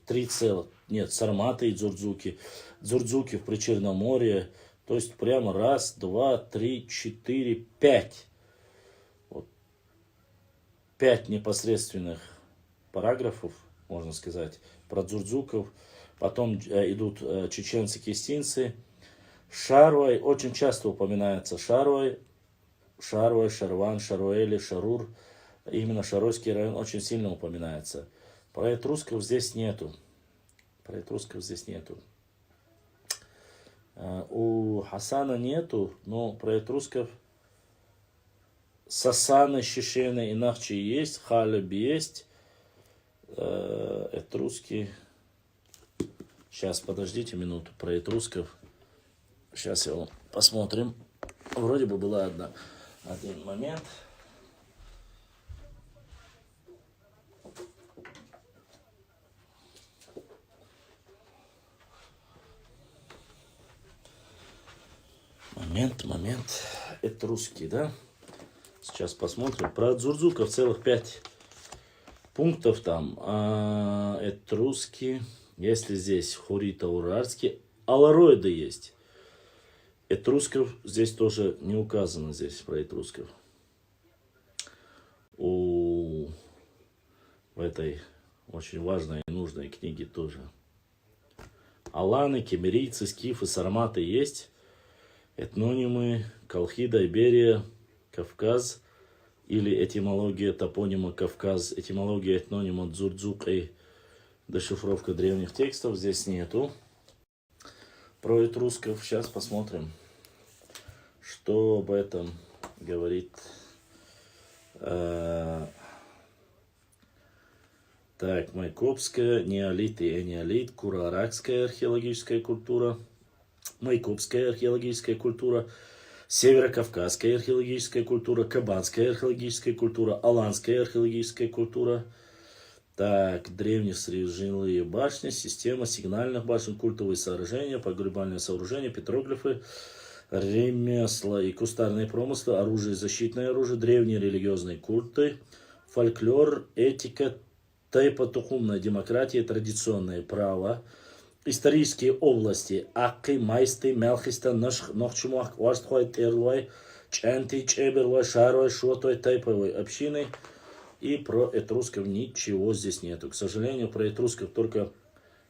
сарматы и дзурдзуки в Причерноморье, то есть прямо 1, 2, 3, 4, 5. Вот. 5 непосредственных параграфов, можно сказать, про дзурдзуков. Потом идут чеченцы-кистинцы. Шарвай, очень часто упоминается Шарвай, Шарван, Шаруэли, Шарур. Именно Шаройский район очень сильно упоминается. Про этрусков здесь нету. У Хасана нету, но про этрусков Сасаны, Шишены и Нахчи есть, Халеб есть. Этруски. Сейчас, подождите минуту, про этрусков. Сейчас его посмотрим. Вроде бы была один момент. Момент. Этруски, да? Сейчас посмотрим. Про дзурдзуков целых 5 пунктов там. Этруски. Если здесь хурита-урарский. Алароиды есть. Этрусков здесь тоже не указано, здесь про этрусков. В этой очень важной и нужной книге тоже. Аланы, кемерийцы, скифы, сарматы есть. Этнонимы Колхида, Иберия, Кавказ. Или этимология топонима Кавказ. Этимология этнонима Дзурдзук и дешифровка древних текстов здесь нету. Про этрусков сейчас посмотрим, что об этом говорит. Так, Майкопская, неолит и энеолит, Курааракская археологическая культура, Майкопская археологическая культура, Северокавказская археологическая культура, Кабанская археологическая культура, Аланская археологическая культура. Так, древние жилые башни, система сигнальных башен, культовые сооружения, погребальные сооружения, петроглифы, ремесла и кустарные промыслы, оружие и защитное оружие, древние религиозные культы, фольклор, этика, тайпотухумная демократия, традиционное право, исторические области, Акки, Майсты, Мелхиста, Нохчумах, Уарстхой, Терлой, Чанти, Чеберлой, Шарой, Шотой, Тайповой общиной. И про этрусков ничего здесь нету. К сожалению, про этрусков только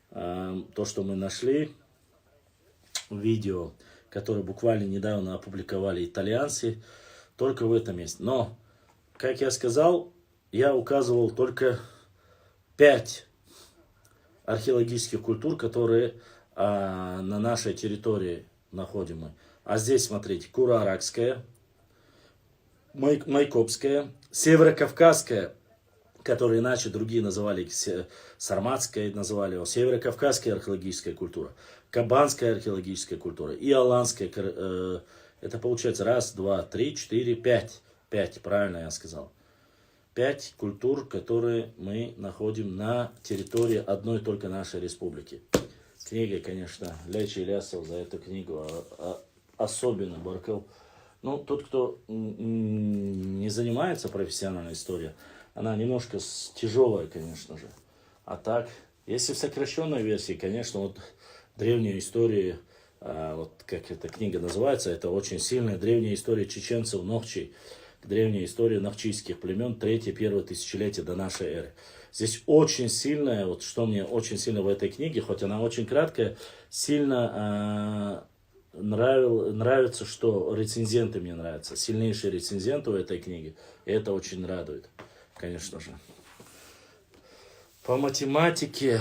то, что мы нашли. Видео, которое буквально недавно опубликовали итальянцы. Только в этом есть. Но, как я сказал, я указывал только 5 археологических культур, которые на нашей территории находимы. А здесь, смотрите, Кураракская, Майкопская, Северокавказская, которую иначе другие называли Сарматская, называли его Северокавказская археологическая культура, Кабанская археологическая культура и Аланская. Это получается 1, 2, 3, 4, 5. 5, правильно я сказал. 5 культур, которые мы находим на территории одной только нашей республики. Книга, конечно, Лечи Лясов за эту книгу особенно Баркал. Ну, тот, кто не занимается профессиональной историей, она немножко тяжелая, конечно же. А так, если в сокращенной версии, конечно, вот древние истории, вот как эта книга называется, это очень сильная древняя история чеченцев Нохчи, древняя история нохчийских племен 3-1 тысячелетия до нашей эры. Здесь очень сильная, вот что мне очень сильно в этой книге, хоть она очень краткая, сильно нравится, что рецензенты мне нравятся. Сильнейшие рецензенты в этой книге. И это очень радует, конечно же. По математике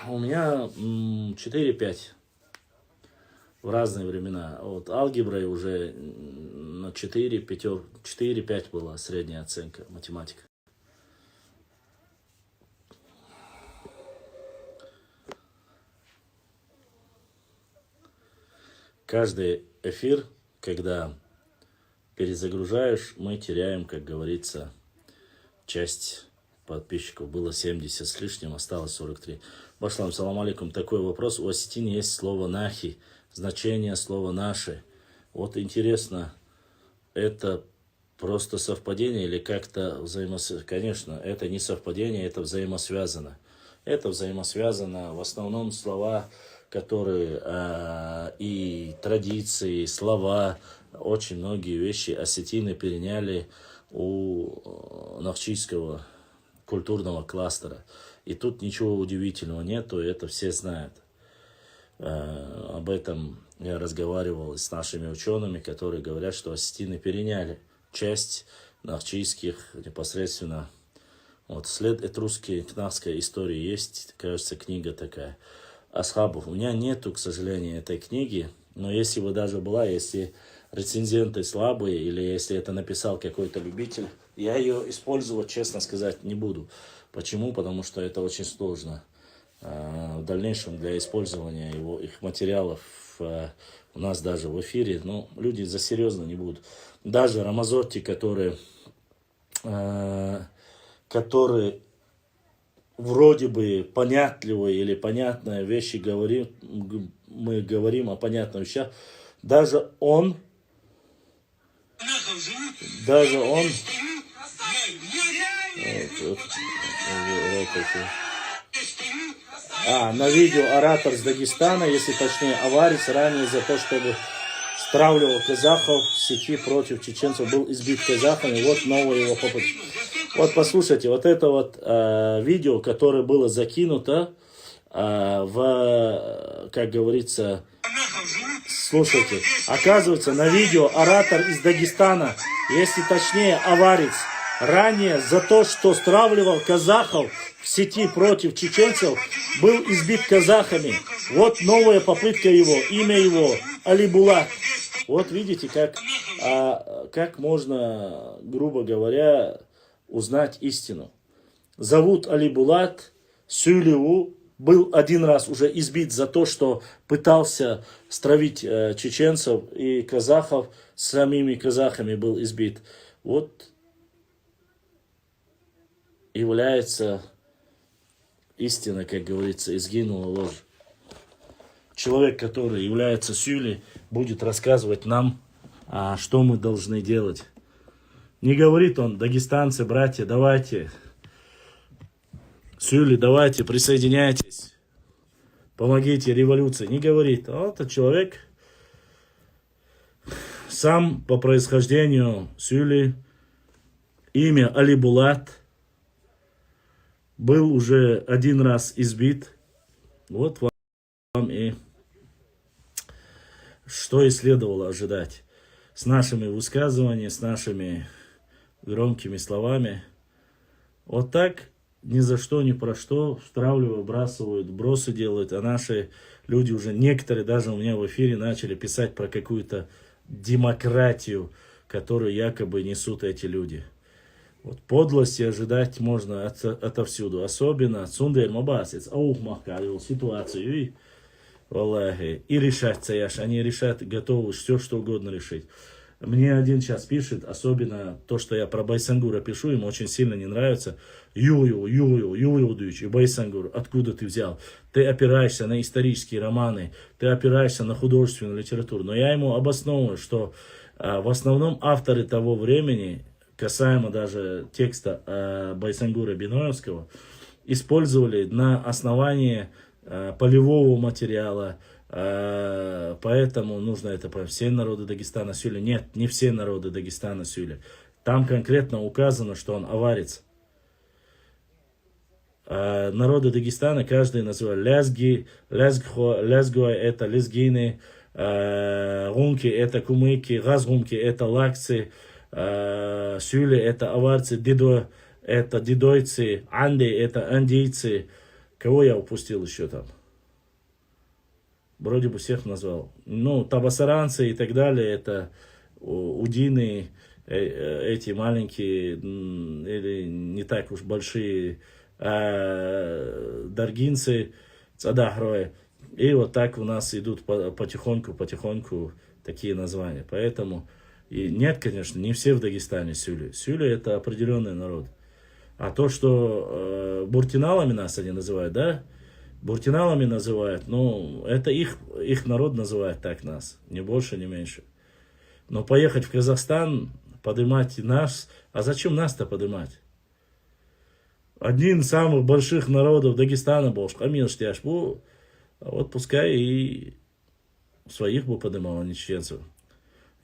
у меня 4-5 в разные времена. Вот алгеброй уже на 4-5 была средняя оценка математика. Каждый эфир, когда перезагружаешь, мы теряем, как говорится, часть подписчиков. Было 70 с лишним, осталось 43. Башлам, салам алейкум. Такой вопрос. У осетин есть слово «нахи», значение слова «наши». Вот интересно, это просто совпадение или как-то взаимосвязано? Конечно, это не совпадение, это взаимосвязано. Это взаимосвязано. В основном слова, которые и традиции, слова, очень многие вещи осетины переняли у нахчийского культурного кластера. И тут ничего удивительного нету, это все знают. Об этом я разговаривал с нашими учеными, которые говорят, что осетины переняли часть нахчийских непосредственно. Вот след этрусской кнахской истории есть, кажется, книга такая. Асхабов. У меня нету, к сожалению, этой книги, но если бы даже была, если рецензенты слабые, или если это написал какой-то любитель, я ее использовать, честно сказать, не буду. Почему? Потому что это очень сложно. В дальнейшем для использования их материалов у нас даже в эфире, ну, люди за серьезно не будут. Даже Рамазотти, который вроде бы понятливые или понятные вещи говорим, мы говорим о понятных вещах, даже он на видео оратор с Дагестана, если точнее аварец, ранее за то, чтобы стравливал казахов в сети против чеченцев, был избит казахами. Вот новая его попытка. Вот послушайте, вот это вот видео, которое было закинуто как говорится, слушайте, оказывается, на видео оратор из Дагестана, если точнее аварец, ранее за то, что стравливал казахов в сети против чеченцев, был избит казахами. Вот новая попытка его, имя его Алибулат. Вот видите, как можно, грубо говоря, узнать истину. Зовут Алибулат, Сюлеву, был один раз уже избит за то, что пытался стравить чеченцев и казахов, самими казахами был избит. Вот является истина, как говорится, изгинула ложь. Человек, который является Сюли, будет рассказывать нам, что мы должны делать. Не говорит он: дагестанцы, братья, давайте, Сюли, давайте, присоединяйтесь, помогите революции. Не говорит. Вот этот человек сам по происхождению Сюли, имя Алибулат, был уже один раз избит. Вот вам и что и следовало ожидать. С нашими высказываниями, с нашими громкими словами. Вот так ни за что, ни про что втравливают, выбрасывают, бросы делают. А наши люди уже, некоторые даже у меня в эфире начали писать про какую-то демократию, которую якобы несут эти люди. Вот подлости ожидать можно отовсюду. Особенно Цундер Мабасец, аухмахкарил ситуацию. Валлахи. И решать, Цаяш, они решат, готовы все, что угодно решить. Мне один час пишет, особенно то, что я про Байсангура пишу, ему очень сильно не нравится. Юлиудович и Байсангур, откуда ты взял? Ты опираешься на исторические романы, ты опираешься на художественную литературу. Но я ему обосновываю, что в основном авторы того времени, касаемо даже текста Байсангура Биноевского, использовали на основании полевого материала, поэтому нужно это про все народы Дагестана Сюли. Нет, не все народы Дагестана Сюли. Там конкретно указано, что он аварец. Народы Дагестана каждый называет лязги, лязгуа это лезгины, гунки это кумыки, газгунки это лакцы, Сюли это аварцы, дидо это дидойцы, анди это андийцы. Кого я упустил еще там? Вроде бы всех назвал. Ну, табасаранцы и так далее, это удины, эти маленькие, или не так уж большие, даргинцы, цадахрои. И вот так у нас идут потихоньку такие названия. Поэтому, и нет, конечно, не все в Дагестане Сюли. Сюли это определенный народ. А то, что буртиналами нас они называют, да? Буртиналами называют, ну, это их народ называет так нас, ни больше, ни меньше. Но поехать в Казахстан, поднимать нас, а зачем нас-то поднимать? Один из самых больших народов Дагестана был, а вот пускай и своих бы поднимал, а не чеченцев.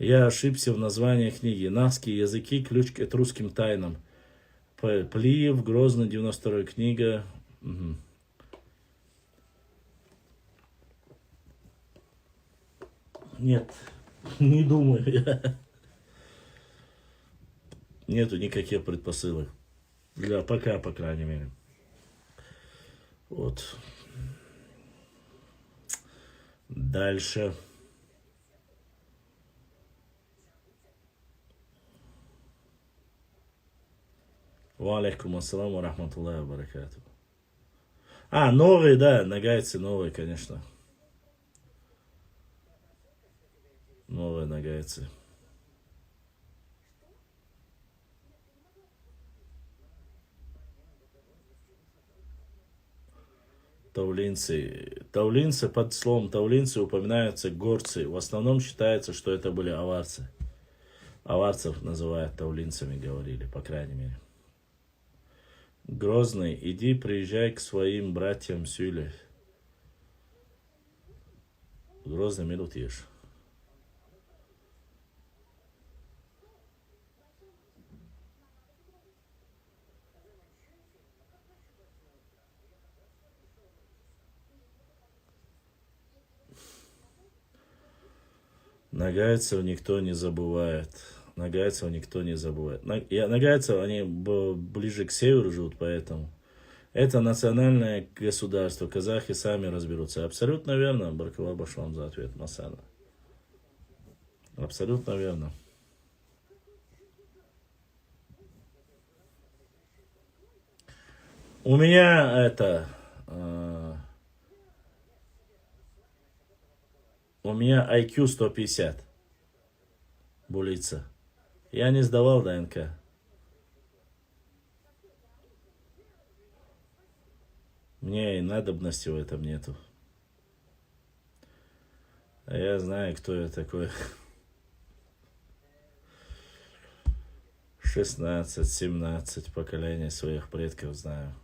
Я ошибся в названии книги. Нахские языки, ключ к русским тайнам. Плиев, Грозный, 92-я книга. Угу. Нет, не думаю я. Нету никаких предпосылок. Для пока, по крайней мере. Вот. Дальше. Ва алейкум ассаламу ва рахматуллахи ва баракату. Новые, да, нагайцы новые, конечно. Новые нагайцы. Таулинцы. Таулинцы, под словом таулинцы упоминаются горцы. В основном считается, что это были аварцы. Аварцев называют таулинцами, говорили, по крайней мере. Грозный, иди приезжай к своим братьям Сюле. Грозный минут ешь. Нагайцев никто не забывает. Нагайцев никто не забывает. Нагайцев, они ближе к северу живут, поэтому. Это национальное государство. Казахи сами разберутся. Абсолютно верно. Баракаллах башлам за ответ, Масана. Абсолютно верно. У меня это... У меня IQ 150. Булица. Я не сдавал ДНК. Мне и надобности в этом нету. А я знаю, кто я такой. 16-17 поколений своих предков знаю.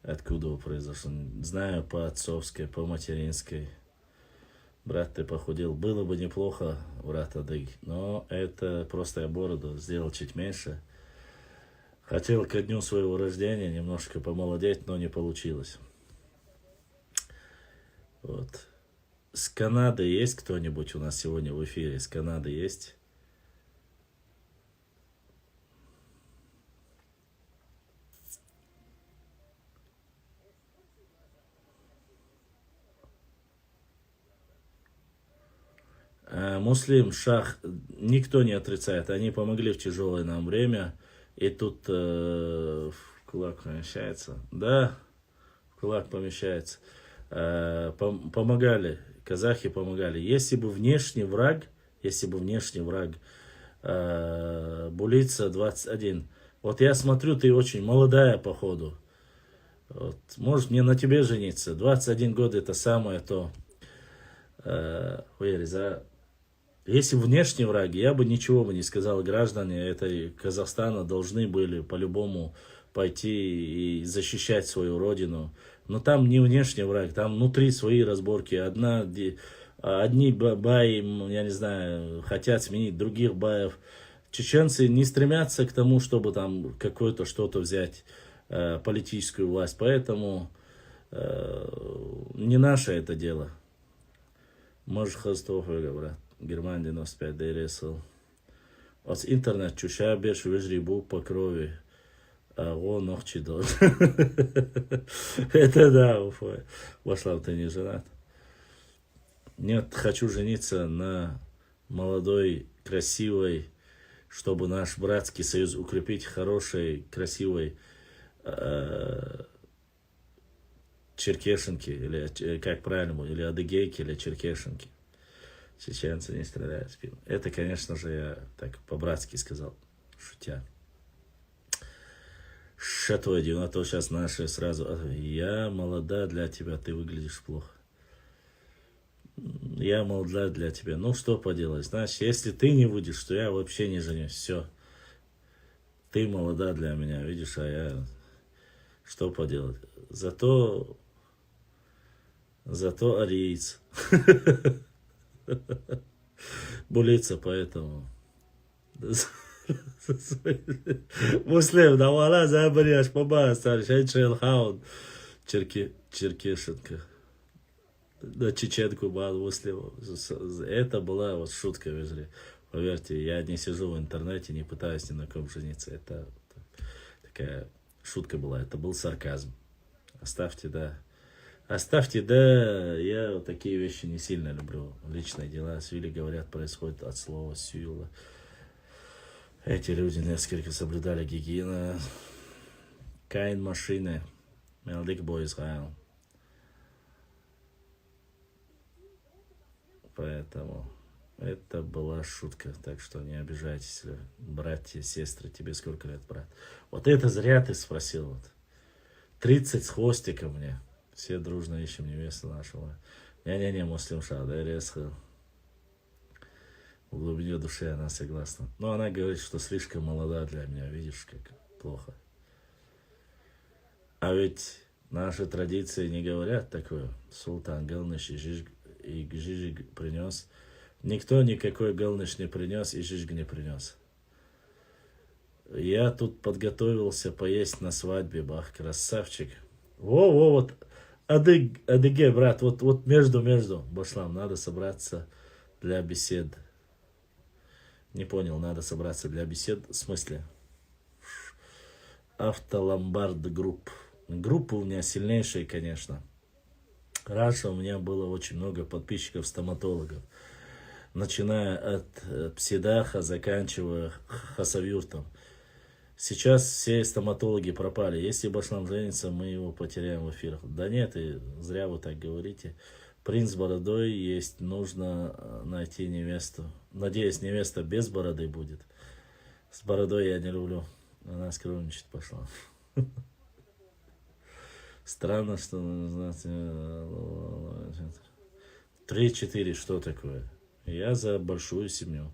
Откуда вы произошли. Знаю по отцовской, по материнской. Брат, ты похудел. Было бы неплохо, брат Адыг, но это просто я бороду сделал чуть меньше. Хотел ко дню своего рождения немножко помолодеть, но не получилось. Вот. С Канады есть кто-нибудь у нас сегодня в эфире? С Канады есть? Муслим, Шах, никто не отрицает. Они помогли в тяжелое нам время. И тут в кулак помещается. Да, в кулак помещается. Помогали, казахи помогали. Если бы внешний враг, Булица 21. Вот я смотрю, ты очень молодая, походу. Вот. Может, мне на тебе жениться. 21 год это самое то. Если внешний враг, я бы ничего бы не сказал. Граждане этой Казахстана должны были по-любому пойти и защищать свою родину. Но там не внешний враг, там внутри свои разборки. Одни баи, я не знаю, хотят сменить других баев. Чеченцы не стремятся к тому, чтобы там какое-то что-то взять, политическую власть. Поэтому не наше это дело. Может, Хастов, брат. Германия 95 ДРСЛ. От интернет чуша беш выжребу по крови. О, ногчи дол. Это да, Уфа. Вашлав, ты не женат? Нет, хочу жениться на молодой, красивой, чтобы наш братский союз укрепить, хорошей, красивой черкешенки, или как правильно, или адыгейки, или черкешенки. Чеченцы не стреляют в спину. Это, конечно же, я так по-братски сказал, шутя. Шатой, а то сейчас наши сразу. Я молода для тебя, ты выглядишь плохо. Я молода для тебя. Ну, что поделать. Значит, если ты не будешь, то я вообще не женюсь. Все. Ты молода для меня, видишь, а я... Что поделать. Зато ариец. Булица, поэтому. Муслим, давала забрешь, побастар, шейчел хаун. Черкешенка. Да, чеченку бал муслим. Это была вот шутка, вежливо. Поверьте, я не сижу в интернете, не пытаюсь ни на ком жениться. Это такая шутка была, это был сарказм. Оставьте, да. Оставьте, да, я вот такие вещи не сильно люблю. Личные дела, сюли, говорят, происходит от слова сюла. Эти люди несколько соблюдали гигиену. Кайн машины. Мелдик бой Израил. Поэтому это была шутка. Так что не обижайтесь, братья, сестры. Тебе сколько лет, брат? Вот это зря ты спросил. Вот. 30 с хвостиком мне. Все дружно ищем невесту нашего. Не-не-не, муслим шада, резко. В глубине души она согласна. Но она говорит, что слишком молода для меня. Видишь, как плохо. А ведь наши традиции не говорят такое. Султан Галныш и Жижиг принес. Никто никакой Галныш не принес и Жижиг не принес. Я тут подготовился поесть на свадьбе, бах, красавчик. Во, вот. Адыге, брат, вот между, Башлам, надо собраться для бесед. Не понял, надо собраться для бесед. В смысле? Автоломбард групп. Группы у меня сильнейшие, конечно. Раньше у меня было очень много подписчиков-стоматологов. Начиная от Псидаха, заканчивая Хасавюртом. Сейчас все стоматологи пропали. Если Башлам женится, мы его потеряем в эфирах. Да нет, и зря вы так говорите. Принц с бородой есть, нужно найти невесту. Надеюсь, невеста без бороды будет. С бородой я не люблю. Она скромничать пошла. Странно, что... 3-4, что такое? Я за большую семью.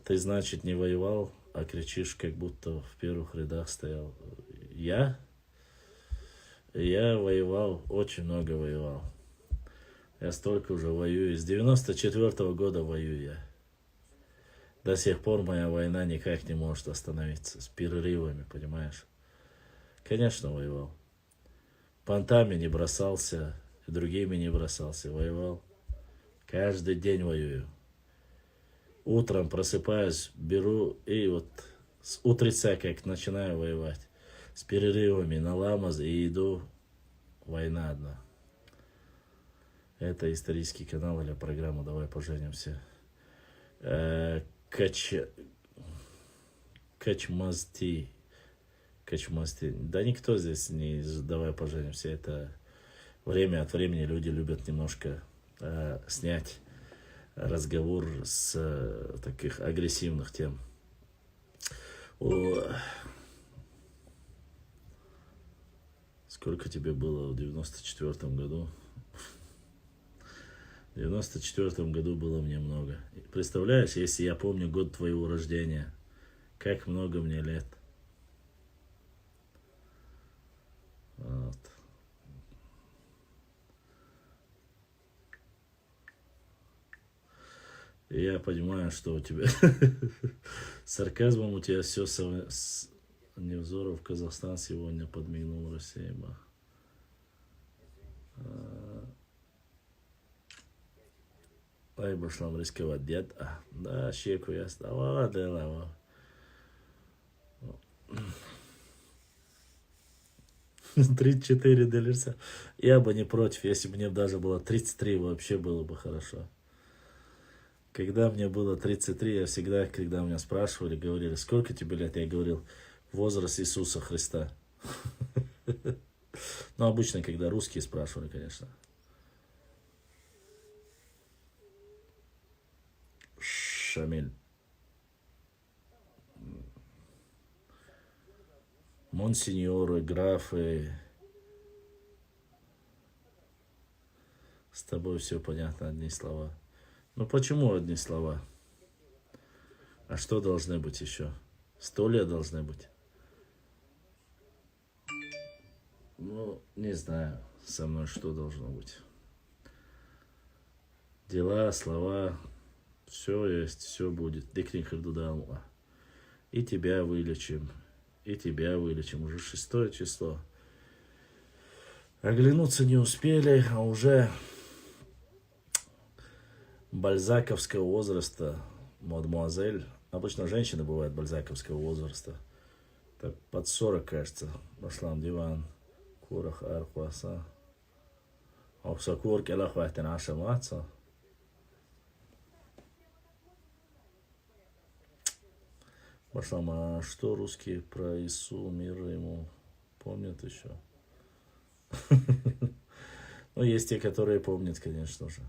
Ты, значит, не воевал, а кричишь, как будто в первых рядах стоял. Я воевал, очень много воевал. Я столько уже воюю. С 94-го года воюю я. До сих пор моя война никак не может остановиться. С перерывами, понимаешь? Конечно, воевал. Понтами не бросался, и другими не бросался. Воевал. Каждый день воюю. Утром просыпаюсь, беру и вот с утреца как начинаю воевать. С перерывами на ламаз и иду. Война одна. Это исторический канал или программа «Давай поженимся». Качмасти. Да никто здесь не «Давай поженимся». Это время от времени люди любят немножко снять разговор с таких агрессивных тем. Сколько тебе было в 94-м году? В 94-м году было мне много. Представляешь, если я помню год твоего рождения, как много мне лет. Вот. И я понимаю, что у тебя сарказмом у тебя все Невзоров, Казахстан сегодня подмигнул России. Ай, башлам рисковать, дед. Да, щеку я стала, да, лава. 34 делится. Я бы не против, если бы мне даже было 33, вообще было бы хорошо. Когда мне было 33, я всегда, когда меня спрашивали, говорили, сколько тебе лет, я говорил, возраст Иисуса Христа. Ну, обычно, когда русские спрашивали, конечно. Шамиль. Монсеньоры, графы. С тобой все понятно, одни слова. Ну почему одни слова? А что должны быть еще? 100 лет должны быть. Ну, не знаю, со мной что должно быть. Дела, слова, все есть, все будет. Дикнихардудалма. И тебя вылечим. И тебя вылечим. Уже 6 число. Оглянуться не успели, а уже бальзаковского возраста, мадемуазель. Обычно женщины бывают бальзаковского возраста. Так, под 40, кажется. Башлам диван. Курах архваса. Оксакур келахвахтен ашаматса. Башлам, а что русские про Иису, мир ему, помнят еще? Ну, есть те, которые помнят, конечно же.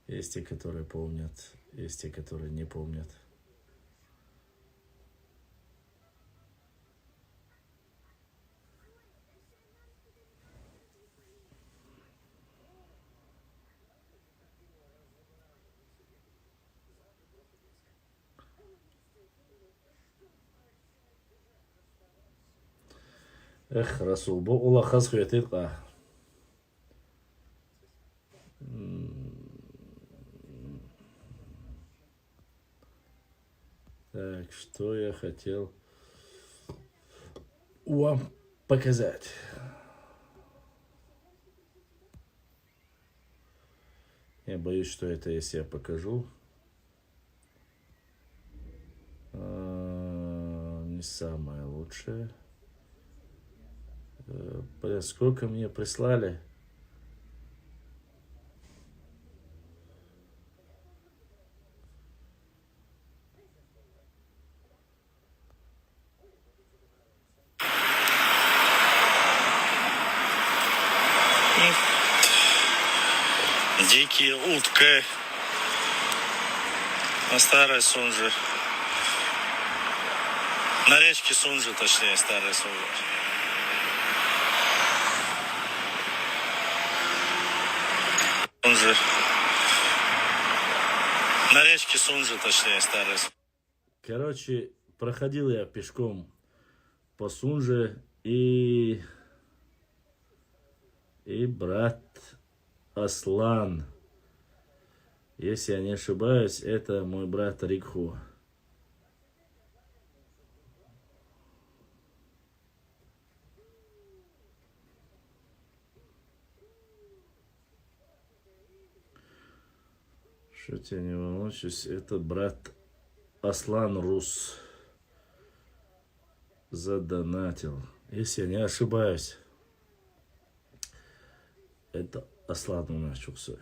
Есть те, которые помнят, есть те, которые не помнят. Эх, Расул, бұл Аллахаз құятет қа. Так, что я хотел вам показать. Я боюсь, что это, если я покажу, не самое лучшее. Сколько мне прислали? Дикие утки на старой Сунже. На речке Сунже, точнее, старой Сунже. На речке Сунже, точнее, старой. Короче, проходил я пешком по Сунже и брат, Аслан. Если я не ошибаюсь, это мой брат Рикху. Что тебя не волнуйтесь, это брат Аслан Рус задонатил. Если я не ошибаюсь, это Аслан у нас чуксой.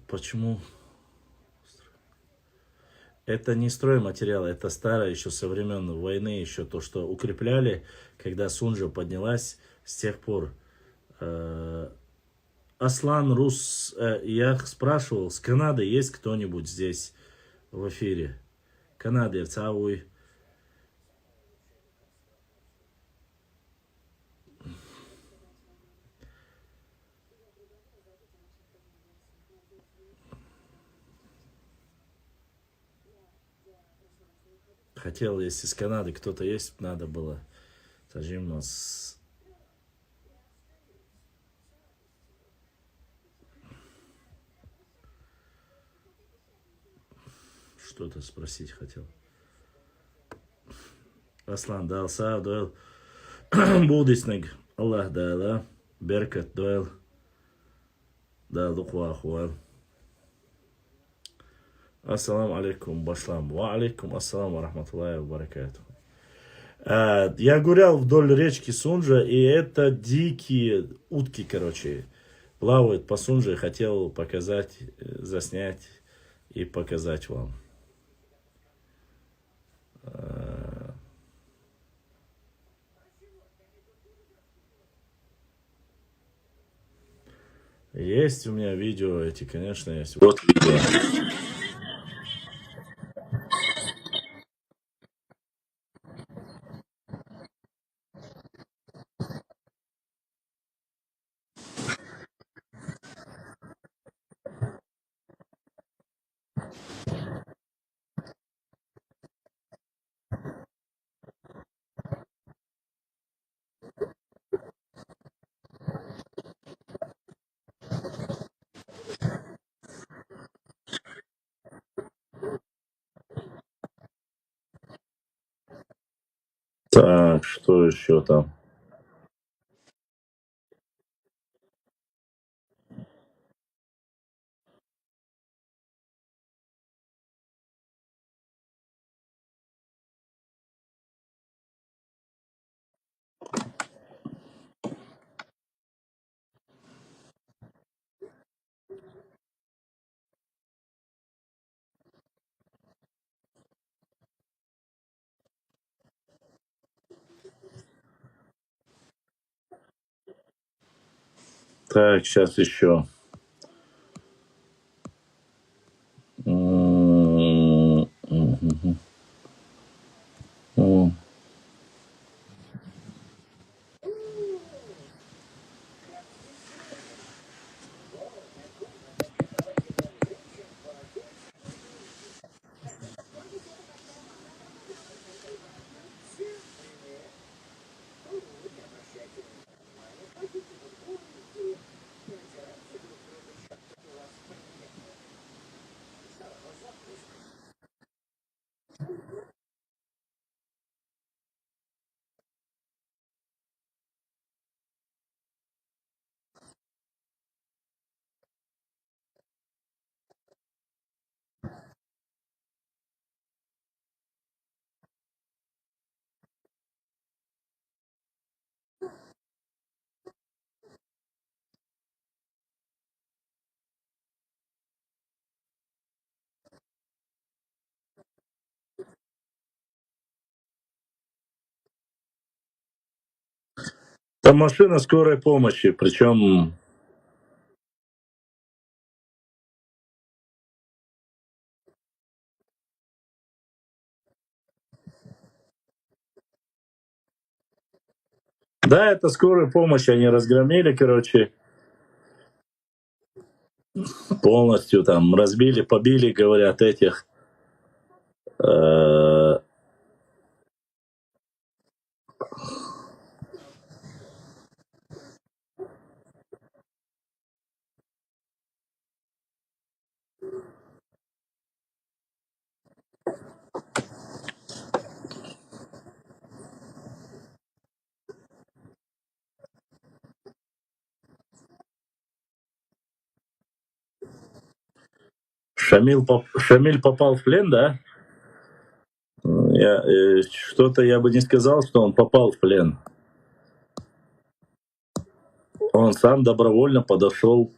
Почему? Это не стройматериал, это старое еще со времен войны, еще то, что укрепляли, когда Сунжа поднялась, с тех пор. Аслан Рус, я спрашивал, с Канады есть кто-нибудь здесь в эфире? Канадец, ауй. Хотел, если с Канады кто-то есть, надо было. Тажим нас. Что-то спросить хотел. Аслан дал сау дойл. Будиснег. Аллах дала. Беркат дойл. Да, духва ахуал. Ассаламу алейкум, башлам. Ва алейкум ассаламу ва рахматуллахи ва баракатуху. Я гулял вдоль речки Сунжа, и это дикие утки, короче, плавают по Сунже. Хотел показать, заснять и показать вам. Есть у меня видео эти, конечно, есть. Вот видео. Так, что еще там? Так, сейчас еще. Там машина скорой помощи, причем... Да, это скорую помощь они разгромили, короче. Полностью там разбили, побили, говорят, этих... Шамиль попал в плен, да? Что-то я бы не сказал, что он попал в плен. Он сам добровольно подошел.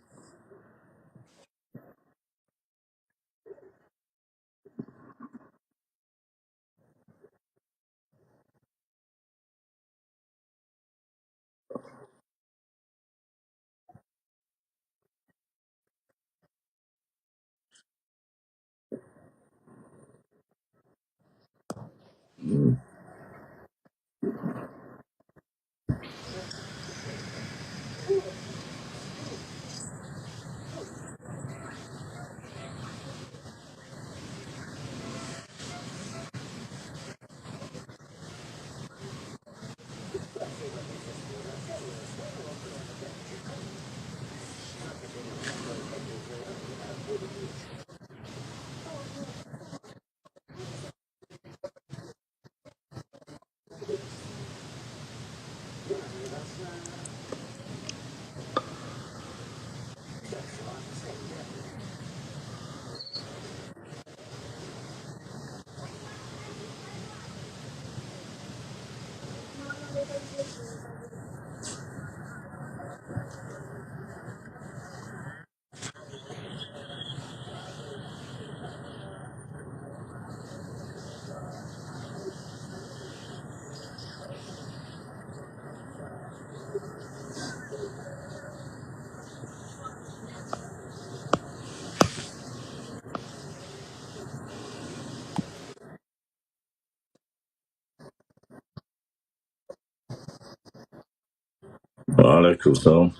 Алейкум салам.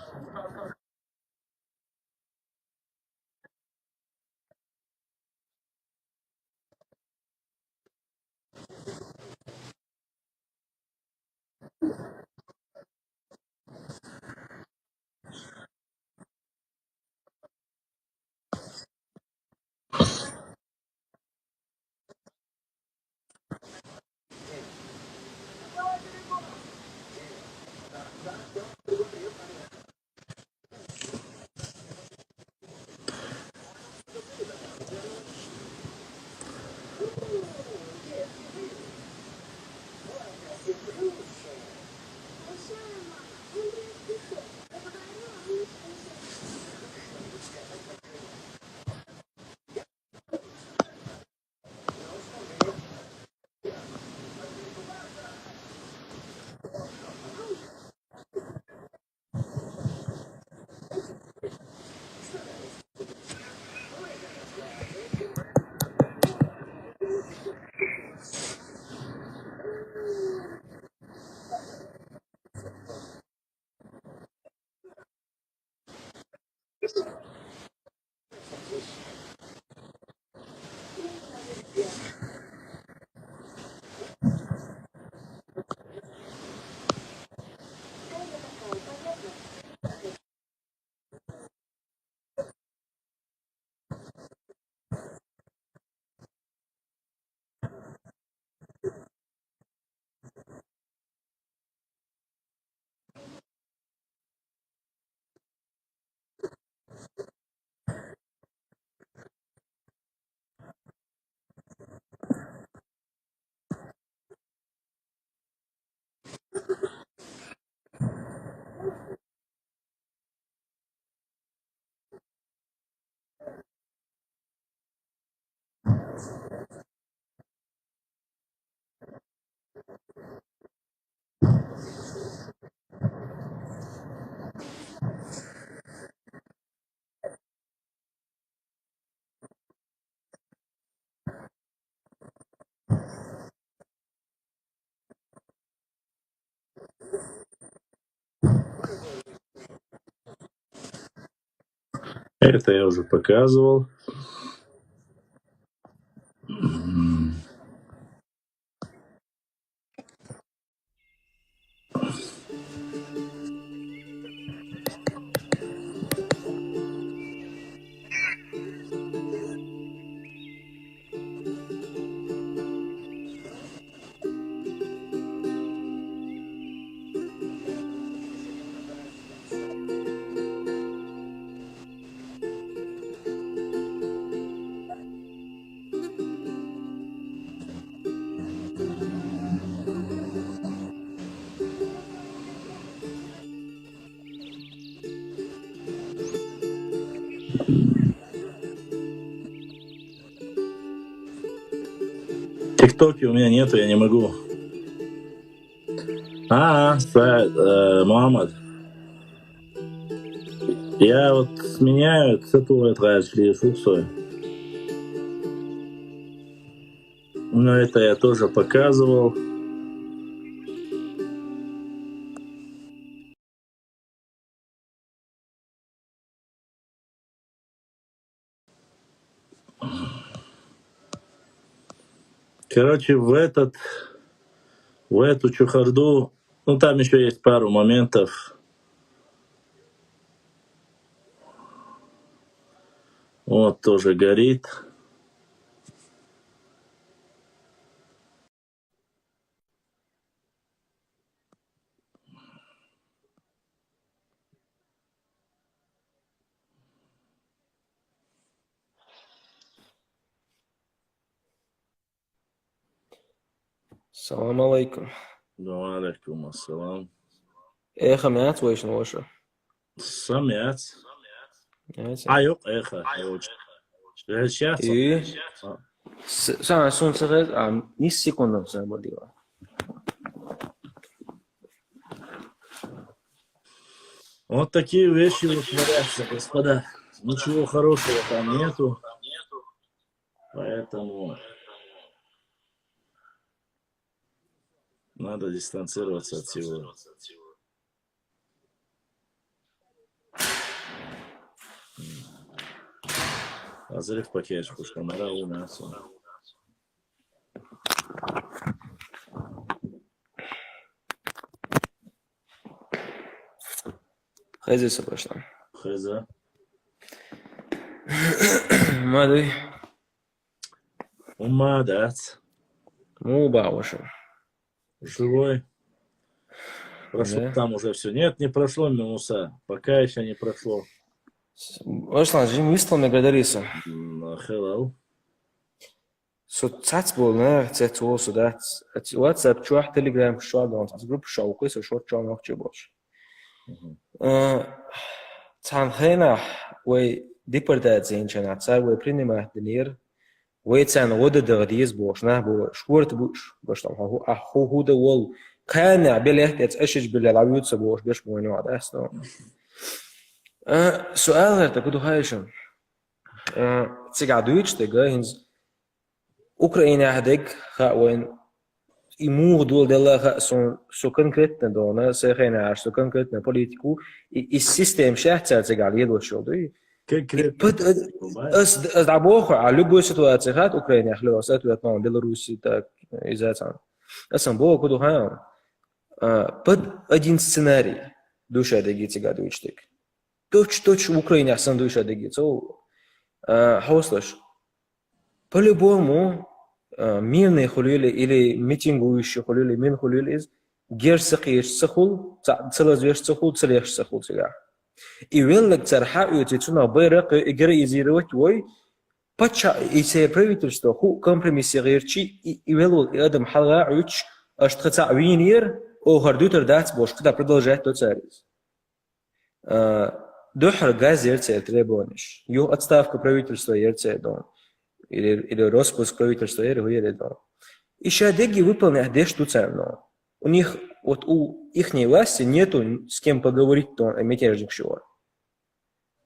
Это я уже показывал. ТикТоке у меня нету, я не могу. Мухаммад. Я вот сменяю цитулы тратили шуксой. Но это я тоже показывал. Короче, в эту чухарду, ну там еще есть пару моментов. Вот тоже горит. Салам алейкум. Алейкум ассалам. Эхо мят вышел ваше. Самят. Yok echa. Сейчас. И сам солнце ни секунду заболело. Вот такие вещи вот творятся, господа. Ничего хорошего там нету. Поэтому надо дистанцироваться от всего. Разрыв пакет, что мара у нас. Хазиса пошла. Хаза. Мады. Умадат. Муба вышел. Живой. Прошло Да. там уже все. Нет, не прошло минуса. Пока еще не прошло. Вышла, жим вистал мне гадариса. Hello. Цац был, на цецу сюда. WhatsApp, чуах, Telegram, что он с группы шауку, если что нахче больше. Цанхена, вы депортация инчана, вы принимаете мир. Вы цан воды дагдиз бош, на бо шкурт бош там худа вол. Кана билет اشج بالعبيد سبوش بيش موينو هذا اسنو سؤال غير تقولوا هايشن تقعدوش تجاهز أوكرانيا هديك خاوين يمو دول دلا خا سو كونكريتنا دونا سخينا عش سو كونكريتنا بوليتيكو السيستم شاحت تقعد يدو شغلي بد أس دعوه على لبوا سيتواتي خات أوكرانيا خلوا سيتوات نون بيلاروسي تا إذا كان أصلا بوا كده هاي под один сценарий душа дегити гадуичтик. Точ в Украине асан душа дегити. Хауслаш. По-любому мирные хулили или митингующие хулили, мин хулили из герсакиш сахул, целозвеш сахул, целеш сахул сега. И велик царха уютицуна байрак игризировать вой пача и се правительство ху компромиссирующий и велул адам халга уч аж 30 винир Охардутер дать бош, когда продолжать то царис. Дохар газ ерце требуешь. Ю отставка правительства ерце дон. Или распуск правительства ерце дон. И шадеги выполнять деш ту цену. У них, вот у ихней власти нету с кем поговорить то мятежник шуар.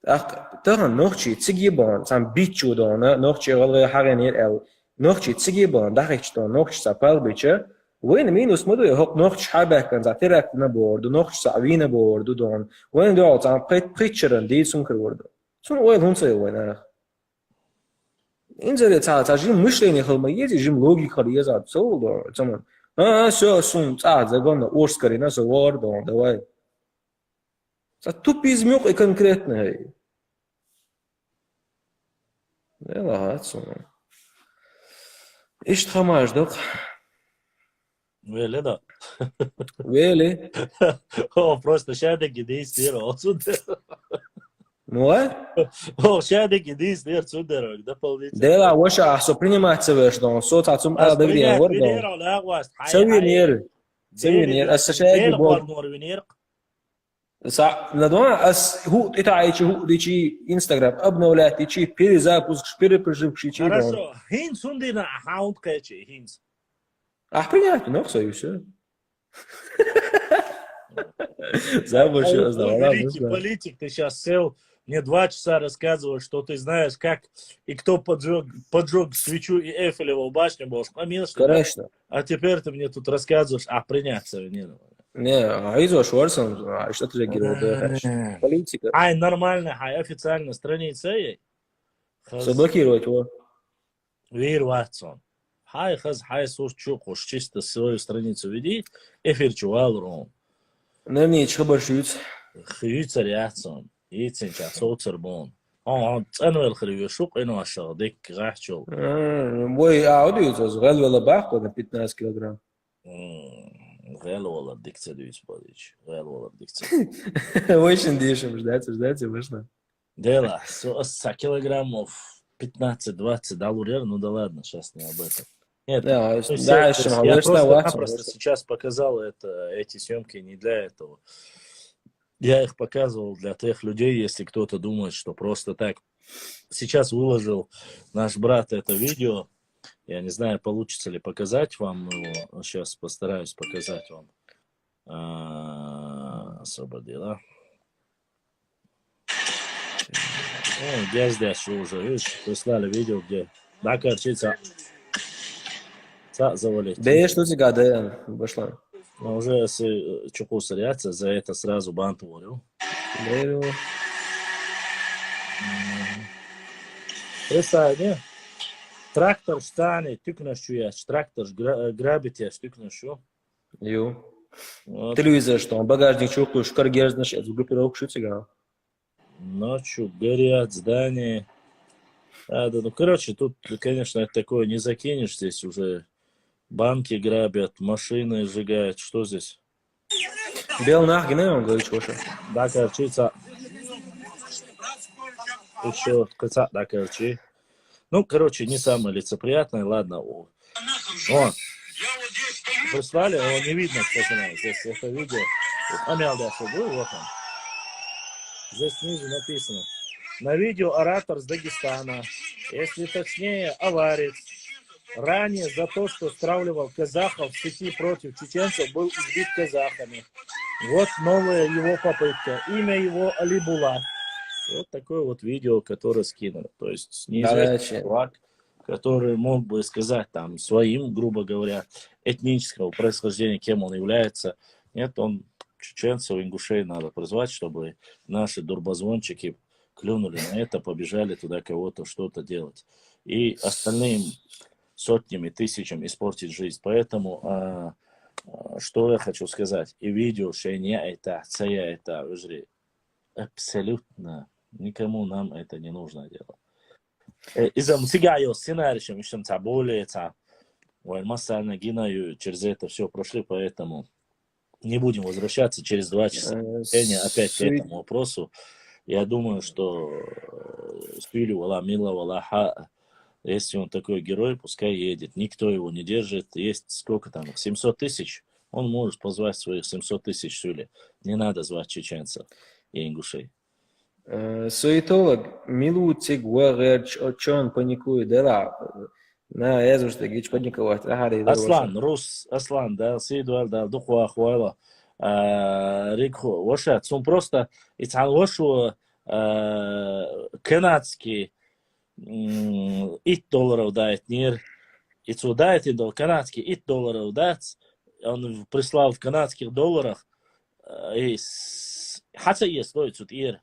Ах, таган нохчи цигибан, сам бичу дона, нохчи галга хаганир эл. Нохчи цигибан, дахич то нохчи сапал бича. وين مينوس مدو يهق نوخش حابك كان زعترك نبورد ونوخش صعبين بورد ودون وين دعوت عم بريتشرن دي سونكر ورد سون وين هم صير وين أنا إنزل تعال جيم مش لين يخل يجي جيم لوجي خليه زاد سول دور تمام شو سون تعال زعقنا أورس كرينا سوار دون دواي ستوبيز ميوق كونكريتنا هاي يلا هات سون إيش تخماش دق Вели, да. Вели. О, просто шадик иди стир отсюда. What? О, шадик иди стир отсюда, дополнительно. Дела, вообще, а что принимается вещь, да? Сот отцом адаврия, вот да. Сувенир. Сувенир. А сейчас я бог. صح لدواء هو إتاعي هو ديشي انستغرام обновлять ديشي перезапуск перепрыживший чей дом. Хорошо. Хинс ундина аккаунт кэчи. Хинс. Принятно, ну все и все. Забыл, что Великий политик, ты сейчас сел, мне 2 часа рассказываешь, что ты знаешь, как и кто поджег свечу и Эйфелеву башню, конечно. Конечно. А теперь ты мне тут рассказываешь, приняться не надо. Не, Айзо Шварцен, что ты реагируешь? Политика. Нормально, официально страница ей. Заблокировать его. Вир Ватсон. Слушай, чисто свою страницу веди, эфир чувал, Наверное, что больше ють. Хьюца реакцион. Ицинча соцербон. أنا الخليوي شوق إنه عشرة ديك راح شو. Бой аудио غالي ولا باخذ на 15 килограмм. غالي والله بدك تسويش بديش. غالي والله بدك تسوي. Очень дешево, ждать, можно. Дела, 100 килограммов, 15-20 долларов, ну да ладно, сейчас не об этом. Нет, Да, я просто сейчас показал эти съемки не для этого. Я их показывал для тех людей, если кто-то думает, что просто так. Сейчас выложил наш брат это видео. Я не знаю, получится ли показать вам его. Сейчас постараюсь показать вам. Освободила. Где здесь уже, видишь, прислали видео, где накорчится. Завалить. Да что ты гадаешь, пошла. Но уже если чуку соряться, за это сразу бант говорю. Представь, не? Трактор станет, тыкнешь, трактор грабите, тыкнешь. Ю. Телевизор что, багажник чухаешь, каргер, значит, группировку шутига. Ночью горят здания. Да, ну, короче, тут, конечно, это такое не закинешь, здесь уже банки грабят, машины сжигают. Что здесь? Белнах, не он говорит, что. Да, короче, еще коца, да, короче. Ну, короче, не самое лицеприятное, ладно. О, прислали, его не видно, кстати, здесь это видео. Вот он. Здесь снизу написано. На видео оратор с Дагестана, если точнее, аварец. Ранее за то, что стравливал казахов в сети против чеченцев, был избит казахами. Вот новая его попытка. Имя его Алибулат. Вот такое вот видео, которое скинули. То есть неизвестный чувак, который мог бы сказать там своим, грубо говоря, этнического происхождения, кем он является. Нет, он чеченцев, ингушей надо призвать, чтобы наши дурбозвончики клюнули на это, побежали туда кого-то что-то делать. И остальным сотнями, тысячам испортить жизнь. Поэтому, что я хочу сказать, и видео, что не это, уже абсолютно никому нам это не нужно делать. Из-за мсигайо сценарием, еще более, массально гинаю, через это все прошли, поэтому не будем возвращаться через 2 часа опять к этому вопросу. Я думаю, что Спилю Вала Мила Валаха, если он такой герой, пускай едет. Никто его не держит. Есть сколько там, 700 тысяч. Он может позвать своих 700 тысяч Сюли. Не надо звать чеченцев и ингушей. Суетолог Милутик Уагер Чон паникует, да. На языке гич паниковать. Аслан, Рус, Аслан, да, Сидуар, да, Духуа, Хуайла, Рикху, Вошат. Он просто, Вошу канадский $8 дает нир. И сюда это канадский $8 дает. Он прислал в канадских долларах. И хотя есть стоит тут ир.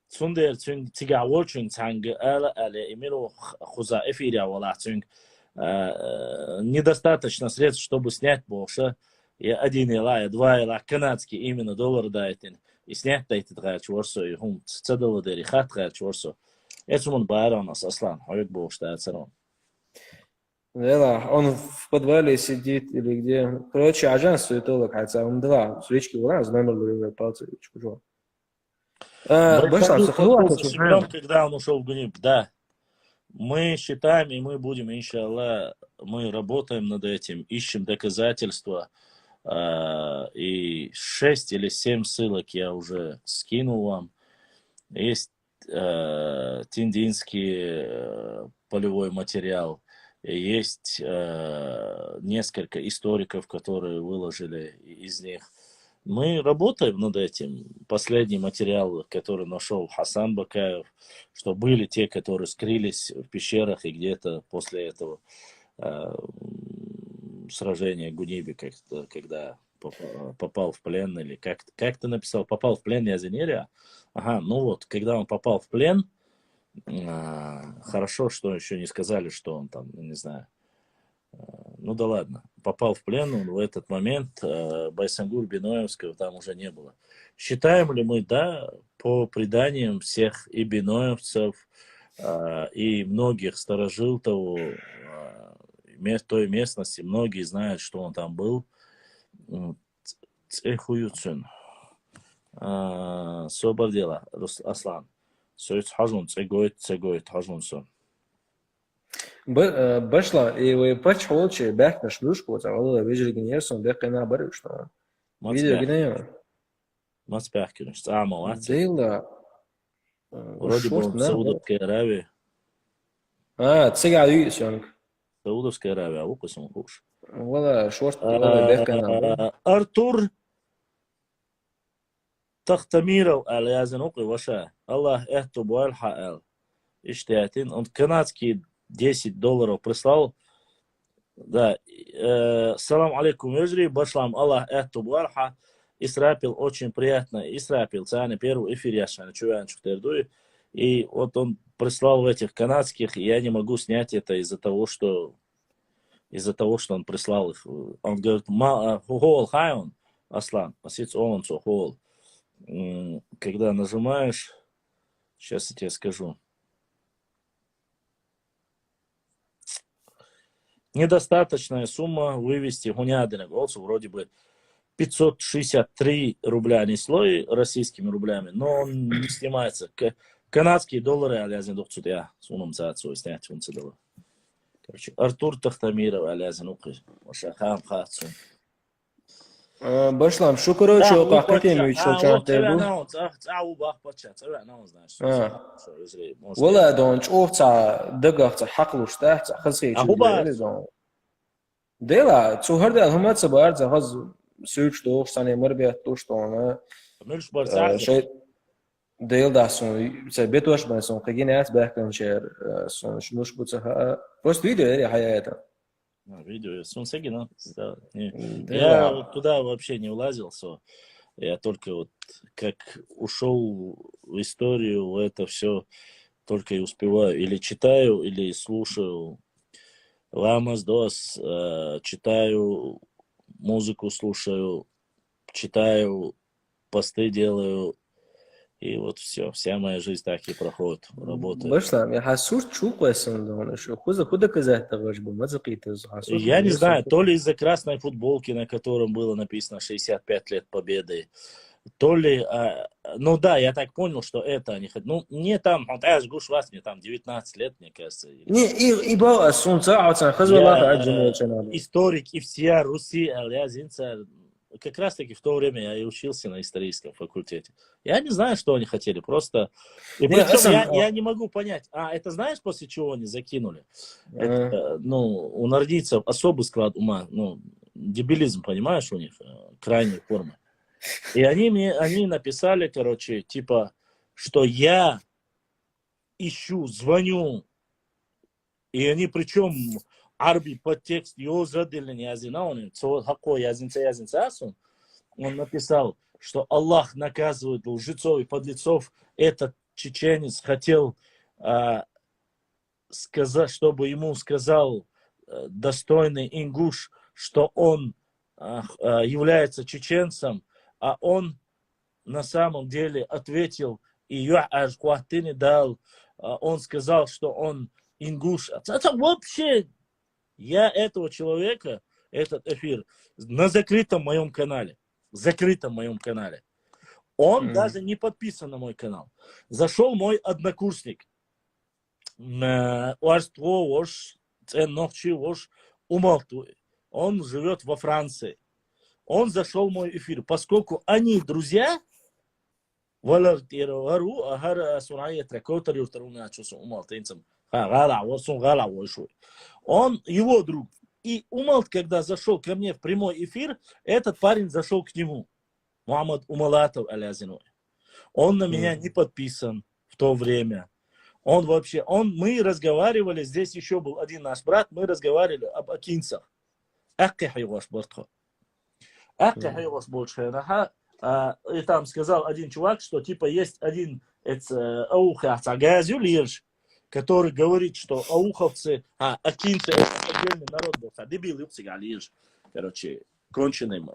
Сундер цунг тигавол цунг цанг але имело хуза эфиря вала цунг. Недостаточно средств, чтобы снять больше. И 1 ила, 2 ила канадский именно доллар дает. И снять дает это чворсо. И хум цедало дери хат чворсо. Это он байра у нас, Аслан. Хавик больше дает царон. Да, он в подвале сидит или где. Короче, ажан суетолог, хотя он 2 свечки вла, номер был пальцы. Когда он ушел в Гуниб, да. Мы считаем, и мы будем, иншаллах, мы работаем над этим, ищем доказательства И 6 или 7 ссылок я уже скинул вам. Есть тиндинский полевой материал. Есть несколько историков, которые выложили из них. Мы работаем над этим. Последний материал, который нашел Хасан Бакаев, что были те, которые скрылись в пещерах и где-то после этого сражения Гуниби, когда попал в плен, или как ты написал, попал в плен Язенерия? Ага, ну вот, когда он попал в плен, хорошо, что еще не сказали, что он там, не знаю, ну да ладно, попал в плен, он в этот момент Байсангур Биноевского там уже не было. Считаем ли мы, да, по преданиям всех и биноевцев, и многих старожил того, той местности, многие знают, что он там был. Цехуюцин. Собардела, Аслан. Сөйт хажун, цегоет хажунсон. Башла, и вы почему-то бэкна шлюшку, а вот видели генерсон, бэкна на барю, что? Видели генерсон? Мацпяхкин, что молодец. Дейла. Вроде бы в Саудовской Аравии. Цигаю, сёнг. Саудовская Аравия, а укусом хуш. Вала, шорт, бэкна. Артур Тахтамиров, Алязин, Ваша. Аллах, эхту буальха, Иштятин. Он канадский $10 прислал. Да. Салам алейкум, Южри. Башлам Аллах, эхту буальха. Исрапил, очень приятно. Исрапил, цаны первый эфир, я чувствую, что и вот он прислал в этих канадских, и я не могу снять это из-за того, что он прислал их. Он говорит, хол хайон, Аслан, асиц он хол. Когда нажимаешь, сейчас я тебе скажу. Недостаточная сумма вывести гунядина голосу, вроде бы 563 рубля несло российскими рублями, но он не снимается. Канадские доллары, алязин докцут я сунум цацу снять он цедала. Короче, Артур Тахтамиров, алязин укы, шахам хацу. Башлам, что короче, как ты ему еще чанты был? Вала дон чофца дагахца хаклушта хазхи чули. Дела, цухарда хамаца барца хаз сүйч дох сане мэрбият то что она. Дел да сон бетуаш бансон кагинат бахкан шер сон шнуш буца просто видео или хаята. Видео, Сунсегина. Я туда вообще не влазил, я только вот как ушел в историю, в это все только и успеваю. Или читаю, или слушаю Ламас Дос, читаю, музыку слушаю, читаю, посты делаю. И вот все, вся моя жизнь так и проходит, работает. Башлам, я хасур чуквасан, худа казахта важбу, я не знаю, то ли из-за красной футболки, на котором было написано 65 лет победы, то ли, ну да, я так понял, что это они хотят. Ну, мне там, мне там 19 лет, мне кажется. Историк и всея Руси, как раз таки в то время я и учился на историческом факультете. Я не знаю, что они хотели, просто... И причем я не могу понять, это знаешь, после чего они закинули? Это, у нордийцев особый склад ума, дебилизм, понимаешь, у них, крайней формы. И они написали, короче, типа, что я ищу, звоню, и они причем... Арби подтекст Йозадилин Язинаунин, Цохако Язинцасун, он написал, что Аллах наказывает лжецов и подлецов. Этот чеченец хотел сказать, чтобы ему сказал достойный ингуш, что он является чеченцем, а он на самом деле ответил, и дал, он сказал, что он ингуш. Это вообще... Я этого человека, этот эфир, на закрытом моем канале. Он даже не подписан на мой канал. Зашел мой однокурсник. Он живет во Франции. он зашел в мой эфир, поскольку они друзья, он его друг. И Умалт, когда зашел ко мне в прямой эфир, этот парень зашел к нему. Мухаммад Умалатов Алязиной. Он на меня не подписан в то время. Мы разговаривали, здесь еще был один наш брат, мы разговаривали об акинцах. И там сказал один чувак, что типа есть один который говорит, что ауховцы, акинцы это отдельный народ был. Дебил, короче, конченым.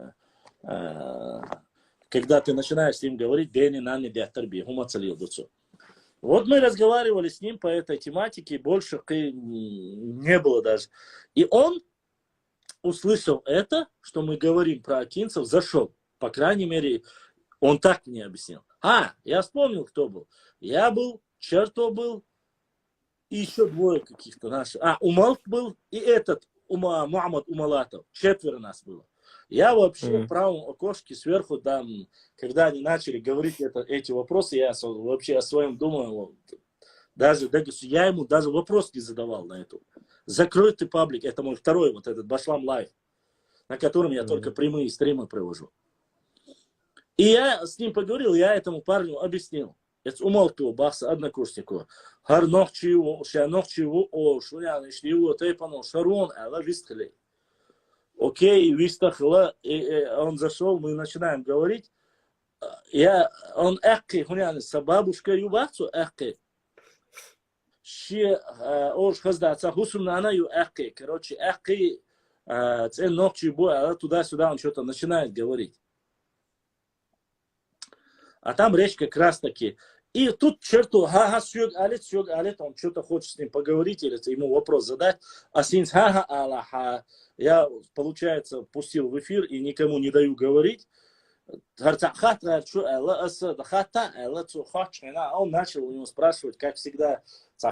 Когда ты начинаешь с ним говорить, бени нани диатарби, гумацалил дуцу. Вот мы разговаривали с ним по этой тематике, больше не было даже. И он услышал это, что мы говорим про акинцев, зашел. По крайней мере, он так мне объяснил. Я вспомнил, кто был. Я был, Черто был, и еще двое каких-то наших. Умалт был, и этот Мухаммад Умалатов. 4 нас было. Я вообще в правом окошке сверху, там, когда они начали говорить эти вопросы, я вообще о своем думаю. Я ему даже вопрос не задавал на эту. Закрой ты паблик. Это мой второй, вот этот Башлам Лайв, на котором я только прямые стримы провожу. И я с ним поговорил, я этому парню объяснил. Это умолкнул бахса однокурснику. Хар нохчиву, шуянишниву, тейпану, шарон, ала вистхли. Окей, вистахла, и он зашел, мы начинаем говорить. Он эхки, хуняны, с бабушкой юбахцу эхки. Ош хаздаться, хусумна она ю эхки. Короче, эхки, цен нохчиву, а туда-сюда он что-то начинает говорить. А там речь как раз таки. И тут черту, сёг алит, он что-то хочет с ним поговорить или ему вопрос задать. А синс аллаха. Я, получается, пустил в эфир и никому не даю говорить. Он начал у него спрашивать, как всегда,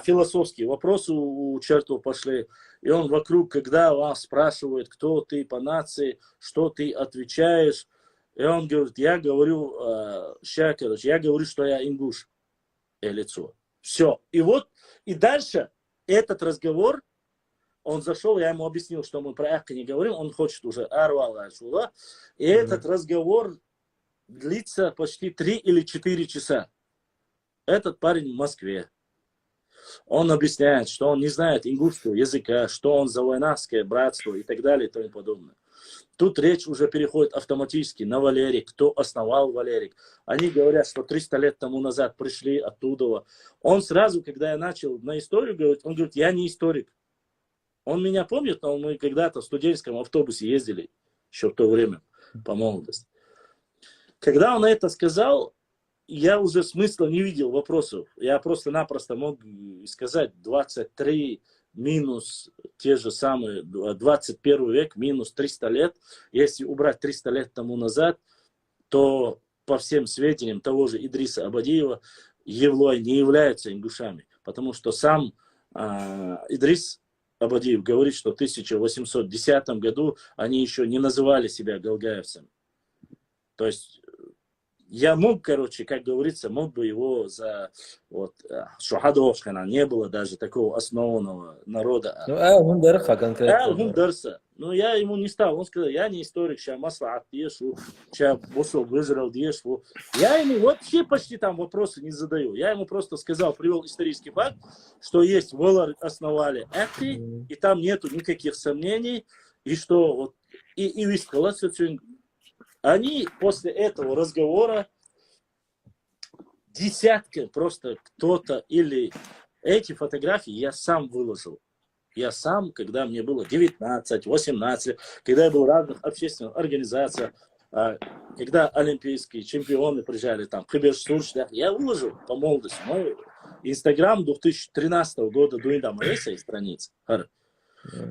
философские вопросы у черту пошли. И он вокруг, когда вас спрашивает, кто ты по нации, что ты отвечаешь. И он говорит, я говорю, что я ингуш. Лицо. Все. И вот, и дальше этот разговор, он зашел, я ему объяснил, что мы про эхка не говорим, он хочет уже арвала ашула. И этот разговор длится почти 3 или 4 часа. Этот парень в Москве. Он объясняет, что он не знает ингушского языка, что он за войнавское братство и так далее и тому подобное. Тут речь уже переходит автоматически на Валерик, кто основал Валерик. Они говорят, что 300 лет тому назад пришли оттуда. Он сразу, когда я начал на историю говорить, он говорит, я не историк. Он меня помнит, но мы когда-то в студенческом автобусе ездили, еще в то время, по молодости. Когда он это сказал, я уже смысла не видел вопросов. Я просто-напросто мог сказать 23 минус те же самые 21 век, минус 300 лет. Если убрать 300 лет тому назад, то по всем сведениям того же Идриса Абадиева, Евлой не являются ингушами. Потому что сам Идрис Абадиев говорит, что в 1810 году они еще не называли себя галгаевцами. То есть я мог, короче, как говорится, мог бы его за Шухадовшхана, не было даже такого основанного народа. Но я ему не стал. Он сказал, я не историк, сейчас маслаат дешу, сейчас босов выжрал дешу. Я ему вообще почти там вопросы не задаю. Я ему просто сказал, привел исторический факт, что есть Волар основали Эхи, и там нету никаких сомнений, и что вот, и они после этого разговора десятки просто кто-то или эти фотографии я сам выложил. Я сам, когда мне было 19, 18, когда я был в разных общественных организациях, когда олимпийские чемпионы приезжали там, я выложил по молодости. Мой Инстаграм 2013 года до моей страницы.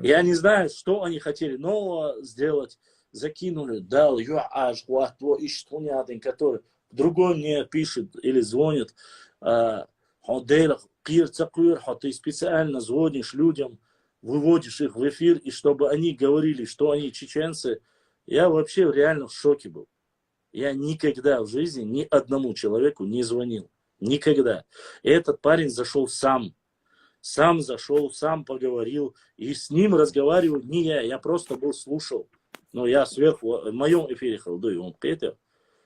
Я не знаю, что они хотели нового сделать. Закинули, дал, который другой мне пишет или звонит. Ты специально звонишь людям, выводишь их в эфир, и чтобы они говорили, что они чеченцы, Я вообще реально в шоке был. Я никогда в жизни ни одному человеку не звонил. Никогда. И этот парень зашел сам. Сам зашел, сам поговорил. И с ним разговаривал не я просто был слушал. Но я сверху, в моем эфире халдуй, он Петр.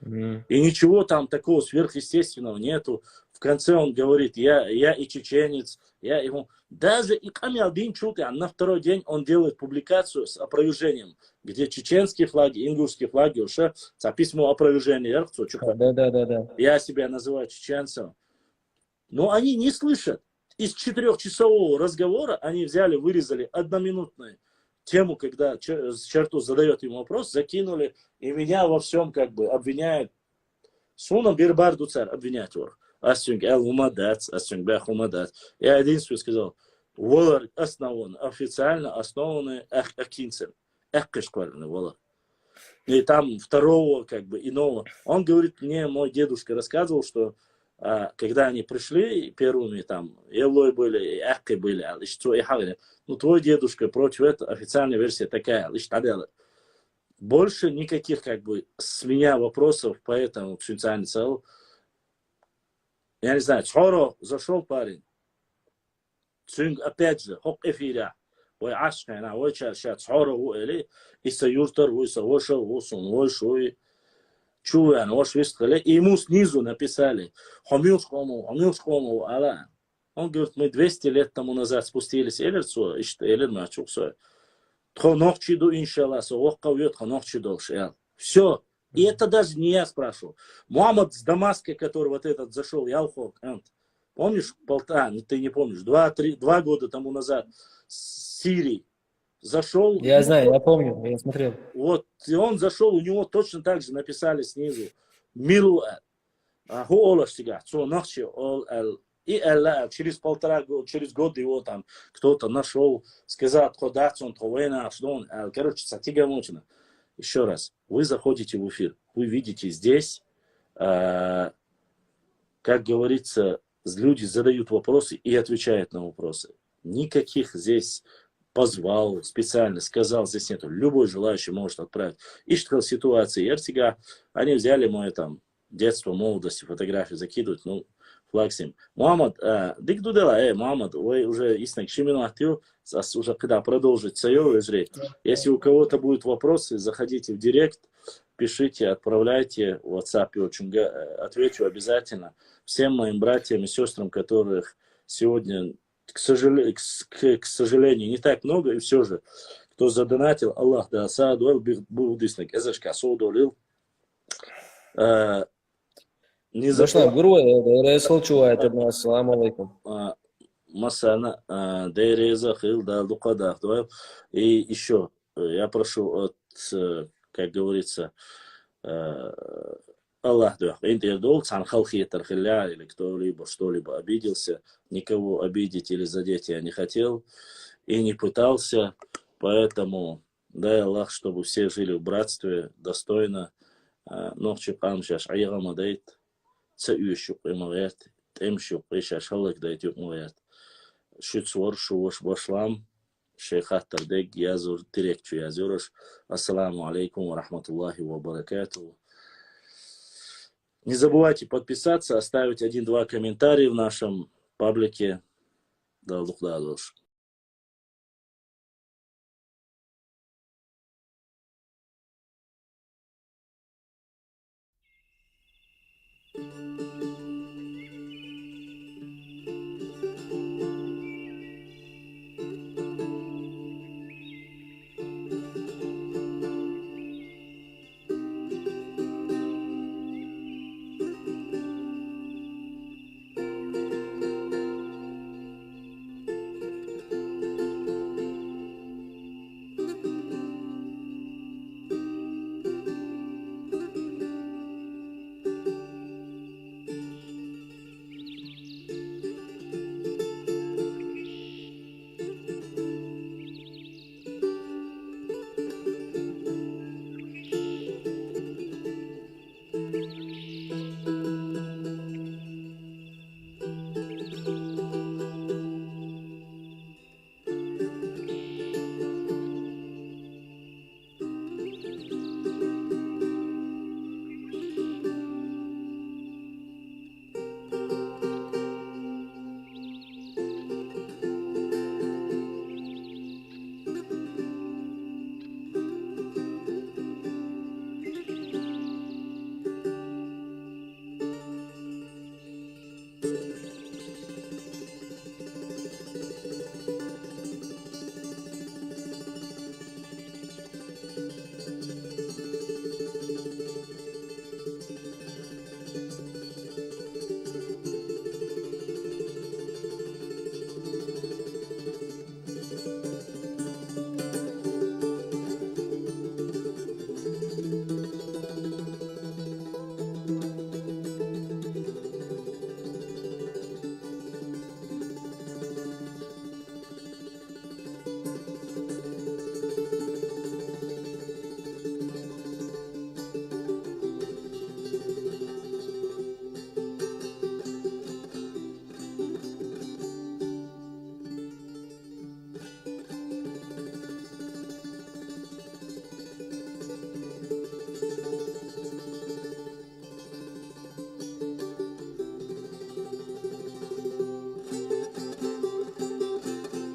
И ничего там такого сверхъестественного нету. В конце он говорит, я и чеченец, я ему... Даже и Камиалдин Чулкан на второй день он делает публикацию с опровержением, где чеченские флаги, ингушские флаги уже записано опровержение. Да. Я себя называю чеченцем. Но они не слышат. Из 4-часового разговора они взяли, вырезали одноминутную тему, когда черту задает ему вопрос, закинули, и меня во всем как бы обвиняют. Суном Бирбарду царь обвинять его. Асюнг эл умадац, асюнг бэх умадац. Я единственное сказал, волар основан, официально основаны акинцем. Эхкашквальный волар. И там второго, как бы, иного. Он говорит, мне мой дедушка рассказывал, что когда они пришли первыми, там, Евлой были, и Эхкой были, ну, твой дедушка против этого, официальная версия такая, больше никаких, как бы, с меня вопросов по этому специальному целу. Я не знаю, Чоро зашел парень. Цюнг, опять же, хок эфиря. Ой, ашкайна, ой, чарша, Чоро, ой, иса юртар, ой, са вошел, ой, шой. Чуян, ваш висткали. И ему снизу написали, хамилскому, ала. Он говорит, мы 200 лет тому назад спустились, элерцу, элер мачуксой. Тхонохчиду, иншаллах, совоккавьет, хонохчиду, шеял. Все. И это даже не я спрашивал. Мухаммад с Дамаска, который вот этот зашел, Ялхок, помнишь, ты не помнишь, 2 года тому назад с Сирии зашел. Я знаю, я помню, я смотрел. Вот, и он зашел, у него точно так же написали снизу. Миру и через 1,5 года, через год его там кто-то нашел, сказал, что он, короче, сатига мучина. Еще раз, вы заходите в эфир, вы видите здесь, как говорится, люди задают вопросы и отвечают на вопросы. Никаких здесь позвал, специально сказал, здесь нету. Любой желающий может отправить. И что ситуации Эртига, они взяли мое там детство, молодость, фотографии закидывают, ну, флаксим. Мухаммад, дик дудела, Мухаммад, вы уже истинно к чему актив, уже когда продолжить свое, если у кого-то будут вопросы, заходите в директ, пишите, отправляйте в WhatsApp, очень отвечу обязательно всем моим братьям и сестрам, которых сегодня, к сожалению, не так много, и все же, кто задонатил, Аллах да саадуэл был диснек, эзашка соудолил. Не Зашла гуру, Ресул чувает от нас, салам алейкум. Масана, Дейреза, Хил, да, Лукада. И еще, я прошу от, как говорится, Аллах, или кто-либо что-либо обиделся, никого обидеть или задеть я не хотел и не пытался, поэтому дай Аллах, чтобы все жили в братстве достойно. Нохчи памшаш айгамадайт. Цаюшук имаят, темшук ишашалак дает юкмаят. Шутсвор шуош башлам, шейхат тардег язур директчу язураш. Ассаламу алейкум ва рахматуллахи ва баракатуху. Не забывайте подписаться, оставить 1-2 комментария в нашем паблике. Да,